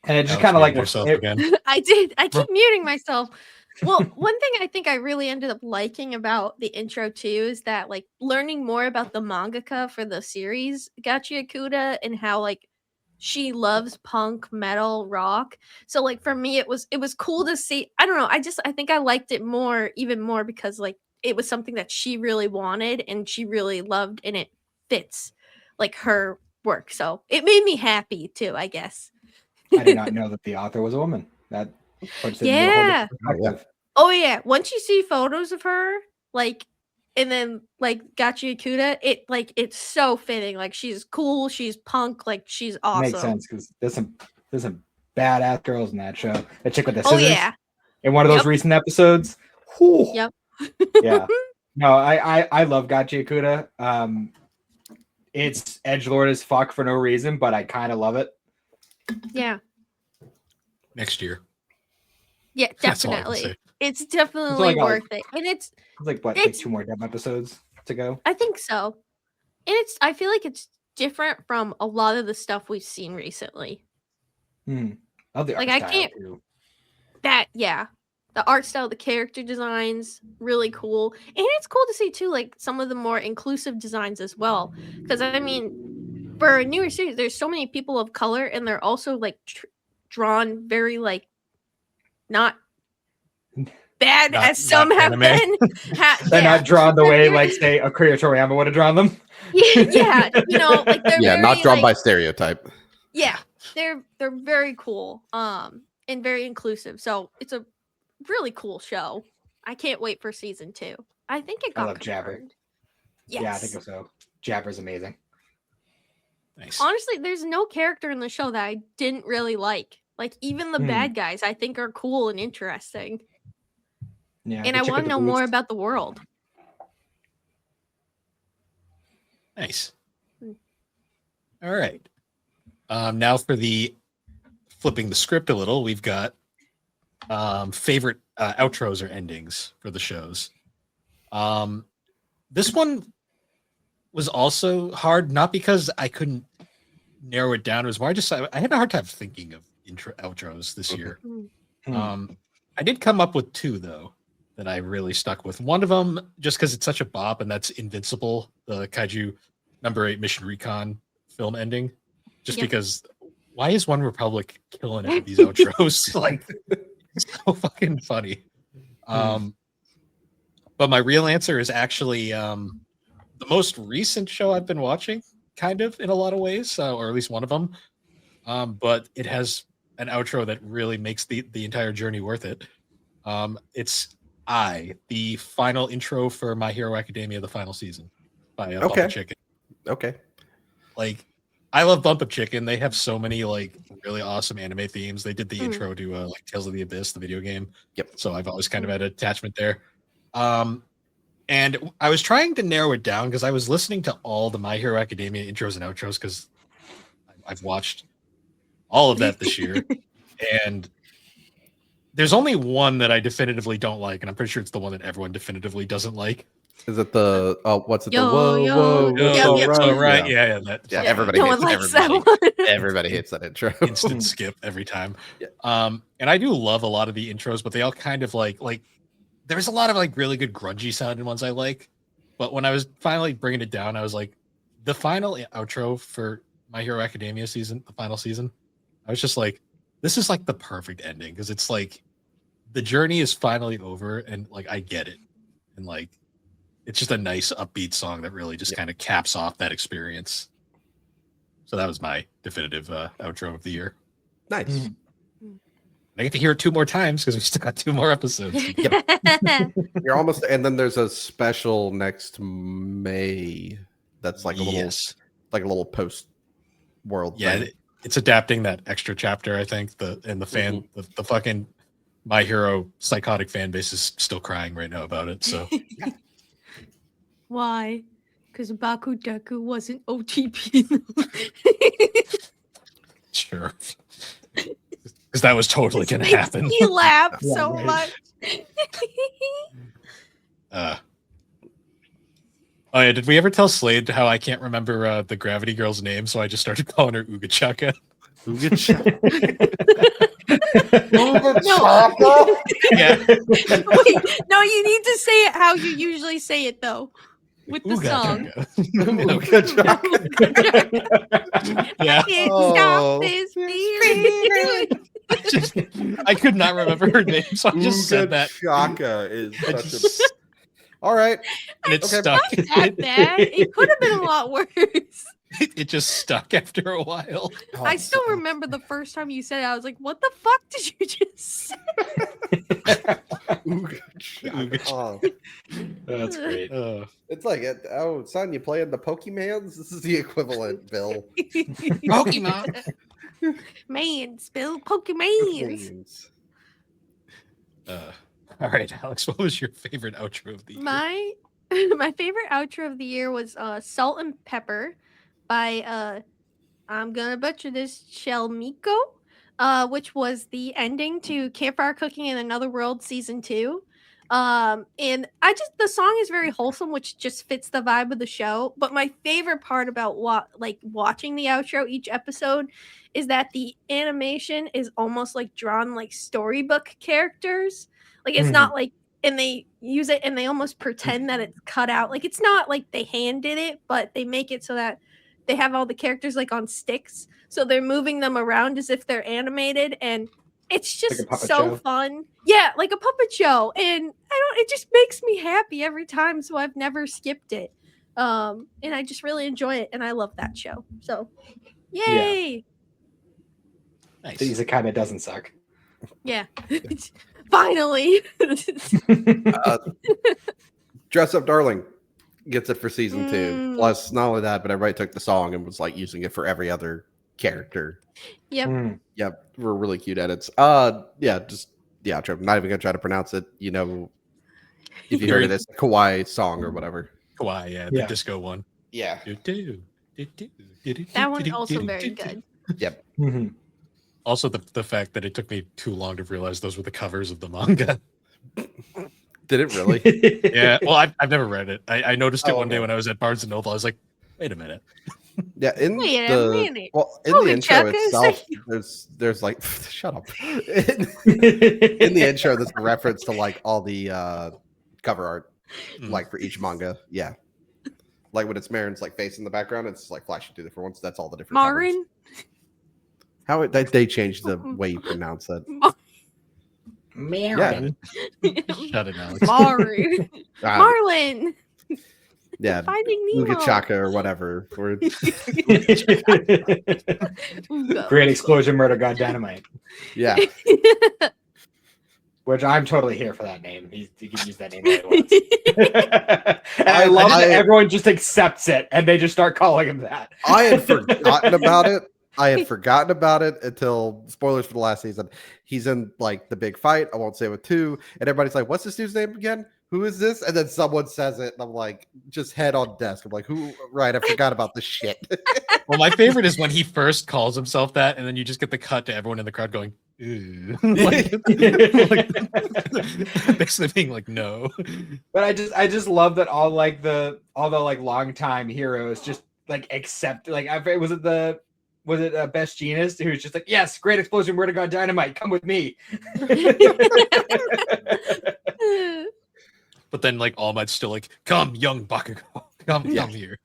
it just kind of like I did. I keep muting myself. Well, one thing I think I really ended up liking about the intro too is that like learning more about the mangaka for the series Gachiakuda and how like she loves punk, metal, rock. So like for me it was cool to see. I don't know. I think I liked it even more because like it was something that she really wanted and she really loved and it fits like her work. So it made me happy too, I guess. I did not know that the author was a woman. That puts it into a whole different perspective. Oh yeah. Once you see photos of her, like, and then like Gachiakuda, it's so fitting. Like she's cool, she's punk, like she's awesome. Makes sense because there's some badass girls in that show. The chick with the scissors. Oh yeah. In one of those recent episodes. Whew. Yep. Yeah. No, I love Gachiakuda. It's edgelord as fuck for no reason, but I kind of love it. Yeah. Next year. Yeah, definitely. It's definitely worth it. And it's like 2 more Dem episodes to go. I think so. And I feel like it's different from a lot of the stuff we've seen recently. Love the art style too. The art style, the character designs, really cool. And it's cool to see too, like some of the more inclusive designs as well. Because I mean, for a newer series, there's so many people of color, and they're also like drawn very like not bad as some have been. They're not drawn the way like say Akira Toriyama would have drawn them. Yeah, you know, like they're very, not drawn by stereotype. Yeah, they're very cool, and very inclusive. So it's a really cool show. I can't wait for season 2. I think it got I love Jabber. Yes. Yeah, I think so. Jabber's amazing. Nice. Honestly, there's no character in the show that I didn't really like. Like even the bad guys, I think are cool and interesting. Yeah, and I want to know more about the world. Nice. All right. Now for the flipping the script a little, we've got favorite outros or endings for the shows. This one was also hard, not because I couldn't narrow it down. It was more I had a hard time thinking of outros this year. I did come up with 2 though that I really stuck with. One of them, just because it's such a bop, and that's Invincible, the Kaiju number 8 Mission Recon film ending. Just because, why is One Republic killing it with these outros? Like, it's so fucking funny. But my real answer is actually the most recent show I've been watching, kind of in a lot of ways, or at least one of them. But it has an outro that really makes the entire journey worth it. It's the final intro for My Hero Academia, the final season by Bump of Chicken. Okay. Like, I love Bump of Chicken. They have so many like really awesome anime themes. They did the intro to like Tales of the Abyss, the video game. Yep. So I've always kind of had an attachment there. And I was trying to narrow it down because I was listening to all the My Hero Academia intros and outros because I've watched all of that this year. And there's only one that I definitively don't like, and I'm pretty sure it's the one that everyone definitively doesn't like. Is it the what's it? Yo, The whoa, yo, whoa, yo, whoa, yo. So right, Yeah. that Everybody No hates one it. likes that one. Everybody hates that intro. instant skip every time. Yeah. And I do love a lot of the intros, but they all kind of like there's a lot of like really good grungy sounding ones I like. But when I was finally bringing it down, I was like, the final outro for My Hero Academia season, the final season, I was just like, this is like the perfect ending because it's like the journey is finally over and like I get it. And like it's just a nice upbeat song that really just kind of caps off that experience. So that was my definitive outro of the year. Nice. I get to hear it 2 more times because we still got 2 more episodes. You're almost, and then there's a special next May that's like a little post world. Yeah, thing. it's adapting that extra chapter. I think the fan the fucking My Hero psychotic fan base is still crying right now about it. So Why? Because Baku Deku wasn't OTP. sure, because that was totally gonna happen. He laughed Yeah, so right. much. Oh yeah, did we ever tell Slade how I can't remember the Gravity Girl's name, so I just started calling her Uga Chaka? Yeah, Wait, no, you need to say it how you usually say it though, with the Uga song. Chaka. Yeah, Can't Oh. stop this feeling. I could not remember her name, so I just said that. Shaka is I such just- a. All right. And it Okay. stuck. Not that bad. It could have been a lot worse. It just stuck after a while. Oh, I still remember the first time you said it. I was like, "What the fuck did you just say?" Uga Chaka. Oh, That's great. it's like, oh, son, you playing the Pokemans? This is the equivalent, Bill. Pokemon. Man, spill Pokemans. All right, Alex, what was your favorite outro of the year? My favorite outro of the year was Salt and Pepper by I'm gonna butcher this, Shelmiko, which was the ending to Campfire Cooking in Another World season 2. And the song is very wholesome, which just fits the vibe of the show. But my favorite part about watching the outro each episode is that the animation is almost like drawn like storybook characters. Like it's not like, and they use it and they almost pretend that it's cut out. Like it's not like they hand did it, but they make it so that they have all the characters like on sticks. So they're moving them around as if they're animated, and it's just Like a puppet so show? fun. Yeah, like a puppet show. And it just makes me happy every time. So I've never skipped it. And I just really enjoy it. And I love that show. So yay. Nice. He's the kind that doesn't suck. Yeah. Finally. Dress Up Darling gets it for season 2. Mm. Plus, not only that, but everybody took the song and was like using it for every other character. Yep. Yep, were really cute edits. Yeah, just the outro. I'm not even gonna try to pronounce it. You know, if you heard it, it's a Kawaii song or whatever. Kawaii, yeah, the Yeah. disco one. Yeah. That one also very good. Yep. Also, the fact that it took me too long to realize those were the covers of the manga. Did it really? Yeah, well, I've never read it. I noticed it Oh, one day okay. when I was at Barnes and Noble. I was like, wait a minute. Yeah. In Wait a the minute. well, in Oh, the intro Chuck, itself, there's like shut up. In the intro, there's a reference to like all the cover art, like for each manga. Yeah. Like when it's Marin's like face in the background, it's like flashing through different ones. That's all the different covers. Marin. How they changed the way you pronounce that. Marin. Shut it, Alex. Marin. Ah, Marlin. yeah, Finding Nemo. Uga Chaka or whatever. Or, Ooga. Great explosion, murder, god, dynamite. yeah, Which I'm totally here for that name. He can use that name all he wants. And I love that everyone just accepts it and they just start calling him that. I had forgotten about it. I had forgotten about it until spoilers for the last season. He's in like the big fight. I won't say with 2, and everybody's like, "What's this dude's name again? who is this? And then someone says it, and I'm like, just head on desk. I'm like, who? Right, I forgot about this shit. Well, my favorite is when he first calls himself that, and then you just get the cut to everyone in the crowd going, "Ew." Basically being like, no. But I just love that all the longtime heroes just like accept, like, was it Best Jeanist who's just like, yes, great explosion, word of God, dynamite, come with me. But then like All Might's still like, come, young Bakugo, come here.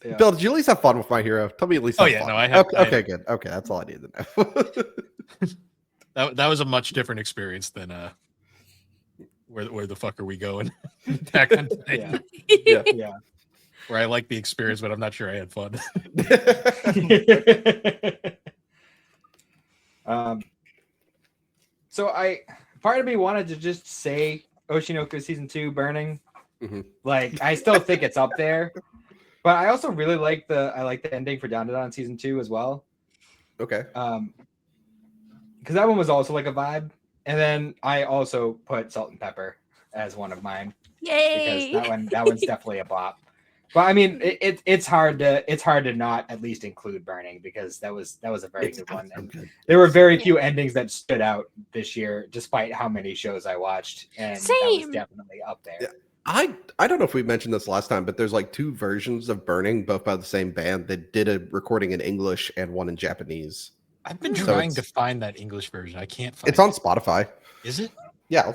Yeah. Bill, did you at least have fun with My Hero? Tell me at least. Oh, have yeah, fun. no, I had- Okay, good. Okay, that's all I need to know. That was a much different experience than where the fuck are we going? Attack on Titan, Yeah. where I like the experience, but I'm not sure I had fun. So part of me wanted to just say Oshinoko season 2 burning. Mhm. Like, I still think it's up there, but I also really like the ending for Down to Dawn season 2 as well. Okay. Because that one was also like a vibe. And then I also put Salt and Pepper as one of mine. Yay! Because that one's definitely a bop. But I mean, it's hard to not at least include Burning, because that was a very good one. And there were very few endings that stood out this year, despite how many shows I watched, and that was Same. definitely up there. Yeah. I don't know if we mentioned this last time, but there's like 2 versions of Burning, both by the same band. They did a recording in English and one in Japanese. I've been So trying it's- to find that English version. I can't find It's on it. Spotify. Is it? Yeah,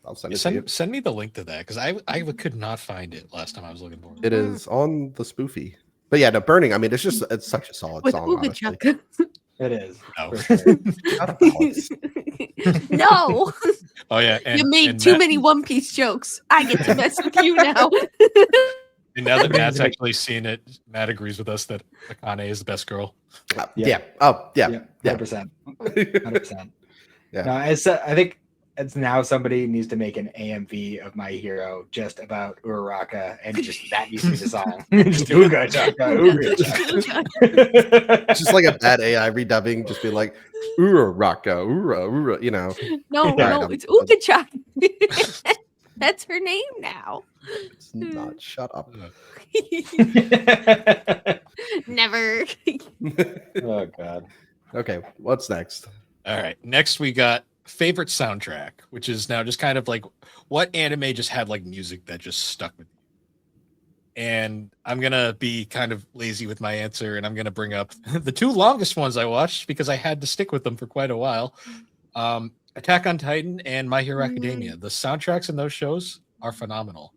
I'll send it to you. Send me the link to that, because I could not find it last time I was looking for it. It is on the spoofy. But yeah, no, Burning. I mean, it's such a solid With song. Uga Honestly. Chaka. It is. No. For sure. Shut up, Alex. No, Oh yeah, and, you made and too Matt- many One Piece jokes. I get to mess with you now. And now that Matt's actually seen it, Matt agrees with us that Akane is the best girl. Yeah. Oh, yeah. 100%. 100%. Yeah. No, I think it's now somebody needs to make an AMV of My Hero just about Uraraka, and just that needs to be the song. Just Uga Chaka, Uga Chaka. Just like a bad AI redubbing, just be like, Ura Raka, Ura, you know. No, Alright, it's Uga Chaka. That's her name now. It's not. Shut up. Never. Oh God. Okay, what's next? All right, next we got favorite soundtrack, which is now just kind of like what anime just had like music that just stuck with you. And I'm gonna be kind of lazy with my answer, and I'm gonna bring up the 2 longest ones I watched because I had to stick with them for quite a while. Attack on Titan and My Hero Academia. The soundtracks in those shows are phenomenal.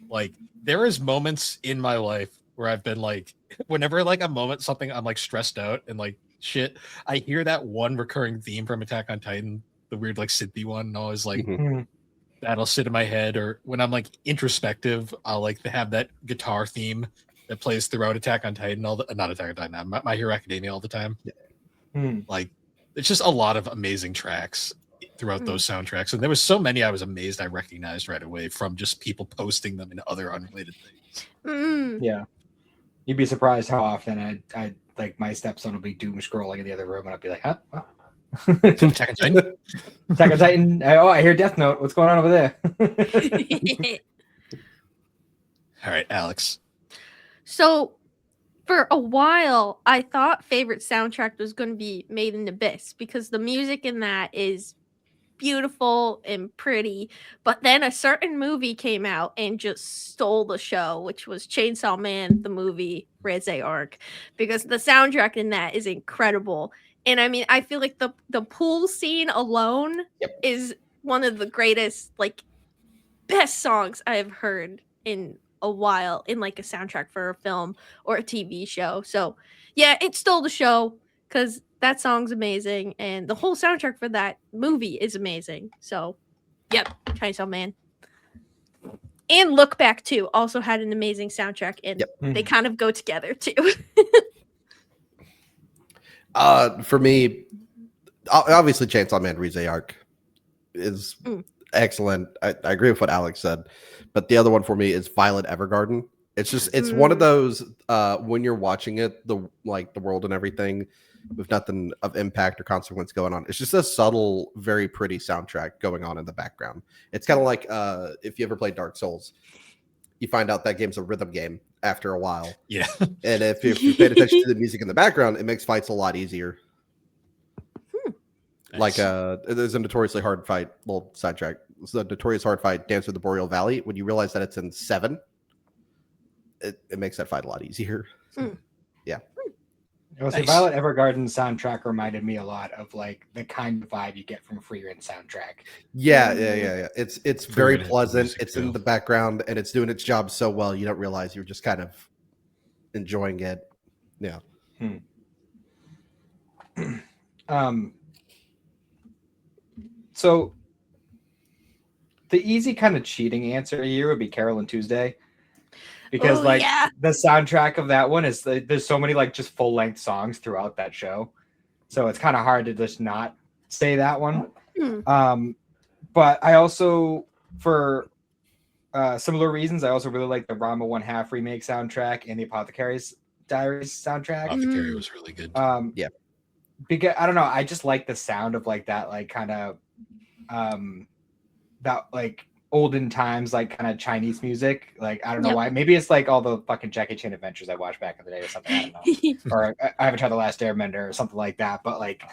Like, there is moments in my life where I've been like, whenever like a moment, something I'm like stressed out and like shit, I hear that one recurring theme from Attack on Titan, the weird like synthy one, and always like Mhm. that'll sit in my head. Or when I'm like introspective, I'll like have that guitar theme that plays throughout Attack on Titan, not Attack on Titan, My Hero Academia all the time. Hmm. Like, it's just a lot of amazing tracks throughout those soundtracks, and there was so many I was amazed I recognized right away from just people posting them in other unrelated things. Yeah. You'd be surprised how often I like my stepson will be doom scrolling in the other room, and I'll be like, huh? Attack on Titan. Attack on Titan. I hear Death Note. What's going on over there? All right, Alex. So, for a while, I thought favorite soundtrack was going to be Made in Abyss, because the music in that is beautiful and pretty. But then a certain movie came out and just stole the show, which was Chainsaw Man, the movie Reze Arc, because the soundtrack in that is incredible. And I mean, I feel like the pool scene alone is one of the greatest, like, best songs I've heard in a while in like a soundtrack for a film or a TV show. So yeah, it stole the show because that song's amazing, and the whole soundtrack for that movie is amazing. So yep, Chainsaw Man. And Look Back too also had an amazing soundtrack, and they kind of go together too. For me, obviously Chainsaw Man Rize Arc is excellent. I agree with what Alex said, but the other one for me is Violet Evergarden. It's just, it's one of those when you're watching it, the world and everything with nothing of impact or consequence going on. It's just a subtle, very pretty soundtrack going on in the background. It's kind of like if you ever played Dark Souls, you find out that game's a rhythm game after a while. Yeah. And if you paid attention to the music in the background, it makes fights a lot easier. Like there's a notoriously hard fight, little sidetrack. It's a notorious hard fight, Dance of the Boreal Valley. When you realize that it's in 7, it makes that fight a lot easier. Yeah. Nice. Violet Evergarden's soundtrack reminded me a lot of like the kind of vibe you get from Freerun soundtrack. Yeah. It's very pleasant. It's too. in the background and it's doing its job so well you don't realize you're just kind of enjoying it. Yeah. So the easy kind of cheating answer here would be Carol and Tuesday. Because the soundtrack of that one is there's so many like just full length songs throughout that show, so it's kind of hard to just not say that one. But I also, for similar reasons, I also really like the Rama 1/2 remake soundtrack and the Apothecary's Diaries soundtrack. Apothecary was really good. Yeah, because I don't know, I just like the sound of like that, like kind of that like olden times, like kind of Chinese music. Like I don't know why. Maybe it's like all the fucking Jackie Chan adventures I watched back in the day or something. I don't know. Or I haven't tried The Last Airbender or something like that. But like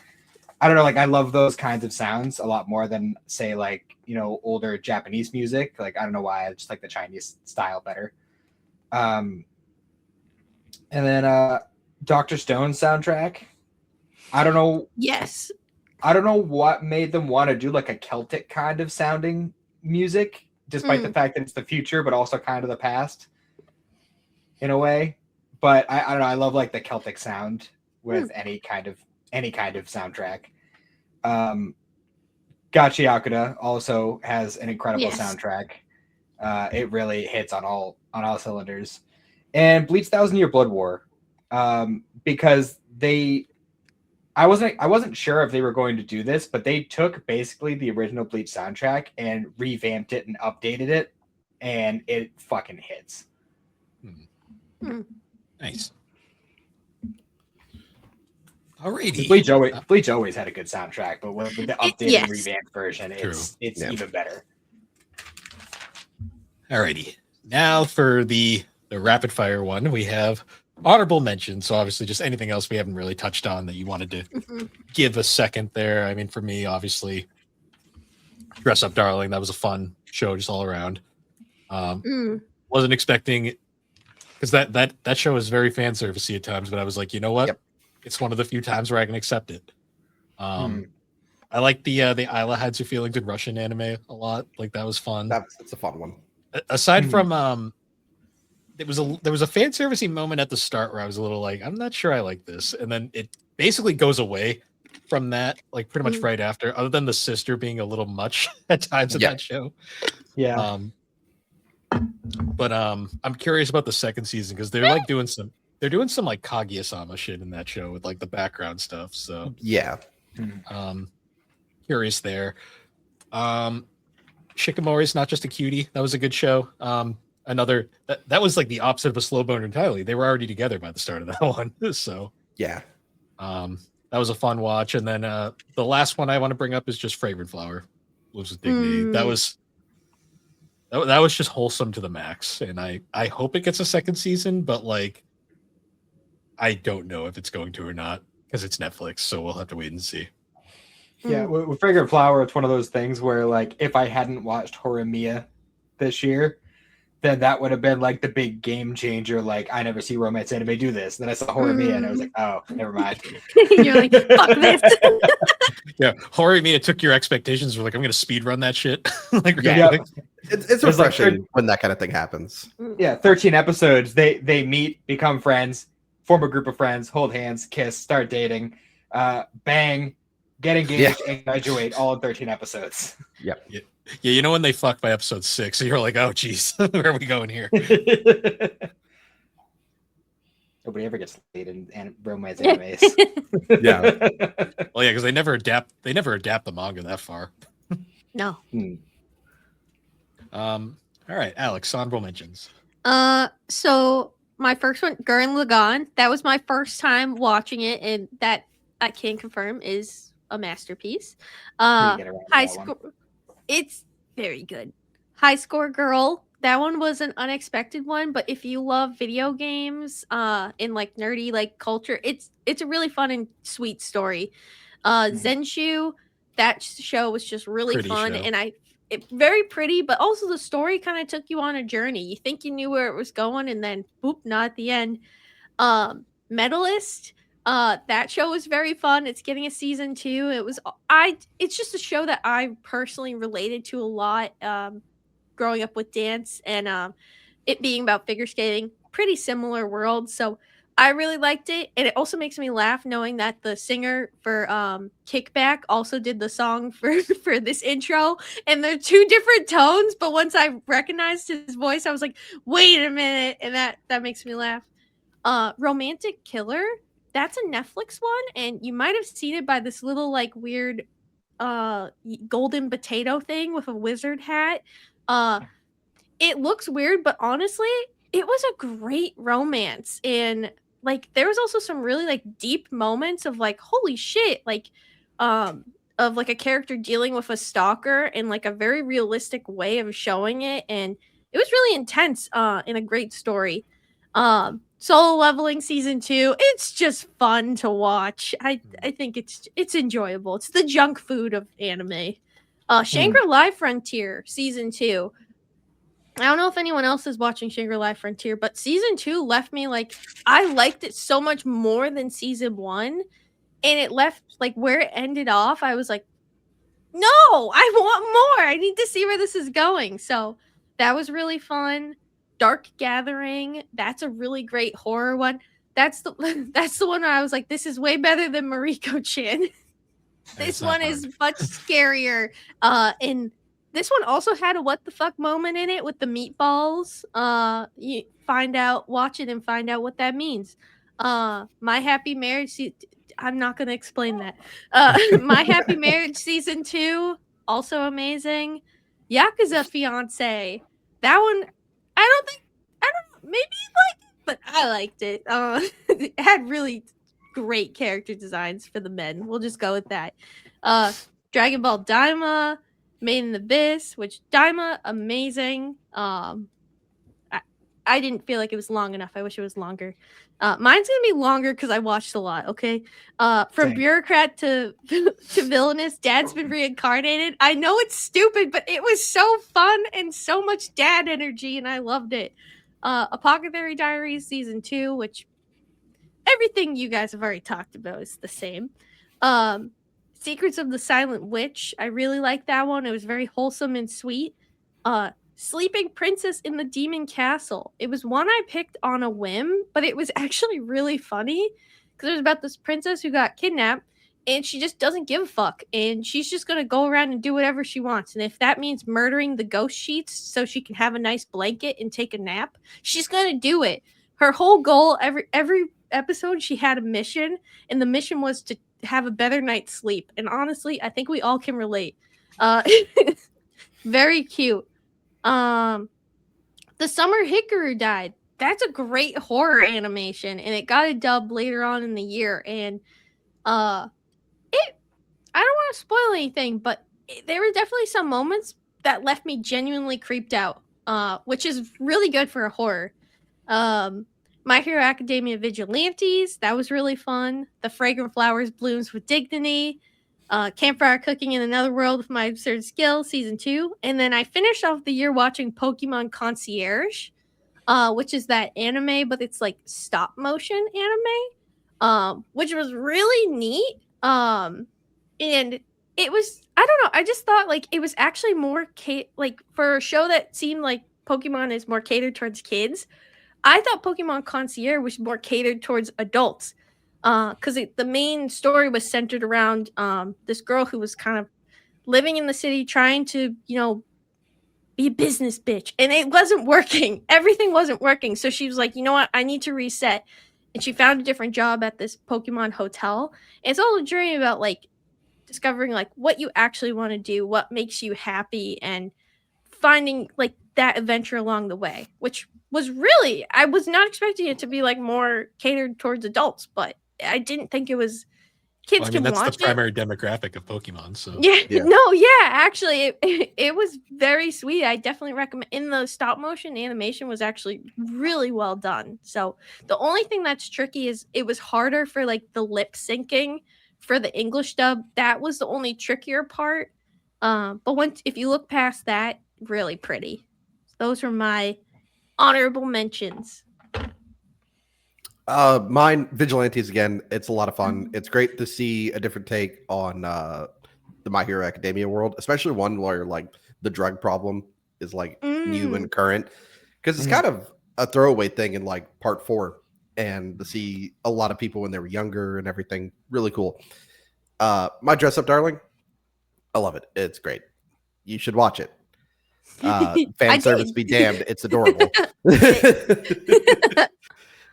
I don't know. Like I love those kinds of sounds a lot more than say like older Japanese music. Like I don't know why. I just like the Chinese style better. And then Dr. Stone's soundtrack. I don't know. Yes. I don't know what made them want to do like a Celtic kind of sounding music, despite the fact that it's the future, but also kind of the past in a way. But I don't know. I love like the Celtic sound with any kind of soundtrack. Gachi Yakuda also has an incredible soundtrack. It really hits on all cylinders. And Bleach 1,000-Year Blood War, because I wasn't sure if they were going to do this, but they took basically the original Bleach soundtrack and revamped it and updated it, and it fucking hits. Nice. Alrighty. Bleach always had a good soundtrack, but with the updated and revamped version, it's even better. Alrighty. Now for the rapid fire one, we have honorable mention. So obviously just anything else we haven't really touched on that you wanted to give a second there. I mean, for me, obviously Dress Up Darling, that was a fun show just all around. Wasn't expecting, because that show is very fan servicey at times, but I was like, you know what? It's one of the few times where I can accept it. I like the Isla Hides Her Feelings in Russian anime a lot. Like that was fun. It's a fun one. Aside from there was a fan servicey moment at the start where I was a little like, I'm not sure I like this, and then it basically goes away from that, like pretty much right after. Other than the sister being a little much at times in that show. Yeah. But I'm curious about the second season because they're like doing some like Kaguya-sama shit in that show with like the background stuff. So yeah. Curious there. Shikimori's Not Just a Cutie. That was a good show. Another that was like the opposite of a slow burn entirely. They were already together by the start of that one. So yeah. That was a fun watch. And then the last one I want to bring up is just Fragrant Flower. Lives with Dignity. That was just wholesome to the max. And I hope it gets a second season, but like I don't know if it's going to or not because it's Netflix, so we'll have to wait and see. Yeah, with Fragrant Flower, it's one of those things where like if I hadn't watched Horimiya this year, then that would have been like the big game changer. Like I never see romance anime do this. And then I saw Horimiya and I was like, oh, never mind. You're like, fuck this. Yeah, Horimiya took your expectations. We're like, I'm gonna speed run that shit. Like, it's refreshing when that kind of thing happens. Yeah, 13 episodes. They meet, become friends, form a group of friends, hold hands, kiss, start dating, bang, get engaged, and graduate all in 13 episodes. Yeah. Yeah, you know when they fuck by episode 6, so you're like, oh geez, where are we going here? Nobody ever gets laid in romance animes. Yeah. Well, yeah, because they never adapt the manga that far. No. All right, Alex, honorable mentions. So my first one, Gurren Lagann. That was my first time watching it, and that I can confirm is a masterpiece. Couldn't get around High that one. score. It's very good. High Score Girl. That one was an unexpected one, but if you love video games, in like nerdy like culture, it's a really fun and sweet story. Zenshu, that show was just really Pretty fun, show. and very pretty, but also the story kind of took you on a journey. You think you knew where it was going, and then boop, not at the end. Medalist, that show was very fun. It's getting a season 2. It's just a show that I personally related to a lot, growing up with dance, and it being about figure skating, pretty similar world. So I really liked it, and it also makes me laugh knowing that the singer for Kickback also did the song for for this intro, and they're 2 different tones. But once I recognized his voice, I was like, "Wait a minute!" And that makes me laugh. Romantic Killer, that's a Netflix one, and you might have seen it by this little like weird golden potato thing with a wizard hat. It looks weird, but honestly, it was a great romance, and like there was also some really like deep moments of like holy shit, like of like a character dealing with a stalker in like a very realistic way of showing it, and it was really intense in a great story. Solo Leveling season 2, it's just fun to watch. I think it's enjoyable. It's the junk food of anime. Shangri-La Frontier season 2. I don't know if anyone else is watching Shangri-La Frontier, but season 2 left me like I liked it so much more than season 1, and it left like where it ended off. I was like, no, I want more. I need to see where this is going. So that was really fun. Dark Gathering, that's a really great horror one. That's the that's the one where I was like, this is way better than Mariko-chan. This one is much scarier. And this one also had a what the fuck moment in it with the meatballs. You watch it and find out what that means. My Happy Marriage. I'm not gonna explain that. My Happy Marriage season 2, also amazing. Yakuza Fiance. That one, I don't know, maybe you like it, but I liked it. It had really great character designs for the men. We'll just go with that. Dragon Ball Daima, Made in the Abyss, which Daima, amazing. I didn't feel like it was long enough. I wish it was longer. Mine's gonna be longer because I watched a lot. Okay, from Same. bureaucrat to villainous, Dad's been reincarnated. I know it's stupid, but it was so fun and so much dad energy, and I loved it. Apothecary Diaries season 2, which everything you guys have already talked about is the same. Secrets of the Silent Witch, I really liked that one. It was very wholesome and sweet. Sleeping Princess in the Demon Castle. It was one I picked on a whim, but it was actually really funny because it was about this princess who got kidnapped, and she just doesn't give a fuck, and she's just gonna go around and do whatever she wants, and if that means murdering the ghost sheets so she can have a nice blanket and take a nap, she's gonna do it. Her whole goal, every episode, she had a mission, and the mission was to have a better night's sleep. And honestly, I think we all can relate. Very cute. The Summer Hikaru died. That's a great horror animation, and it got a dub later on in the year. And I don't want to spoil anything, but there were definitely some moments that left me genuinely creeped out, which is really good for a horror. My Hero Academia Vigilantes, that was really fun. The Fragrant Flowers Blooms with Dignity. Campfire Cooking in Another World with My Absurd Skill, season 2. And then I finished off the year watching Pokemon Concierge, which is that anime, but it's like stop motion anime, which was really neat. And it was, I don't know, I just thought like it was actually more like for a show that seemed like Pokemon is more catered towards kids. I thought Pokemon Concierge was more catered towards adults, because the main story was centered around this girl who was kind of living in the city trying to, be a business bitch, and it wasn't working. Everything wasn't working. So she was like, you know what? I need to reset. And she found a different job at this Pokemon hotel. And it's all a journey about like discovering like what you actually want to do, what makes you happy, and finding like that adventure along the way, which was really, I was not expecting it to be like more catered towards adults, but I didn't think it was kids Well, I mean, can that's the watch it. primary demographic of Pokemon. So Yeah, Yeah. no, yeah, actually, it was very sweet. I definitely recommend. In the stop motion animation was actually really well done. So the only thing that's tricky is it was harder for like the lip syncing for the English dub. That was the only trickier part. But once if you look past that, really pretty. Those were my honorable mentions. Mine, Vigilantes again. It's a lot of fun. It's great to see a different take on the My Hero Academia world, especially one where like the drug problem is like new and current, because it's kind of a throwaway thing in like part 4, and to see a lot of people when they were younger and everything, really cool. My Dress Up Darling, I love it. It's great. You should watch it. Fan I service did. be damned. It's adorable.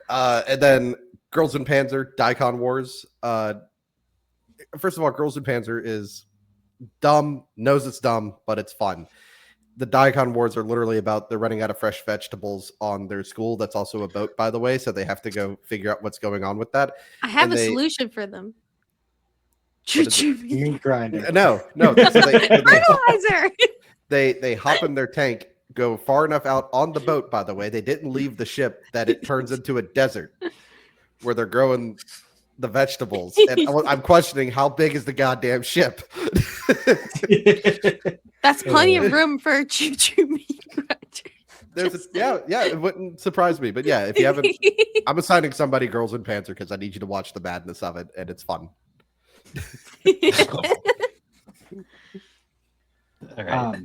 And then Girls in Panzer, Daikon Wars. First of all, Girls in Panzer is dumb, knows it's dumb, but it's fun. The Daikon Wars are literally about they're running out of fresh vegetables on their school. That's also a boat, by the way, so they have to go figure out what's going on with that. I have And a they- solution for them. What is it? Meat grinder. No. So Fertilizer. they hop in their tank, go far enough out on the boat, by the way. They didn't leave the ship that it turns into a desert where they're growing the vegetables. And I'm questioning how big is the goddamn ship? That's plenty of room for a choo-choo meat grinder. Yeah, it wouldn't surprise me. But yeah, if you haven't, I'm assigning somebody Girls in Panzer because I need you to watch the madness of it, and it's fun. all right.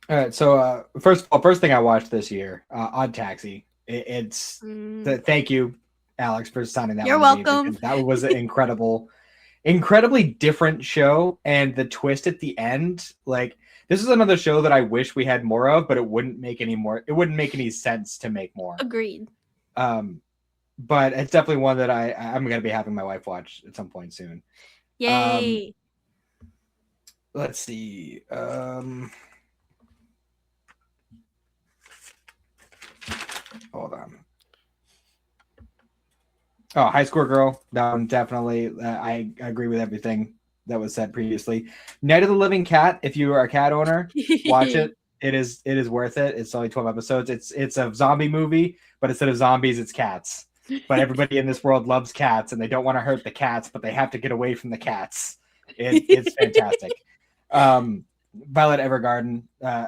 All right. So first thing I watched this year, Odd Taxi. Thank you, Alex, for signing that. You're one to me, welcome. because that was an incredibly different show, and the twist at the end, like this is another show that I wish we had more of, but it wouldn't make any sense to make more. Agreed. But it's definitely one that I'm gonna be having my wife watch at some point soon. Yay. Let's see. Hold on. Oh, High Score Girl. That one definitely. I agree with everything that was said previously. Night of the Living Cat. If you are a cat owner, watch it. It is worth it. It's only 12 episodes. It's a zombie movie, but instead of zombies, it's cats. But everybody in this world loves cats, and they don't want to hurt the cats, but they have to get away from the cats. It's fantastic. Violet Evergarden,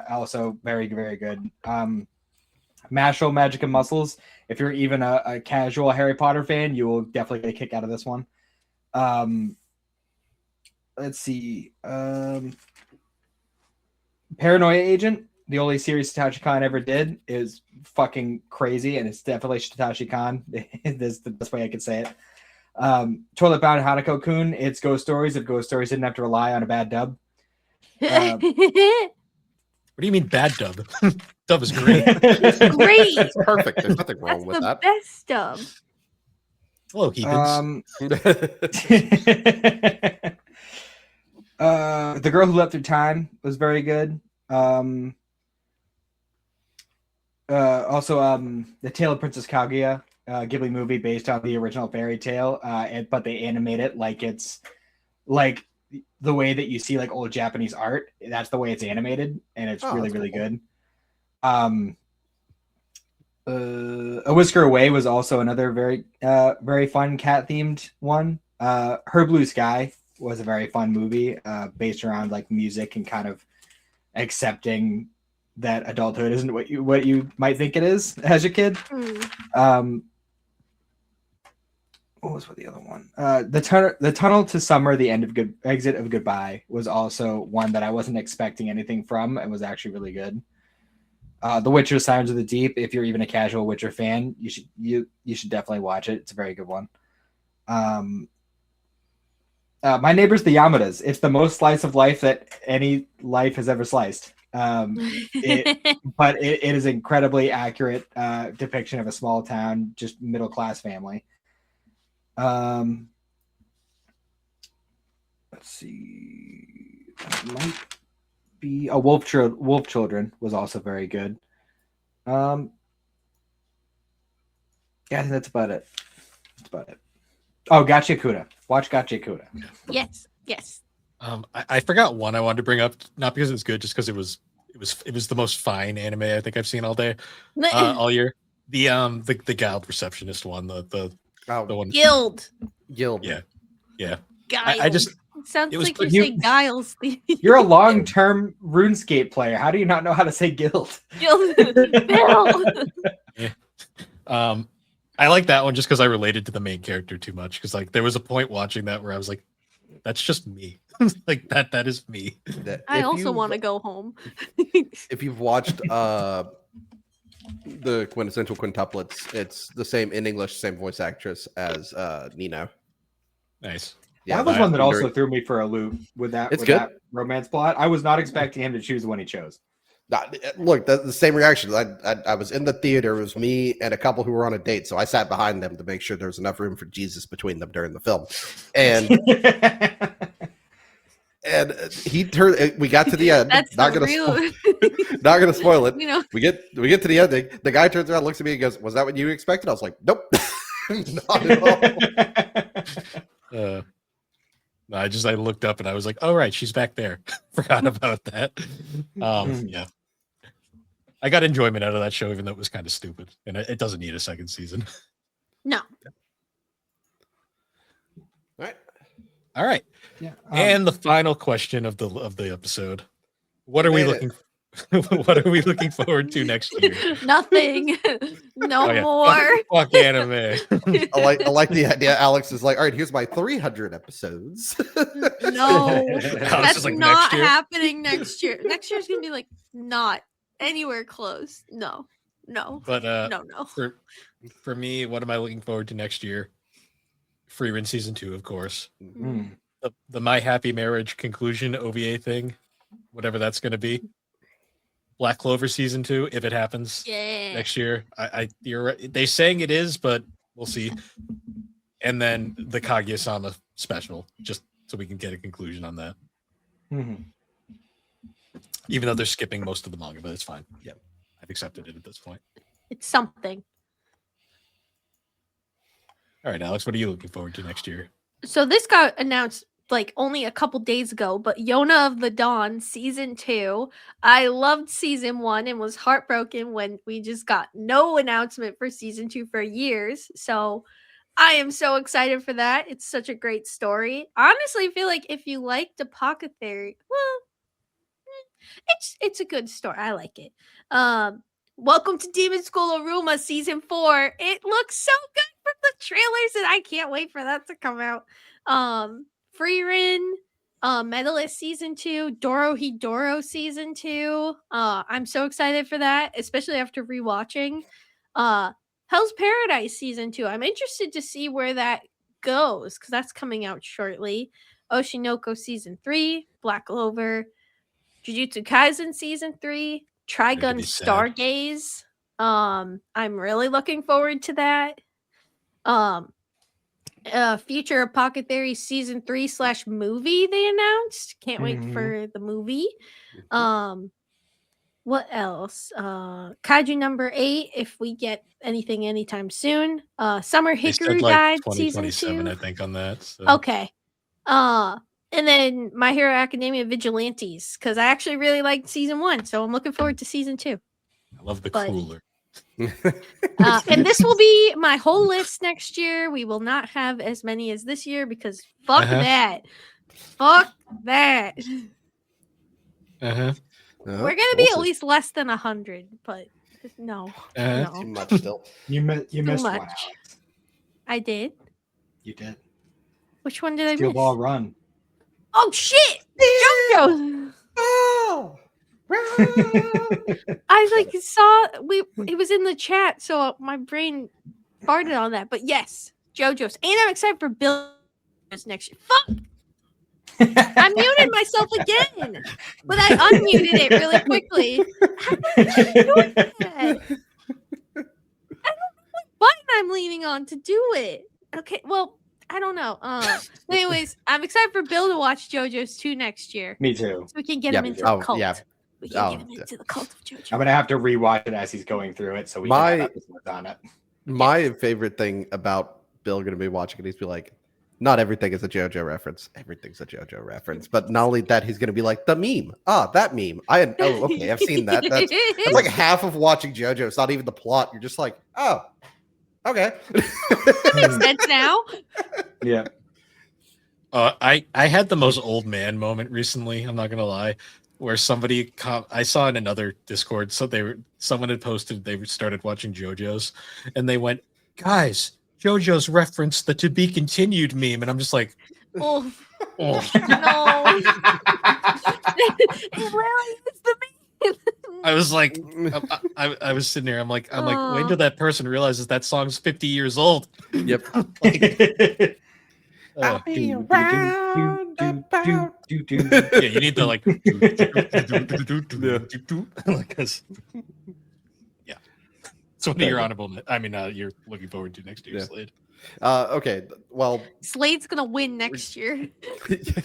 also very, very good. Mashal, Magic and Muscles. If you're even a casual Harry Potter fan, you will definitely get a kick out of this one. Let's see. Paranoia Agent, the only series Satoshi Kon ever did, is fucking crazy, and it's definitely Satoshi Kon. This is the best way I could say it. Toilet Bound Hanako-kun, it's Ghost Stories if Ghost Stories didn't have to rely on a bad dub. What do you mean bad dub? Dub is great. Great. It's perfect. There's nothing wrong That's with the that. best stuff. Hello, heathens. The Girl Who Leapt Through Time was very good. Also, the Tale of Princess Kaguya, Ghibli movie based on the original fairy tale, but they animate it like it's like the way that you see like old Japanese art. That's the way it's animated, and it's really cool. good. A Whisker Away was also another very very fun cat themed one. Her Blue Sky was a very fun movie based around like music and kind of accepting that adulthood isn't what you might think it is as a kid. What was the other one? The Tunnel to Summer, the Exit of Goodbye was also one that I wasn't expecting anything from and was actually really good. The Witcher: Sirens of the Deep, if you're even a casual Witcher fan, you should definitely watch it. It's a very good one. My Neighbors the Yamadas. It's the most slice of life that any life has ever sliced. But it is incredibly accurate depiction of a small town, just middle class family. Let's see. That might be a Wolf Children was also very good. Yeah, I think that's about it. Oh, Gotcha Kuda. Watch Gotcha Kuda. Yes. Yes. I forgot one I wanted to bring up, not because it's good, just because it was the most fine anime I think I've seen all day, all year. The Guild Receptionist one, the one. Guild. Guild. Yeah. Giles. I just Sounds it was like you're you- saying Giles. You're a long-term RuneScape player. How do you not know how to say guild? Guild. Bill. I like that one just because I related to the main character too much. Because like there was a point watching that where I was like, that's just me. Like that is me. I also want to go home. If you've watched the quintessential quintuplets, it's the same in English, same voice actress as Nino. Nice. That was one that also threw me for a loop with that that romance plot. I was not expecting him to choose the one he chose. Look, the same reaction. I was in the theater. It was me and a couple who were on a date, so I sat behind them to make sure there was enough room for Jesus between them during the film. And and he turned. We got to the end. That's not gonna spoil it. You know, We get to the ending. The guy turns around, looks at me, and goes, "Was that what you expected?" I was like, "Nope, not at all." No, I looked up and I was like, "Oh right, she's back there." Forgot about that. Yeah, I got enjoyment out of that show, even though it was kind of stupid, and it doesn't need a second season. no. All right. Yeah. And the final question of the episode: What are we looking? What are we looking forward to next year? Nothing. No Oh, yeah. more. Fuck anime. I like the idea. Alex is like, "All right, here's my 300 episodes." No, Alex that's is like, not next year? happening next year. Next year's gonna be like not anywhere close. No. But No. for me, what am I looking forward to next year? Freerun season 2, of course. Mm. The My Happy Marriage conclusion OVA thing, whatever that's going to be. Black Clover season 2, if it happens next year. You're right. They saying it is, but we'll see. And then the Kaguya-sama special, just so we can get a conclusion on that. Mhm. Even though they're skipping most of the manga, but it's fine. Yeah, I've accepted it at this point. It's something. All right, Alex, what are you looking forward to next year? So this got announced like only a couple days ago, but Yona of the Dawn season 2. I loved season 1 and was heartbroken when we just got no announcement for season 2 for years. So I am so excited for that. It's such a great story. Honestly, I feel like if you liked Apothecary, well, it's a good story. I like it. Welcome to Demon School Aruma season 4. It looks so good from the trailers, and I can't wait for that to come out. Freerun, Medalist season 2, Dorohedoro season 2. I'm so excited for that, especially after rewatching. Hell's Paradise season 2. I'm interested to see where that goes because that's coming out shortly. Oshinoko season 3, Black Clover, Jujutsu Kaisen season 3, Trigun be sad. Stargaze. I'm really looking forward to that. Future Apothecary season 3/movie they announced. Can't wait for the movie. What else? Kaiju number 8, if we get anything anytime soon. Summer They said Hickory like Guide season 2027, 2. I think, on that. So. Okay. And then My Hero Academia Vigilantes, because I actually really liked season 1, so I'm looking forward to season 2. I love the But- cooler. And this will be my whole list next year. We will not have as many as this year because fuck that. Fuck that. Uh-huh. We're gonna be at least less than 100, but no. Uh-huh. Too much still. You missed one, much. Alex. I did. You did. Which one did I Steel miss? Ball Run. Oh shit! JoJo! Oh, I like saw it was in the chat, so my brain farted on that. But yes, JoJo's, and I'm excited for Bill's next year. Fuck! I muted myself again, but I unmuted it really quickly. How do I keep doing that? I don't know what button I'm leaning on to do it. Okay, well, I don't know. Anyways, I'm excited for Bill to watch JoJo's 2 next year, Me too. so we can get Yeah, him into the cult. yeah. We can get him into the cult of JoJo. I'm gonna have to rewatch it as he's going through it, so we My- can have episodes on it. My favorite thing about Bill going to be watching it, he's be like, Not everything is a JoJo reference. Everything's a JoJo reference. But not only that, he's going to be like, the meme. That meme. Okay, I've seen that. That's like half of watching JoJo. It's not even the plot. You're just like, oh, okay. Makes sense now. Yeah. I had the most old man moment recently. I'm not gonna lie, where I saw in another Discord, so someone had posted they started watching JoJo's, and they went, guys, JoJo's referenced the "to be continued" meme, and I'm just like, Oh, oh. no. It really is the meme. I was like, I was sitting there. I'm like, when did that person realizes that song's 50 years old? Yep. Like, I'll be around about. yeah, you need the like, yeah. So what are your honorable? You're looking forward to next year, Yeah. Slade. Okay. Well, Slade's gonna win next year.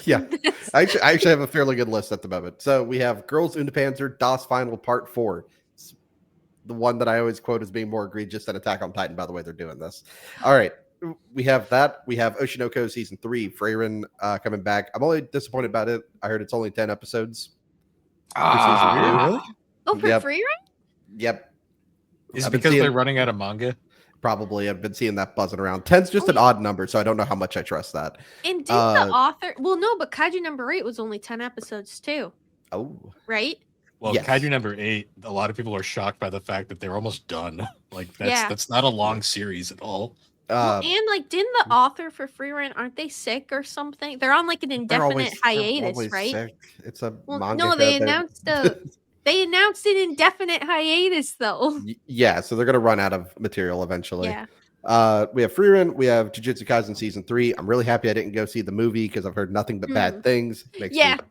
yeah. I actually have a fairly good list at the moment. So we have Girls Unterpanzer, Das Final Part 4. It's the one that I always quote as being more egregious than Attack on Titan, by the way they're doing this. All right. We have that. We have Oshinoko Season 3, Freyren coming back. I'm only disappointed about it. I heard it's only 10 episodes. Really? Oh, for Yep. free, right? Yep. Is it I've been because seeing- they're running out of manga? Probably. I've been seeing that buzzing around. 10's just an odd number, so I don't know how much I trust that. And didn't the author? Well, no, but Kaiju number 8 was only 10 episodes too, Oh. right? Well, Yes. Kaiju number 8, a lot of people are shocked by the fact that they're almost done. Like that's not a long series at all. Well, and like, didn't the author for Free Rent, aren't they sick or something? They're on like an They're indefinite hiatus, always right? sick. It's a Well, manga. no, they announced they announced an indefinite hiatus though. Yeah, so they're gonna run out of material eventually. Yeah. We have Freyren, we have Jujutsu Kaisen Season 3. I'm really happy I didn't go see the movie because I've heard nothing but bad things. It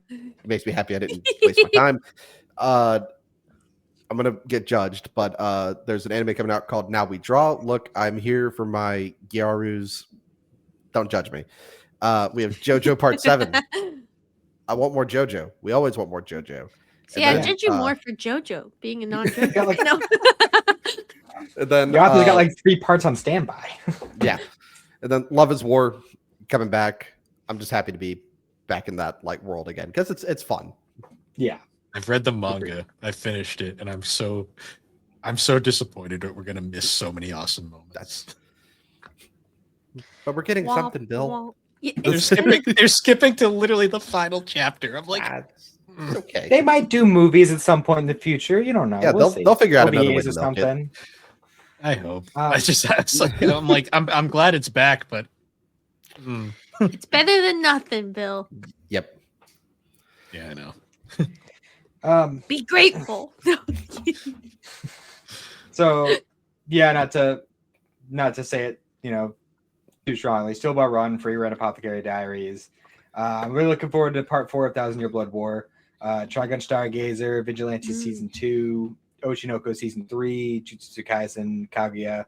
makes me happy I didn't waste my time. I'm gonna get judged, but there's an anime coming out called Now We Draw. Look, I'm here for my Gyarus. Don't judge me. We have JoJo Part 7. I want more JoJo. We always want more JoJo. See, I judge you more for JoJo being a non-JoJo. Yeah, like- No. And then The author's got like 3 parts on standby. yeah. And then Love is War coming back. I'm just happy to be back in that like world again because it's fun. Yeah. I've read the manga. I finished it, and I'm so disappointed that we're gonna miss so many awesome moments. But we're getting something, Bill. Yeah, They're skipping to literally the final chapter. I'm like, It's okay. They might do movies at some point in the future. You don't know. Yeah, We'll see. they'll figure out another way OVAs to or milk it. something. I hope. I'm glad it's back, but it's better than nothing, Bill. Yep. yeah, I know. Be grateful. So yeah, not to say it, too strongly. Still about Run, Free Rent, Apothecary Diaries. I'm really looking forward to Part 4 of 1,000 Year Blood War. Trigun Stargazer, Vigilante Season 2, Oshinoko Season 3, Jujutsu Kaisen, Kaguya.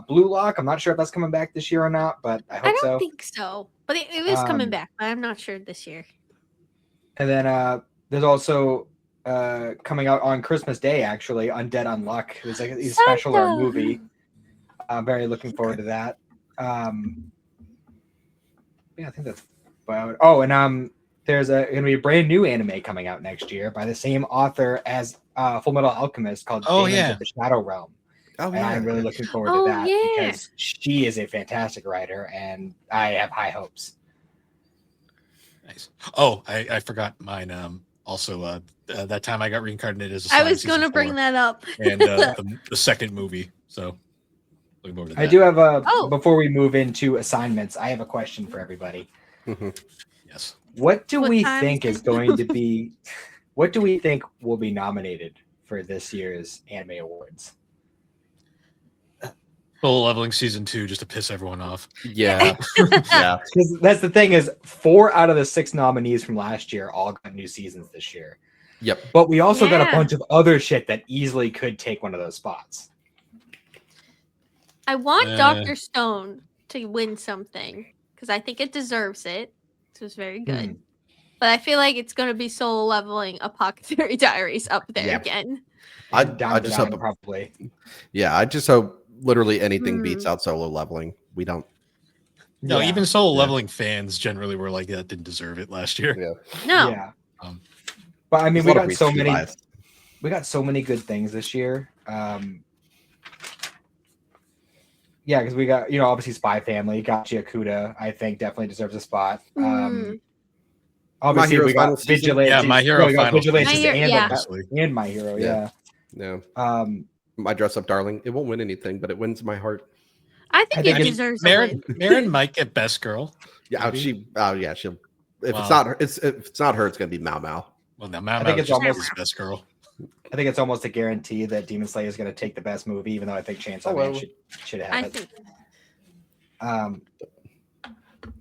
Blue Lock, I'm not sure if that's coming back this year or not, but I hope I don't so. think so, but it is coming back. But I'm not sure this year. And then there's also coming out on Christmas Day, actually, Undead Unluck. It's like a special or movie. I'm very looking forward to that. Yeah, I think that's about. Oh, and there's gonna be a brand new anime coming out next year by the same author as Full Metal Alchemist called Demons of the Shadow Realm. Oh, And yeah. I'm really looking forward to that because she is a fantastic writer, and I have high hopes. Nice. Oh, I forgot mine. Also, that time I got reincarnated as a I slime was going to season bring 4, that up. and the second movie. So looking forward to that. I do have before we move into assignments, I have a question for everybody. Yes. What do What we time think is is going to be? What do we think will be nominated for this year's anime awards? Full Leveling season 2 just to piss everyone off. Yeah. Yeah. Because that's the thing is, 4 out of the 6 nominees from last year all got new seasons this year. Yep. But we also got a Yeah. bunch of other shit that easily could take one of those spots. I want Dr. Stone to win something because I think it deserves it. It was very good. But I feel like it's going to be Solo Leveling, Apothecary Diaries up there Yep. again. I Down just down, hope probably. Yeah, I just hope literally anything beats out Solo Leveling. We don't No, Yeah. even solo Yeah. leveling fans generally were like, that didn't deserve it last year. Yeah. No. Yeah. Um, But I mean, There's a we lot of got so recency many. bias. We got so many good things this year. Yeah, because we got, obviously Spy Family, got Yakuda, I think definitely deserves a spot. Obviously Hero's we final got season? Vigilantes. Yeah, My Hero we got final Vigilantes season, and, yeah. and My Hero, yeah. Yeah. My dress up darling. It won't win anything, but it wins my heart. I think think it it's- deserves a win. Marin might get best girl. Yeah, Maybe. she'll. If Wow. it's not her, if it's not her, it's gonna be Mao Mao. Well, now Mao I think Mao it's just almost- is best girl. I think it's almost a guarantee that Demon Slayer is going to take the best movie, even though I think Chainsaw Man should have I it. think.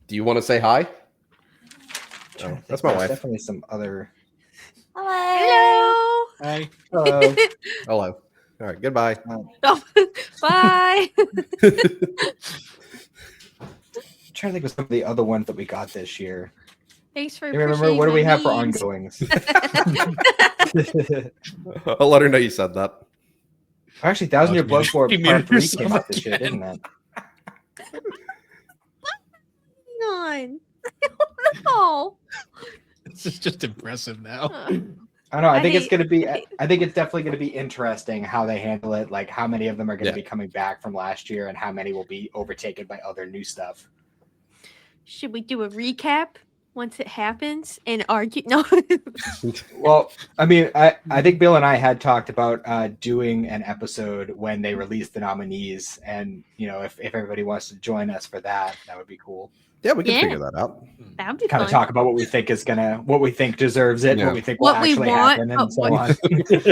Do you want to say hi? Trying to think, that's my there's wife. Definitely some other. Hello. Hi. Hello. Hello. All right. Goodbye. Oh, bye. I'm trying to think of some of the other ones that we got this year. Thanks for. Do you remember what do we have for ongoings? I'll let her know you said that. Actually, Thousand Year Blood War She Part muted 3 came herself out this year, again. didn't it? on. No. This is just impressive now. I don't know. I think it's hate- going to be. I think it's definitely going to be interesting how they handle it. Like how many of them are going to Yeah. be coming back from last year, and how many will be overtaken by other new stuff. Should we do a recap once it happens and argue? No. Well, I mean, I think Bill and I had talked about doing an episode when they release the nominees, and if everybody wants to join us for that, that would be cool. Yeah, we can Yeah. figure that out. That would be Kind fun. of talk about what we think what we think deserves it, Yeah. what we think What will we actually want, happen, but and so what- on.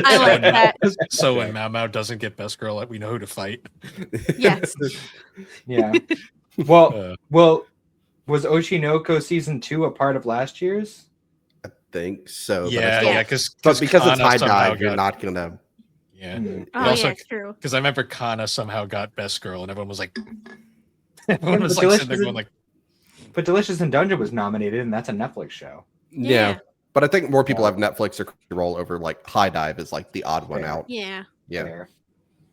I like that. So when Mao Mao doesn't get best girl, we know who to fight. Yes. Yeah. Well, Uh, was Oshinoko season 2 a part of last year's? I think so. yeah, but I still, yeah, because but because it's high dive, you're not gonna. Yeah, Hmm. Oh, also- yeah, it's true. because I remember Kana somehow got best girl, and everyone was like, everyone Yeah, was but like sitting there Delicious going like, But Delicious in Dungeon was nominated, and that's a Netflix show. Yeah. But I think more people Yeah. have Netflix or Crunchyroll over like high dive is like the odd one Fair. out. Yeah. Yeah. Fair.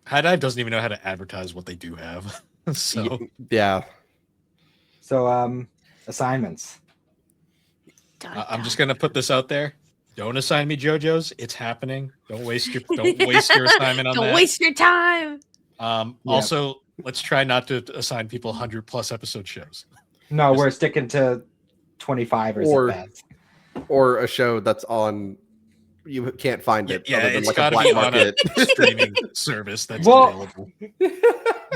High Dive doesn't even know how to advertise what they do have. So Yeah. So, assignments. I'm just gonna put this out there. Don't assign me JoJo's. It's happening. Don't waste your assignment on Don't that. waste your time. Yeah. Also, let's try not to assign people 100+ episode shows. No, we're sticking to 25 Or- or Or a show that's on. You can't find it. Yeah, other than it's like a gotta black be on a market. streaming service that's Well- available.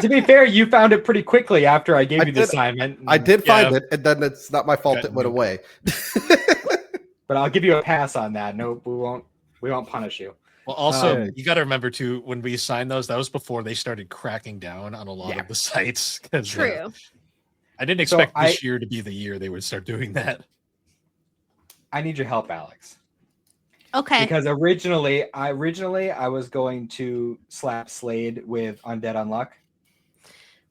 To be fair, you found it pretty quickly after I gave I you the did- assignment. I did find Yeah. it, and then it's not my fault Got it went moved. away. But I'll give you a pass on that. No, we won't. We won't punish you. Well, also, Um, you got to remember too, when we assigned those, that was before they started cracking down on a lot Yeah. of the sites. 'Cause, True. I didn't So expect this year to be the year they would start doing that. I need your help, Alex. Okay. Because originally I was going to slap Slade with Undead Unluck.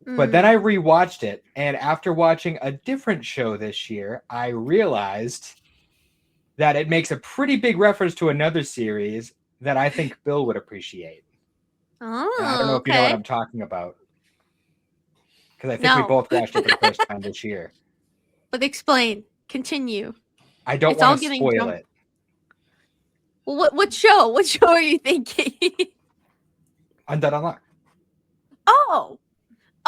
But then I rewatched it, and after watching a different show this year, I realized that it makes a pretty big reference to another series that I think Bill would appreciate. Oh, And I don't know if you know what okay. I'm talking about. Because I think we No. both watched it for the first time this year. But explain. Continue. I don't It's all want to getting spoil jumped. it. Well, what show? What show are you thinking? Undead Unluck.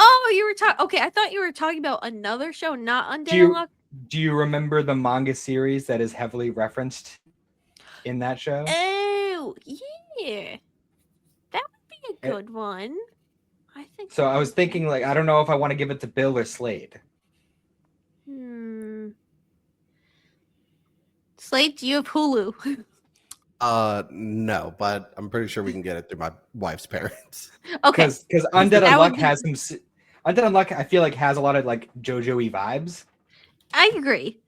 Oh, you were talking. Okay, I thought you were talking about another show, not Undead Do you- Unluck. Do you remember the manga series that is heavily referenced in that show? Oh, yeah, that would be a Eh. good one. I think. So I was thinking, like, I don't know if I want to give it to Bill or Slade. Slade, do you have Hulu? No, but I'm pretty sure we can get it through my wife's parents. Okay, Because Undead That would Unluck be- has some. Undead Unluck, I feel like, has a lot of like JoJo-y vibes. I agree.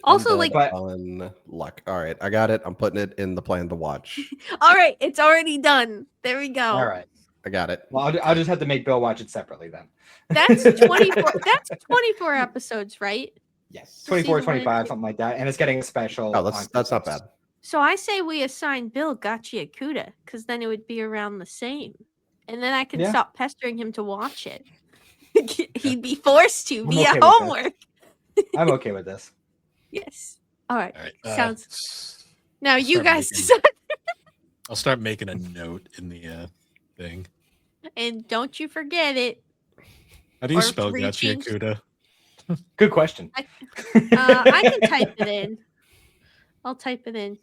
Also, Undead like, But- Unluck. All right, I got it. I'm putting it in the plan to watch. all right, it's already done. There we go. All right. I got it. Well, I'll just have to make Bill watch it separately then. That's 24. That's 24 episodes, right? Yes. For 24, season one 25, and two. something like that. And it's getting a special. Oh, on that's not Christmas. bad. So I say we assign Bill Gotchi because then it would be around the same, and then I can Yeah. stop pestering him to watch it. He'd be forced to I'm via okay with that. homework. I'm okay with this. Yes. All right. All right. Sounds. Now I'll you start guys making- decide. I'll start making a note in the thing. And don't you forget it. How do you Or spell reaching- Gachiakuda? Good question. I can type it in. I'll type it in.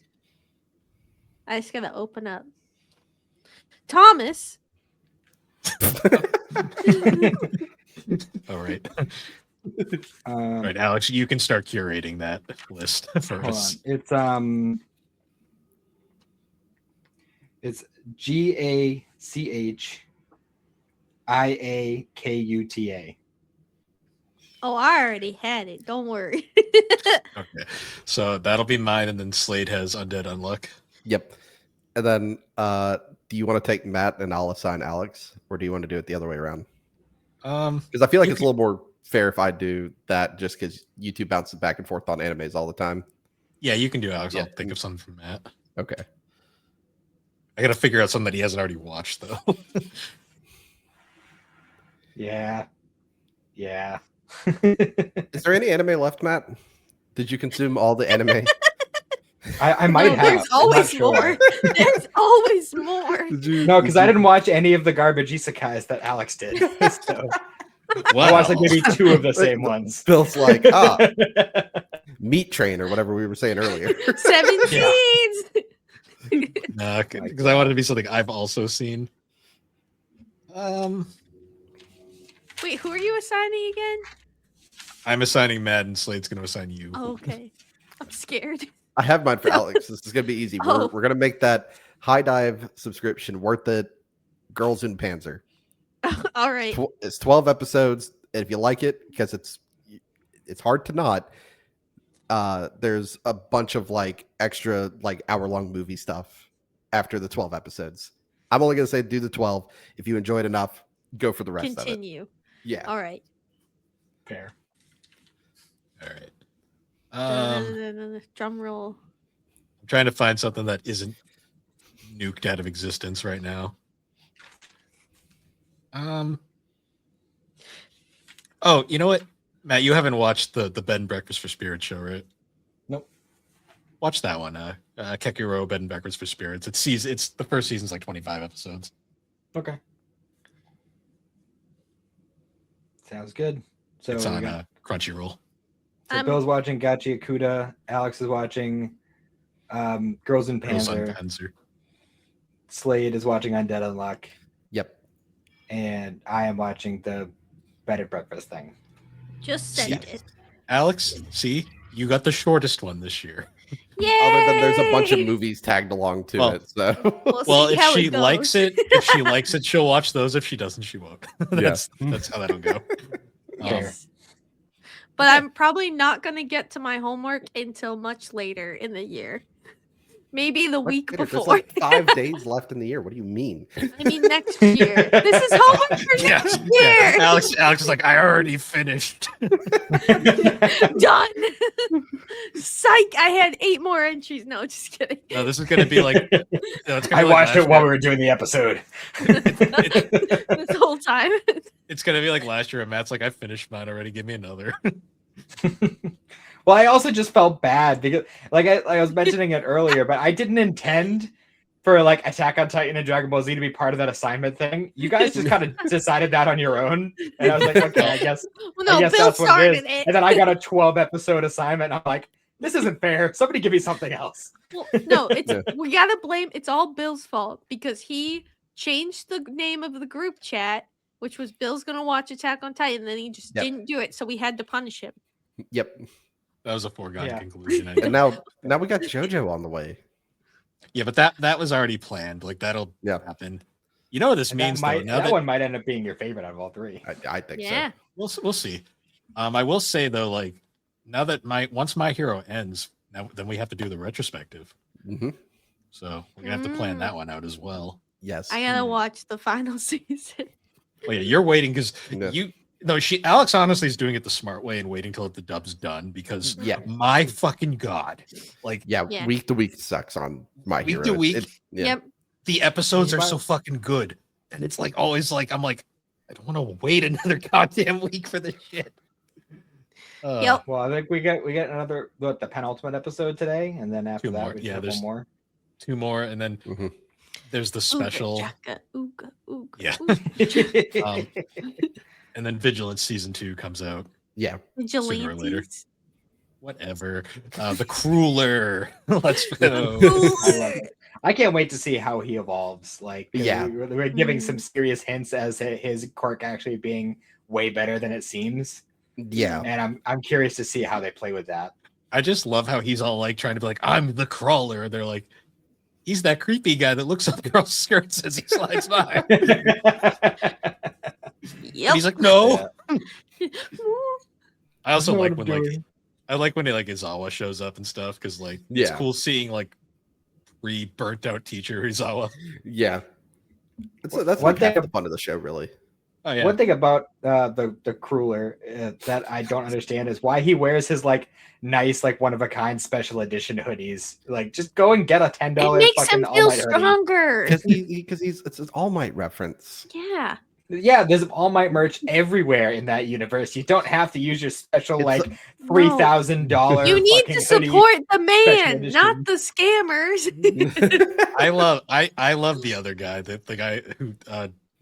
I just gotta open up. Thomas. All right. Um, Right, Alex, you can start curating that list for Hold us. on. It's GACHIAKUTA. Oh, I already had it. Don't worry. Okay. So that'll be mine, and then Slade has Undead Unluck. Yep. And then do you want to take Matt and I'll assign Alex, or do you want to do it the other way around? Because I feel like You it's a little more fair if I do that, just because YouTube bounces back and forth on animes all the time. Yeah, you can do Alex. Yeah. I'll think of something from Matt. Okay. I gotta figure out something that he hasn't already watched though. Yeah. Yeah. Is there any anime left, Matt? Did you consume all the anime? I might No, have. there's I'm not always sure. more. There's always more. Did you, No, because I didn't watch any of the garbage isekais that Alex did. So I Wow. watched like maybe 2 of the same ones. Bill's like, Meat Train or whatever we were saying earlier. 17s. Nah, because I wanted to be something I've also seen. Wait, who are you assigning again? I'm assigning Matt, and Slade's gonna assign you. Oh, okay. I'm scared. I have mine for Alex. This is gonna be easy. Oh. We're gonna make that high dive subscription worth it. Girls in Panzer. All right. It's 12 episodes, and if you like it, because it's hard to not. There's a bunch of like extra like hour-long movie stuff after the 12 episodes. I'm only gonna say do the 12. If you enjoyed enough, go for the rest of it. Continue. Yeah. All right. Fair. All right. Drum roll. I'm trying to find something that isn't nuked out of existence right now. Oh, you know what, Matt? You haven't watched the Bed and Breakfast for Spirits show, right? Nope. Watch that one. Kekiro Bed and Breakfast for Spirits. It's the first season's like 25 episodes. Okay. Sounds good. So, It's we on got- Crunchyroll. so Bill's watching Gachi Akuda. Alex is watching Girls in Girls on Panzer. Panzer. Slade is watching Undead Unluck. Yep. And I am watching the Bed and Breakfast thing. Just See? send it. Alex, see, you got the shortest one this year. Yay! Other than there's a bunch of movies tagged along to Well- it. So Well, see if how she it goes. likes it, she'll watch those. If she doesn't, she won't. That's how that'll go. Yes. But I'm probably not going to get to my homework until much later in the year. Maybe the week There's before. like 5 days left in the year. What do you mean? I mean, next year. This is homework for next year. Alex is like, I already finished. Done. Psych. I had 8 more entries. No, just kidding. No, this is gonna be like. No, it's gonna I be like watched last it while we year. were doing the episode. This whole time. It's gonna be like last year, and Matt's like, I finished mine already. Give me another. Well, I also just felt bad because, like I was mentioning it earlier, but I didn't intend for like Attack on Titan and Dragon Ball Z to be part of that assignment thing. You guys just kind of decided that on your own, and I was like, okay, I guess Well, no, I guess Bill that's what it started is. it. And then I got a 12-episode assignment. I'm like, this isn't fair. Somebody give me something else. Well, no, it's Yeah. we gotta blame. It's all Bill's fault because he changed the name of the group chat, which was Bill's gonna watch Attack on Titan, and then he just Yep. didn't do it, so we had to punish him. Yep. That was a foregone Yeah. conclusion. And Anyway. now we got JoJo on the way. Yeah, but that was already planned. Like that'll Yeah. happen. You know what this And means, that, though. Now that that one might end up being your favorite out of all 3. I think Yeah. so. we'll see. I will say though, like now that once My Hero ends, then we have to do the retrospective. Hmm. So we're gonna have to plan that one out as well. Yes. I gotta watch the final season. Well, yeah, you're waiting because Yeah. Alex honestly is doing it the smart way and waiting till the dub's done because Yeah. my fucking god, like Yeah, Yeah. week to week sucks on my Week hero. to week? Yeah. Yep. the episodes You are might- so fucking good, and it's like always like I'm like, I don't want to wait another goddamn week for this shit. Yep. Well, I think we get another the penultimate episode today, and then after Two that more. we Yeah, have there's one more. 2 more, and then there's the special. Ooga, chaka, ooga, ooga, Yeah. ooga. And then Vigilance season 2 comes out Yeah. sooner or later. Vigilantes. Whatever. The Crueler. Let's go. I love it. I can't wait to see how he evolves. Like, Yeah. we're giving some serious hints as to his quirk actually being way better than it seems, Yeah. and I'm curious to see how they play with that. I just love how he's all like trying to be like, I'm the crawler. They're like, he's that creepy guy that looks up girls' skirts as he slides by. And Yep. he's like, no. I also know like what when I'm like doing. I like when like Izawa shows up and stuff because like it's Yeah. cool seeing like burnt out teacher Izawa. Yeah. That's One like half thing- the fun of the show, really. Oh yeah. One thing about the Crueler that I don't understand is why he wears his like nice like one of a kind special edition hoodies. Like, just go and get a $10 It makes him fucking feel All Might hoodie. stronger. Because it's an All Might reference. Yeah. Yeah, there's All Might merch everywhere in that universe. You don't have to use your special It's like No. $3,000. You need fucking to hoodie. support the man, edition. not the scammers. I love the other guy, the guy who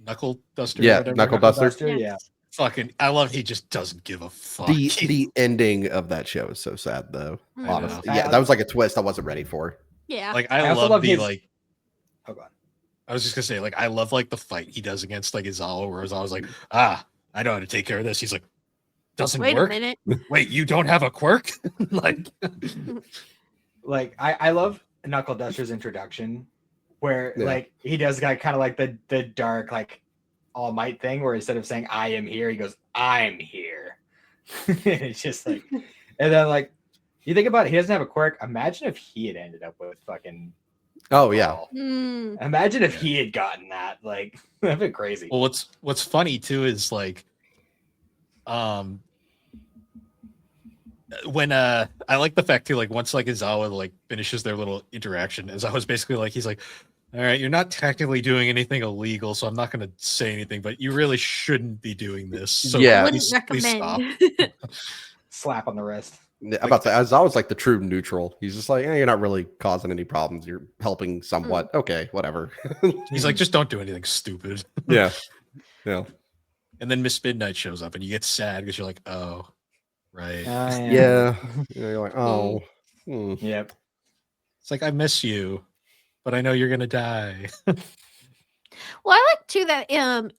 Knuckle Duster. or Yeah, whatever. Knuckle Duster. Yeah. Fucking, I love he just doesn't give a fuck. The ending of that show is so sad, though. I Honestly, know. yeah, that was like a twist I wasn't ready for. Yeah. Like I I also love love the his- like. Hold on. I was just gonna say, like, I love like the fight he does against like Izawa, where Izawa's like, I know how to take care of this. He's like, doesn't Wait work. a minute. Wait, you don't have a quirk? Like, Like I love Knuckle Duster's introduction, where Yeah. like he does kind of like the dark like All Might thing, where instead of saying I am here, he goes I'm here. It's just like, and then like you think about it, he doesn't have a quirk. Imagine if he had ended up with fucking. Oh yeah, Paul. Hmm. Imagine if he had gotten that. Like, that'd be crazy. well, what's funny too is like, when I like the fact too, like once like Izawa like finishes their little interaction, Izawa's basically like he's like, all right, you're not technically doing anything illegal, so I'm not going to say anything, but you really shouldn't be doing this. So Yeah. Wouldn't please stop. recommend. Slap on the wrist. I'm about to say, I was always like the true neutral. He's just like, you're not really causing any problems. You're helping somewhat. Okay, whatever. He's like, just don't do anything stupid. yeah, yeah, And then Miss Midnight shows up, and you get sad because you're like, oh, right. yeah. You're like, oh, Yep. It's like I miss you, but I know you're gonna die. Well, I like too that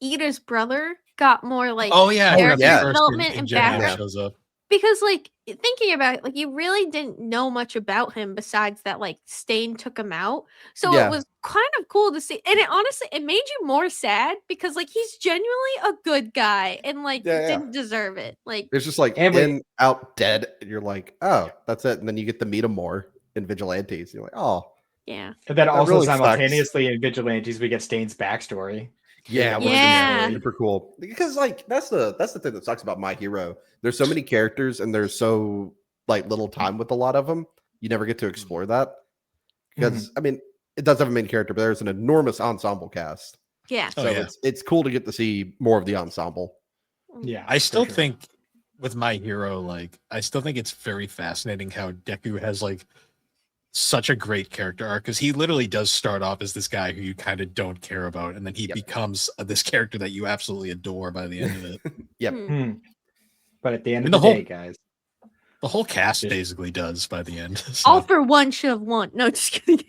Ida's brother got more like Oh yeah, I forgot yeah. the first development in and Gen X background. shows up. because like thinking about it, like you really didn't know much about him besides that like Stain took him out. So Yeah. it was kind of cool to see. And it honestly it made you more sad because like he's genuinely a good guy and like Yeah, yeah. didn't deserve it. Like It's just like And we- in, out, dead. And you're like, oh, that's it. And then you get to meet him more in Vigilantes. You're like, oh, yeah. And then also really sucks. simultaneously in Vigilantes, we get Stain's backstory. yeah, which is Yeah. really- super cool. Because like that's the thing that sucks about My Hero. There's so many characters and there's so like little time with a lot of them. You never get to explore that. Because I mean, it does have a main character, but there's an enormous ensemble cast. Yeah. Oh, So yeah. it's cool to get to see more of the ensemble. Yeah. I still for sure. think with My Hero, like I still think it's very fascinating how Deku has like such a great character arc because he literally does start off as this guy who you kind of don't care about, and then he Yep. becomes this character that you absolutely adore by the end of it. Yep. Hmm. But at the end And of the the whole- day, guys, The whole cast Just- basically does by the end. All So, for one should have won. No, just kidding.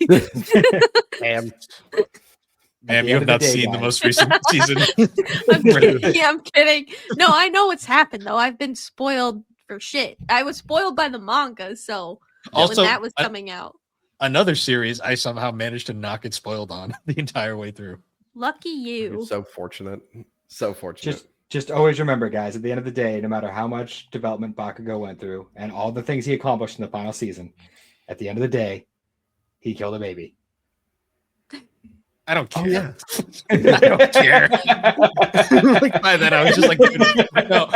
And ma'am, the you end have of the not day, seen the guys. most recent season. I'm kidding. Yeah, I'm kidding. No, I know what's happened though. I've been spoiled for shit. I was spoiled by the manga, so Also, when that was a- coming out. another series I somehow managed to not get spoiled on the entire way through. Lucky you're you. so fortunate. So fortunate. just always remember, guys, at the end of the day, no matter how much development Bakugo went through and all the things he accomplished in the final season, at the end of the day, he killed a baby. I don't care. Oh yeah. I don't care. Like by then, I was just like, dude, no.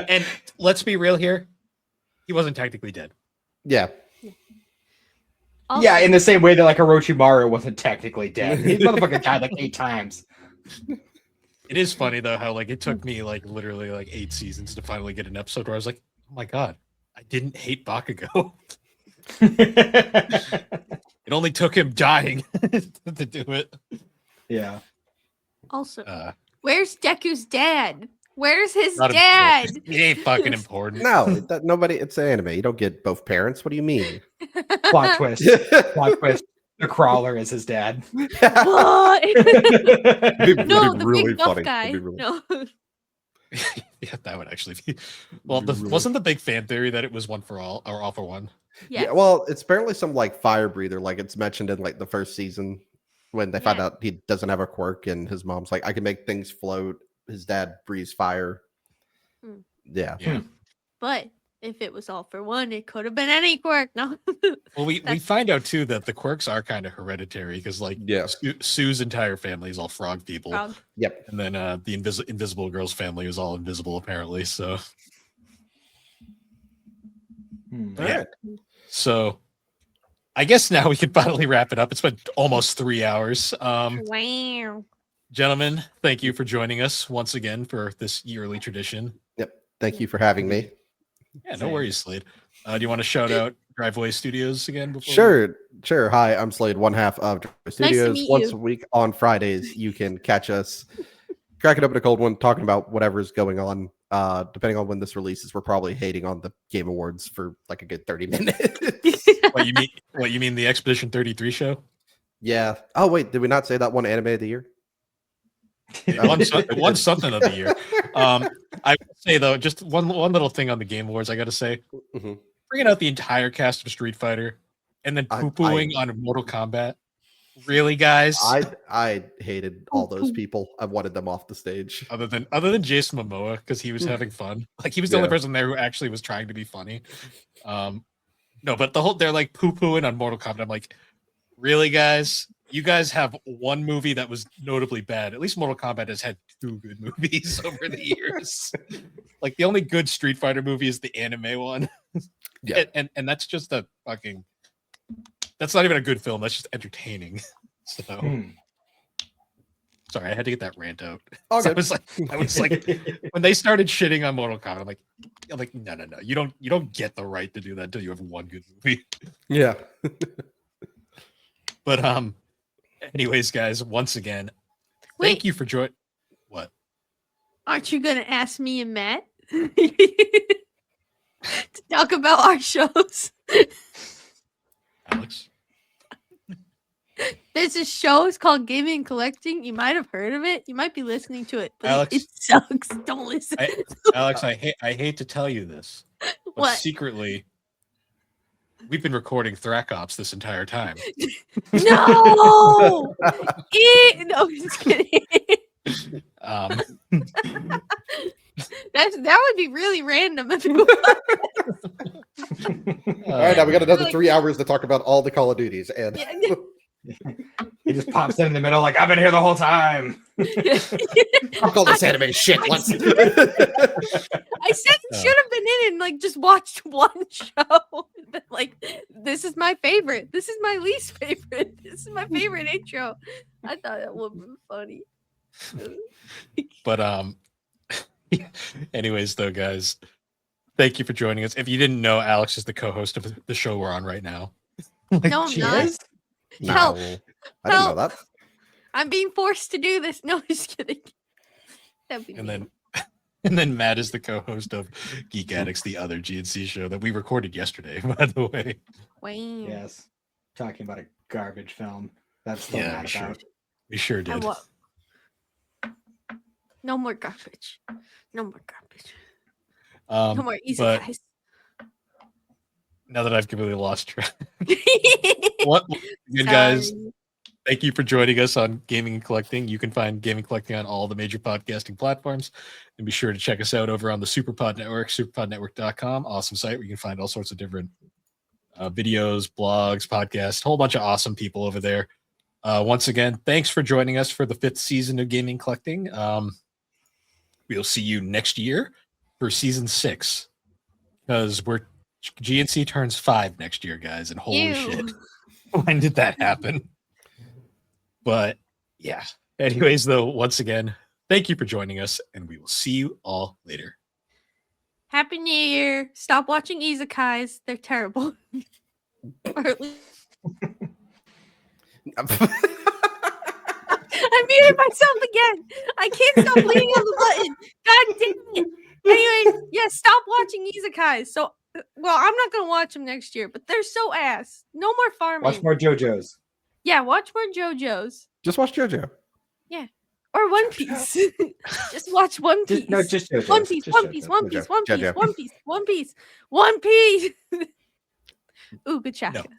And let's be real here. He wasn't technically dead. Yeah. Also, Yeah, in the same way that like Orochimaru wasn't technically dead. He motherfucker died like 8 times. It is funny though how like it took me like literally like 8 seasons to finally get an episode where I was like, oh my god, I didn't hate Bakugo. It only took him dying to do it. Yeah. Also, where's Deku's dad? Where's his Not dad? important. He ain't fucking important. No, nobody. It's an anime. You don't get both parents. What do you mean? Plot twist. Plot twist. The crawler is his dad. What? It'd No, be the really big buff funny. guy. It'd be really- No. Yeah, that would actually be. Well, wasn't the big fan theory that it was one for all or all for one? Yes. Yeah, well, it's apparently some like fire breather, like it's mentioned in like the first season when they find Yeah. out he doesn't have a quirk, and his mom's like, I can make things float. His dad breathes fire. Hmm. Yeah. Yeah. But if it was all for one, it could have been any quirk. No. Well, we find out too that the quirks are kind of hereditary because like Yeah. Sue's entire family is all frog people, Frog. Yep. and then the invisible girl's family is all invisible apparently. So All Yeah. right. so I guess now we can finally wrap it up. It's been almost 3 hours. Wow. Gentlemen, thank you for joining us once again for this yearly tradition. Yep. Thank you for having me. Yeah, no Same. worries, Slade. Do you want to shout out Driveway Studios again? Before Sure. Hi, I'm Slade, one half of Driveway Studios. meet Once you. a week on Fridays, you can catch us cracking open a cold one, talking about whatever's going on. Depending on when this releases, we're probably hating on the Game Awards for like a good 30 minutes. What you mean the Expedition 33 show? Yeah. Oh wait, did we not say that one anime of the year? It won something of the year. I would say though, just one little thing on the Game Awards. I got to say, Mhm. bringing out the entire cast of Street Fighter and then poo-pooing on Mortal Kombat. Really, guys? I hated all those people. I wanted them off the stage. Other than Jason Momoa, because he was having fun. Like he was the only Yeah. person there who actually was trying to be funny. No, but they're like poo-pooing on Mortal Kombat. I'm like, really, guys? You guys have one movie that was notably bad. At least Mortal Kombat has had 2 good movies over the years. Like the only good Street Fighter movie is the anime one. Yeah. And that's just a fucking. That's not even a good film. That's just entertaining. So sorry, I had to get that rant out. All So good. I was like, when they started shitting on Mortal Kombat, I'm like, no, you don't get the right to do that until you have one good movie. Yeah. But anyways, guys, once again, Wait. thank you for joining. What? Aren't you gonna ask me and Matt to talk about our shows? Alex? There's a show. It's called Gaming and Collecting. You might have heard of it. You might be listening to it, but Alex? it sucks. Don't listen. Alex, I hate to tell you this, but What? secretly, we've been recording Thrack Ops this entire time. No. No, just kidding. That would be really random if it was. All right, now we got another 3 hours to talk about all the Call of Duties, and Yeah. He just pops in the middle like, I've been here the whole time. I'll call this anime shit. Let's. I said you should have been in and like just watched one show. Like, this is my favorite. This is my least favorite. This is my favorite intro. I thought that would be funny. But anyways, though, guys, thank you for joining us. If you didn't know, Alex is the co-host of the show we're on right now. No, I'm She not. is? No, Help. I didn't know that. I'm being forced to do this. No, just kidding. That'd be And mean. then Matt is the co-host of Geek Addicts, the other G&C show that we recorded yesterday, by the way. Wow. Yes. Talking about a garbage film. That's the Yeah, mad sure. about. We sure I did. No more garbage. No more garbage. Um, No more easy but guys. now that I've completely lost track, what again, guys? Sorry. Thank you for joining us on Gaming and Collecting. You can find Gaming and Collecting on all the major podcasting platforms. And be sure to check us out over on the Superpod Network, superpodnetwork.com. Awesome site where you can find all sorts of different videos, blogs, podcasts, a whole bunch of awesome people over there. Once again, thanks for joining us for the 5th season of Gaming and Collecting. We'll see you next year for season 6 because GNC turns 5 next year, guys. And holy Ew. shit, when did that happen? But yeah. Anyways, though, once again, Thank you for joining us, and we will see you all later. Happy New Year. Stop watching izakais. They're terrible. Or at least I muted myself again. I can't stop leaning on the button. God damn it. Anyways, yeah, stop watching izakais. So, well, I'm not going to watch them next year, but they're so ass. No more farming. Watch more JoJo's. Yeah, watch more JoJo's. Just watch JoJo. Or One Piece. Just watch One Piece. Just JoJo's. One Piece, Just One Piece, JoJo's. One Piece, One Piece, JoJo. One Piece, One Piece, One Piece. Ooh, good chapter. No.